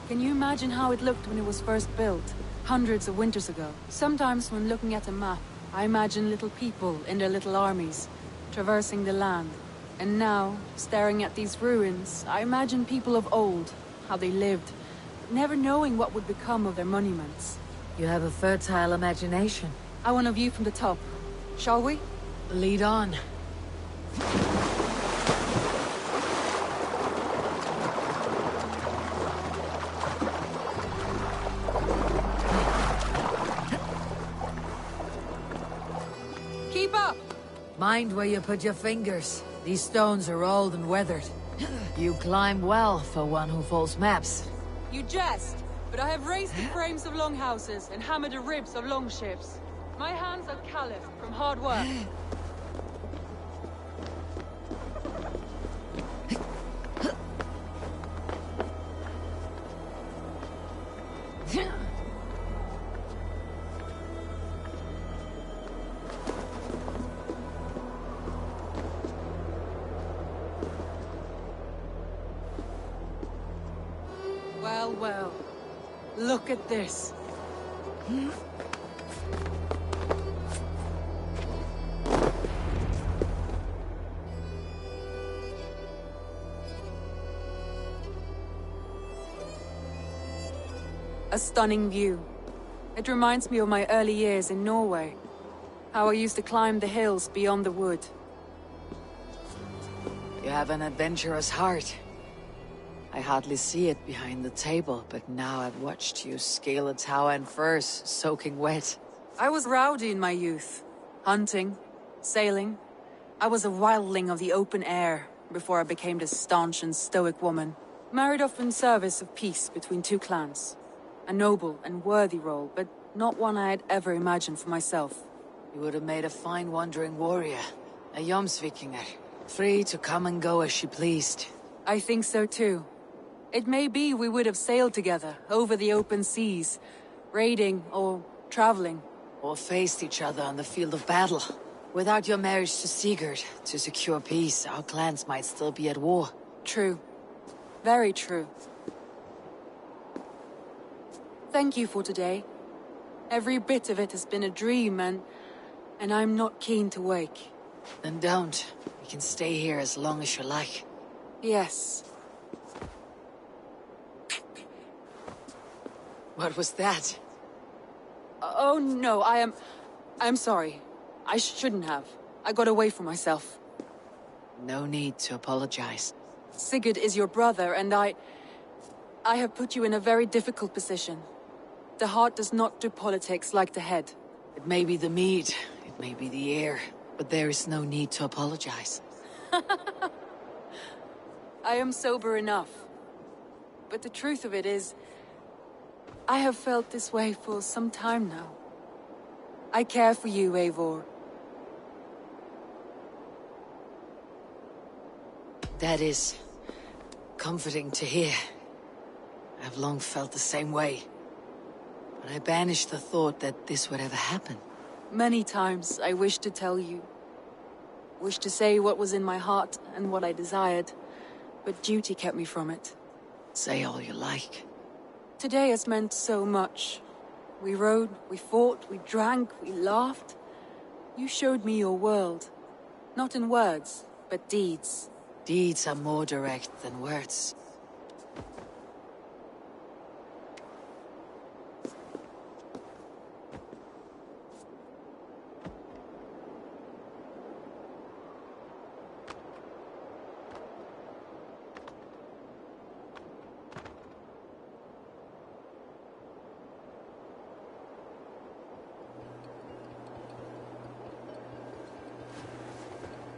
Can you imagine how it looked when it was first built, hundreds of winters ago? Sometimes when looking at a map, I imagine little people in their little armies, traversing the land. And now, staring at these ruins, I imagine people of old, how they lived, never knowing what would become of their monuments. You have a fertile imagination. I want a view from the top. Shall we? Lead on. Keep up! Mind where you put your fingers. These stones are old and weathered. You climb well for one who folds maps. You jest, but I have raised the frames of longhouses and hammered the ribs of longships. My hands are calloused from hard work. Well, well. Look at this. A stunning view. It reminds me of my early years in Norway. How I used to climb the hills beyond the wood. You have an adventurous heart. I hardly see it behind the table, but now I've watched you scale a tower in furs, soaking wet. I was rowdy in my youth. Hunting, sailing. I was a wildling of the open air, before I became this staunch and stoic woman. Married off in service of peace between two clans. A noble and worthy role, but not one I had ever imagined for myself. You would have made a fine wandering warrior. A Jomsvikinger. Free to come and go as she pleased. I think so too. It may be we would have sailed together, over the open seas, raiding or traveling. Or faced each other on the field of battle. Without your marriage to Sigurd, to secure peace, our clans might still be at war. True. Very true. Thank you for today. Every bit of it has been a dream, and I'm not keen to wake. Then don't. We can stay here as long as you like. Yes. What was that? Oh no, I'm sorry. I shouldn't have. I got away from myself. No need to apologize. Sigurd is your brother, and I have put you in a very difficult position. The heart does not do politics like the head. It may be the mead, it may be the air, but there is no need to apologize. I am sober enough. But the truth of it is, I have felt this way for some time now. I care for you, Eivor. That is comforting to hear. I've long felt the same way. But I banished the thought that this would ever happen. Many times I wished to tell you. Wished to say what was in my heart and what I desired. But duty kept me from it. Say all you like. Today has meant so much. We rode, we fought, we drank, we laughed. You showed me your world. Not in words, but deeds. Deeds are more direct than words.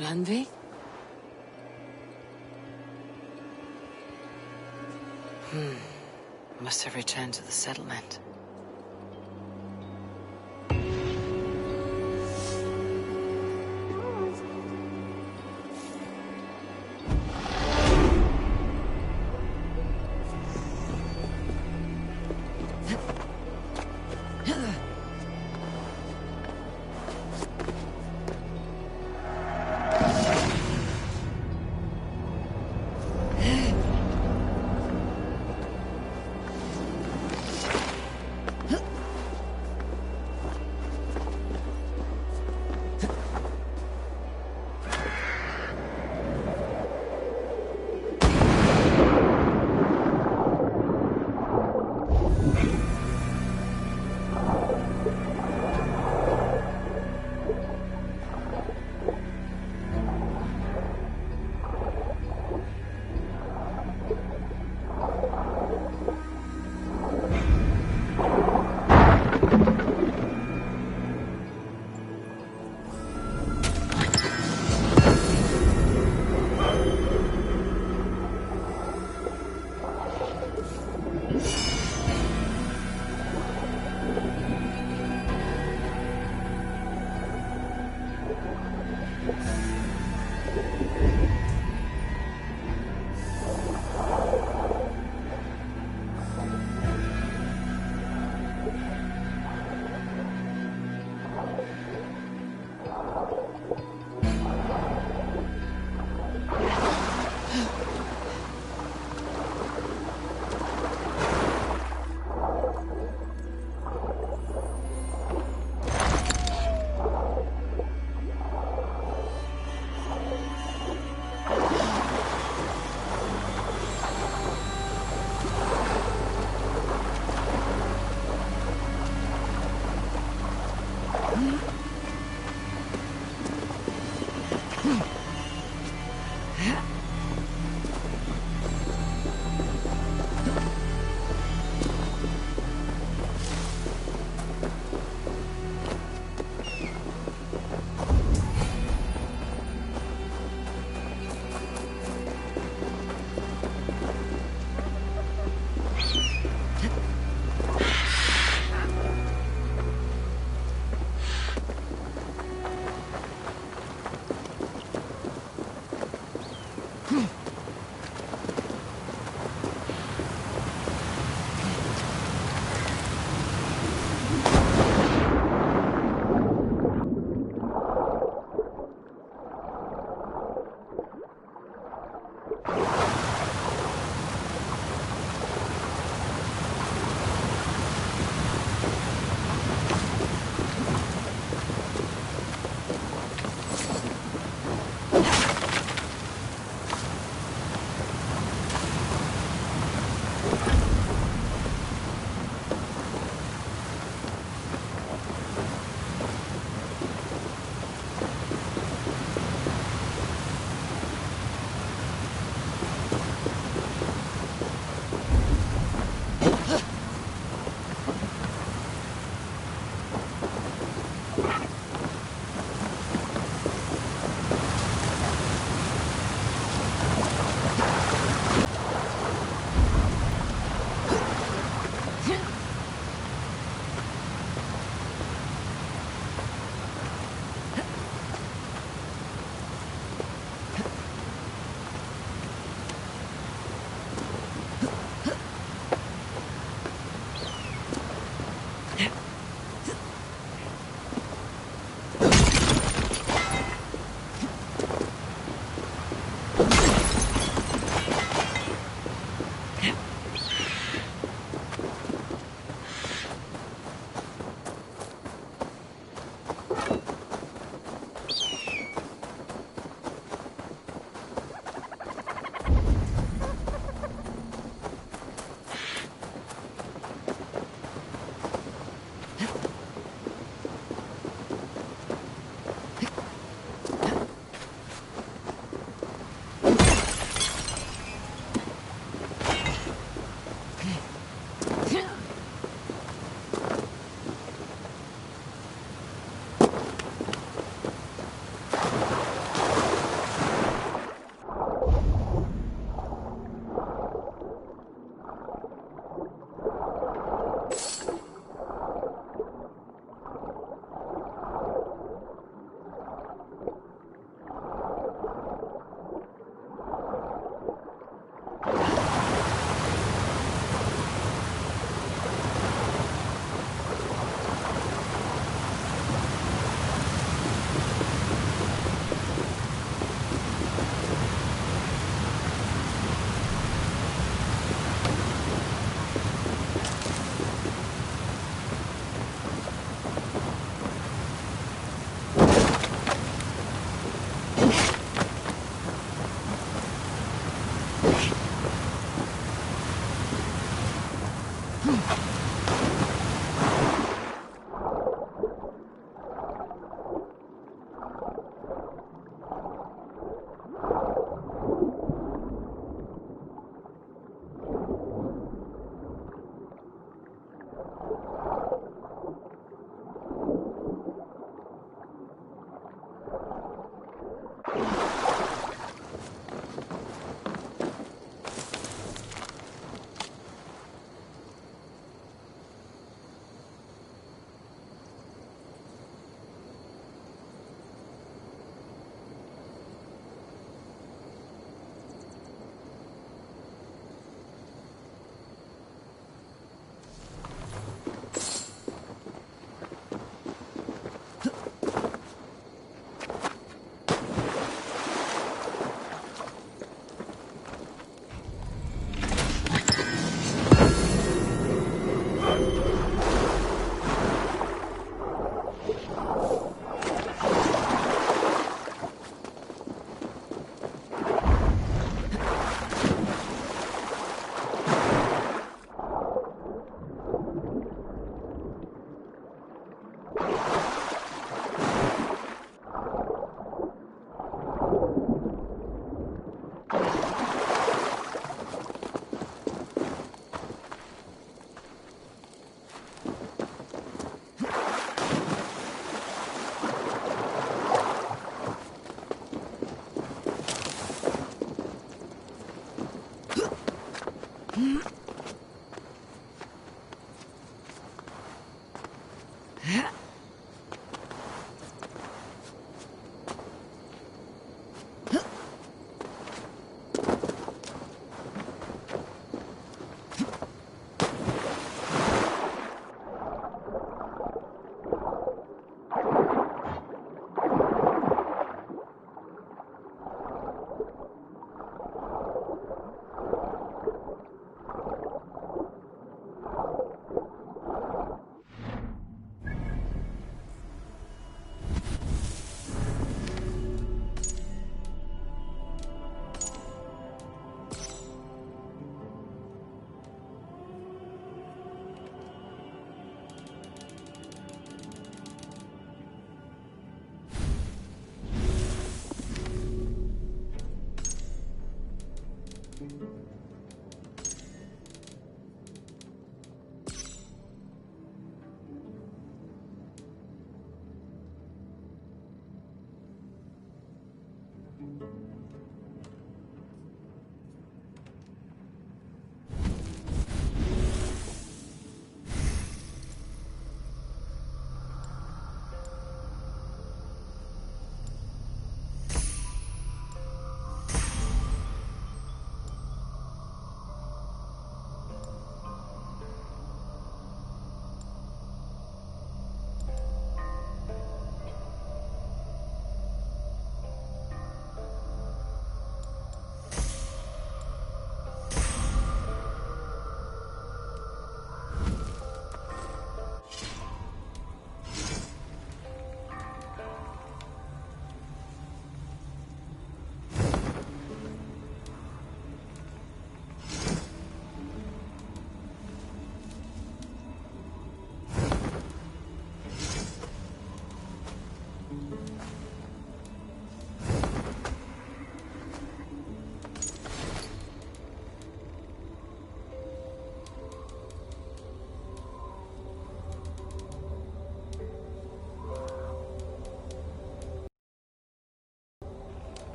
Randvi? Must have returned to the settlement.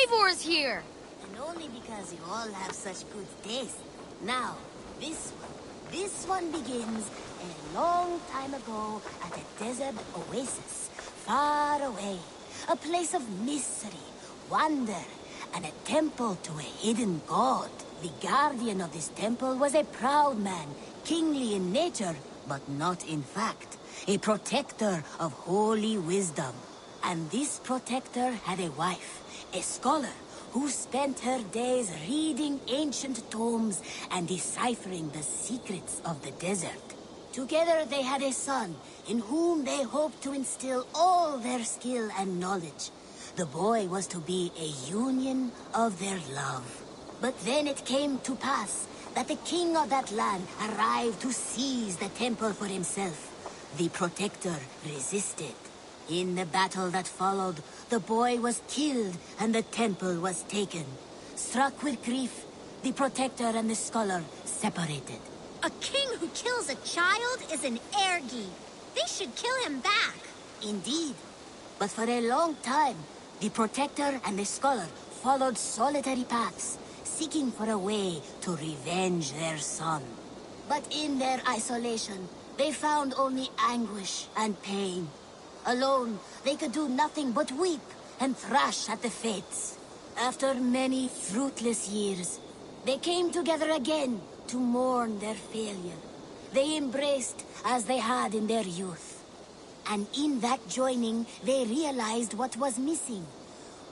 Eivor's here! And only because you all have such good taste. Now, this one begins a long time ago at a desert oasis, far away. A place of mystery, wonder, and a temple to a hidden god. The guardian of this temple was a proud man, kingly in nature, but not in fact. A protector of holy wisdom. And this protector had a wife, a scholar, who spent her days reading ancient tomes and deciphering the secrets of the desert. Together they had a son, in whom they hoped to instill all their skill and knowledge. The boy was to be a union of their love. But then it came to pass that the king of that land arrived to seize the temple for himself. The protector resisted. In the battle that followed, the boy was killed and the temple was taken. Struck with grief, the protector and the scholar separated. A king who kills a child is an ergi. They should kill him back. Indeed. But for a long time, the protector and the scholar followed solitary paths, seeking for a way to revenge their son. But in their isolation, they found only anguish and pain. Alone, they could do nothing but weep and thrash at the fates. After many fruitless years, they came together again to mourn their failure. They embraced as they had in their youth. And in that joining, they realized what was missing.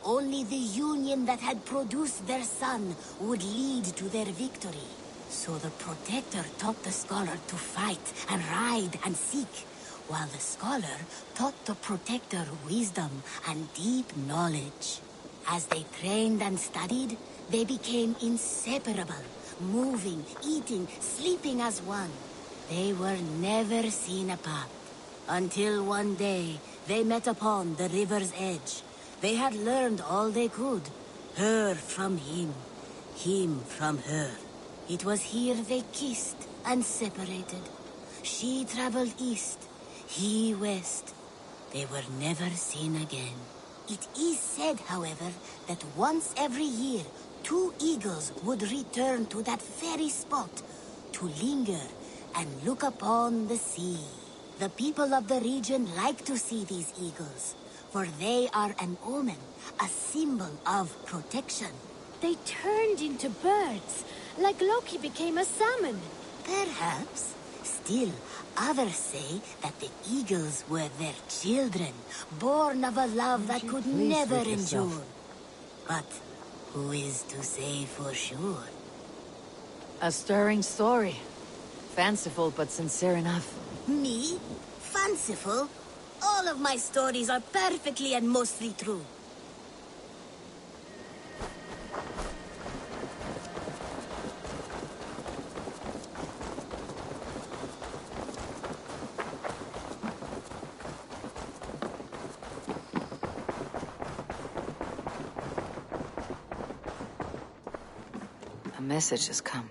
Only the union that had produced their son would lead to their victory. So the protector taught the scholar to fight and ride and seek, while the scholar taught the protector wisdom and deep knowledge. As they trained and studied, they became inseparable, moving, eating, sleeping as one. They were never seen apart, until one day they met upon the river's edge. They had learned all they could, her from him from her. It was here they kissed and separated. She traveled east, he west. They were never seen again. It is said, however, that once every year, 2 eagles would return to that very spot to linger and look upon the sea. The people of the region like to see these eagles, for they are an omen, a symbol of protection. They turned into birds, like Loki became a salmon. Perhaps. Still, others say that the eagles were their children, born of a love that could never endure. But who is to say for sure? A stirring story. Fanciful, but sincere enough. Me? Fanciful? All of my stories are perfectly and mostly true. A message has come.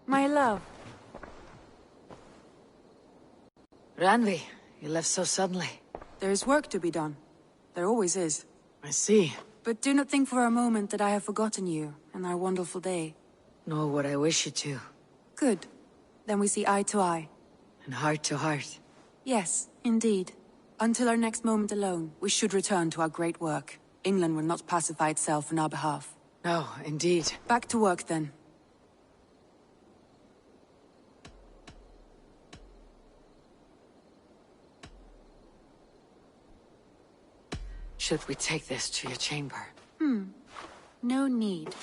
My love. Randvi, you left so suddenly. There is work to be done. There always is. I see. But do not think for a moment that I have forgotten you and our wonderful day. Nor would I wish you to. Good. Then we see eye to eye. And heart to heart. Yes, indeed. Until our next moment alone, we should return to our great work. England will not pacify itself on our behalf. No, indeed. Back to work then. Should we take this to your chamber? No need.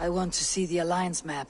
I want to see the Alliance map.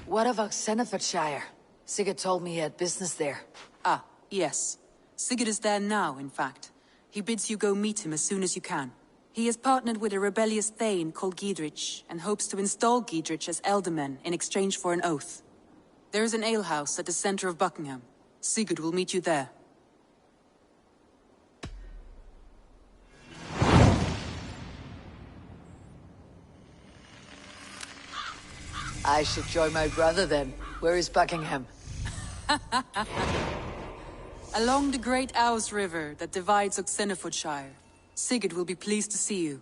What of Oxenfordshire? Sigurd told me he had business there. Ah, yes. Sigurd is there now, in fact. He bids you go meet him as soon as you can. He has partnered with a rebellious thane called Giedrich, and hopes to install Giedrich as Elderman in exchange for an oath. There is an alehouse at the center of Buckingham. Sigurd will meet you there. I should join my brother then. Where is Buckingham? Along the Great Ouse River that divides Oxenfordshire. Sigurd will be pleased to see you.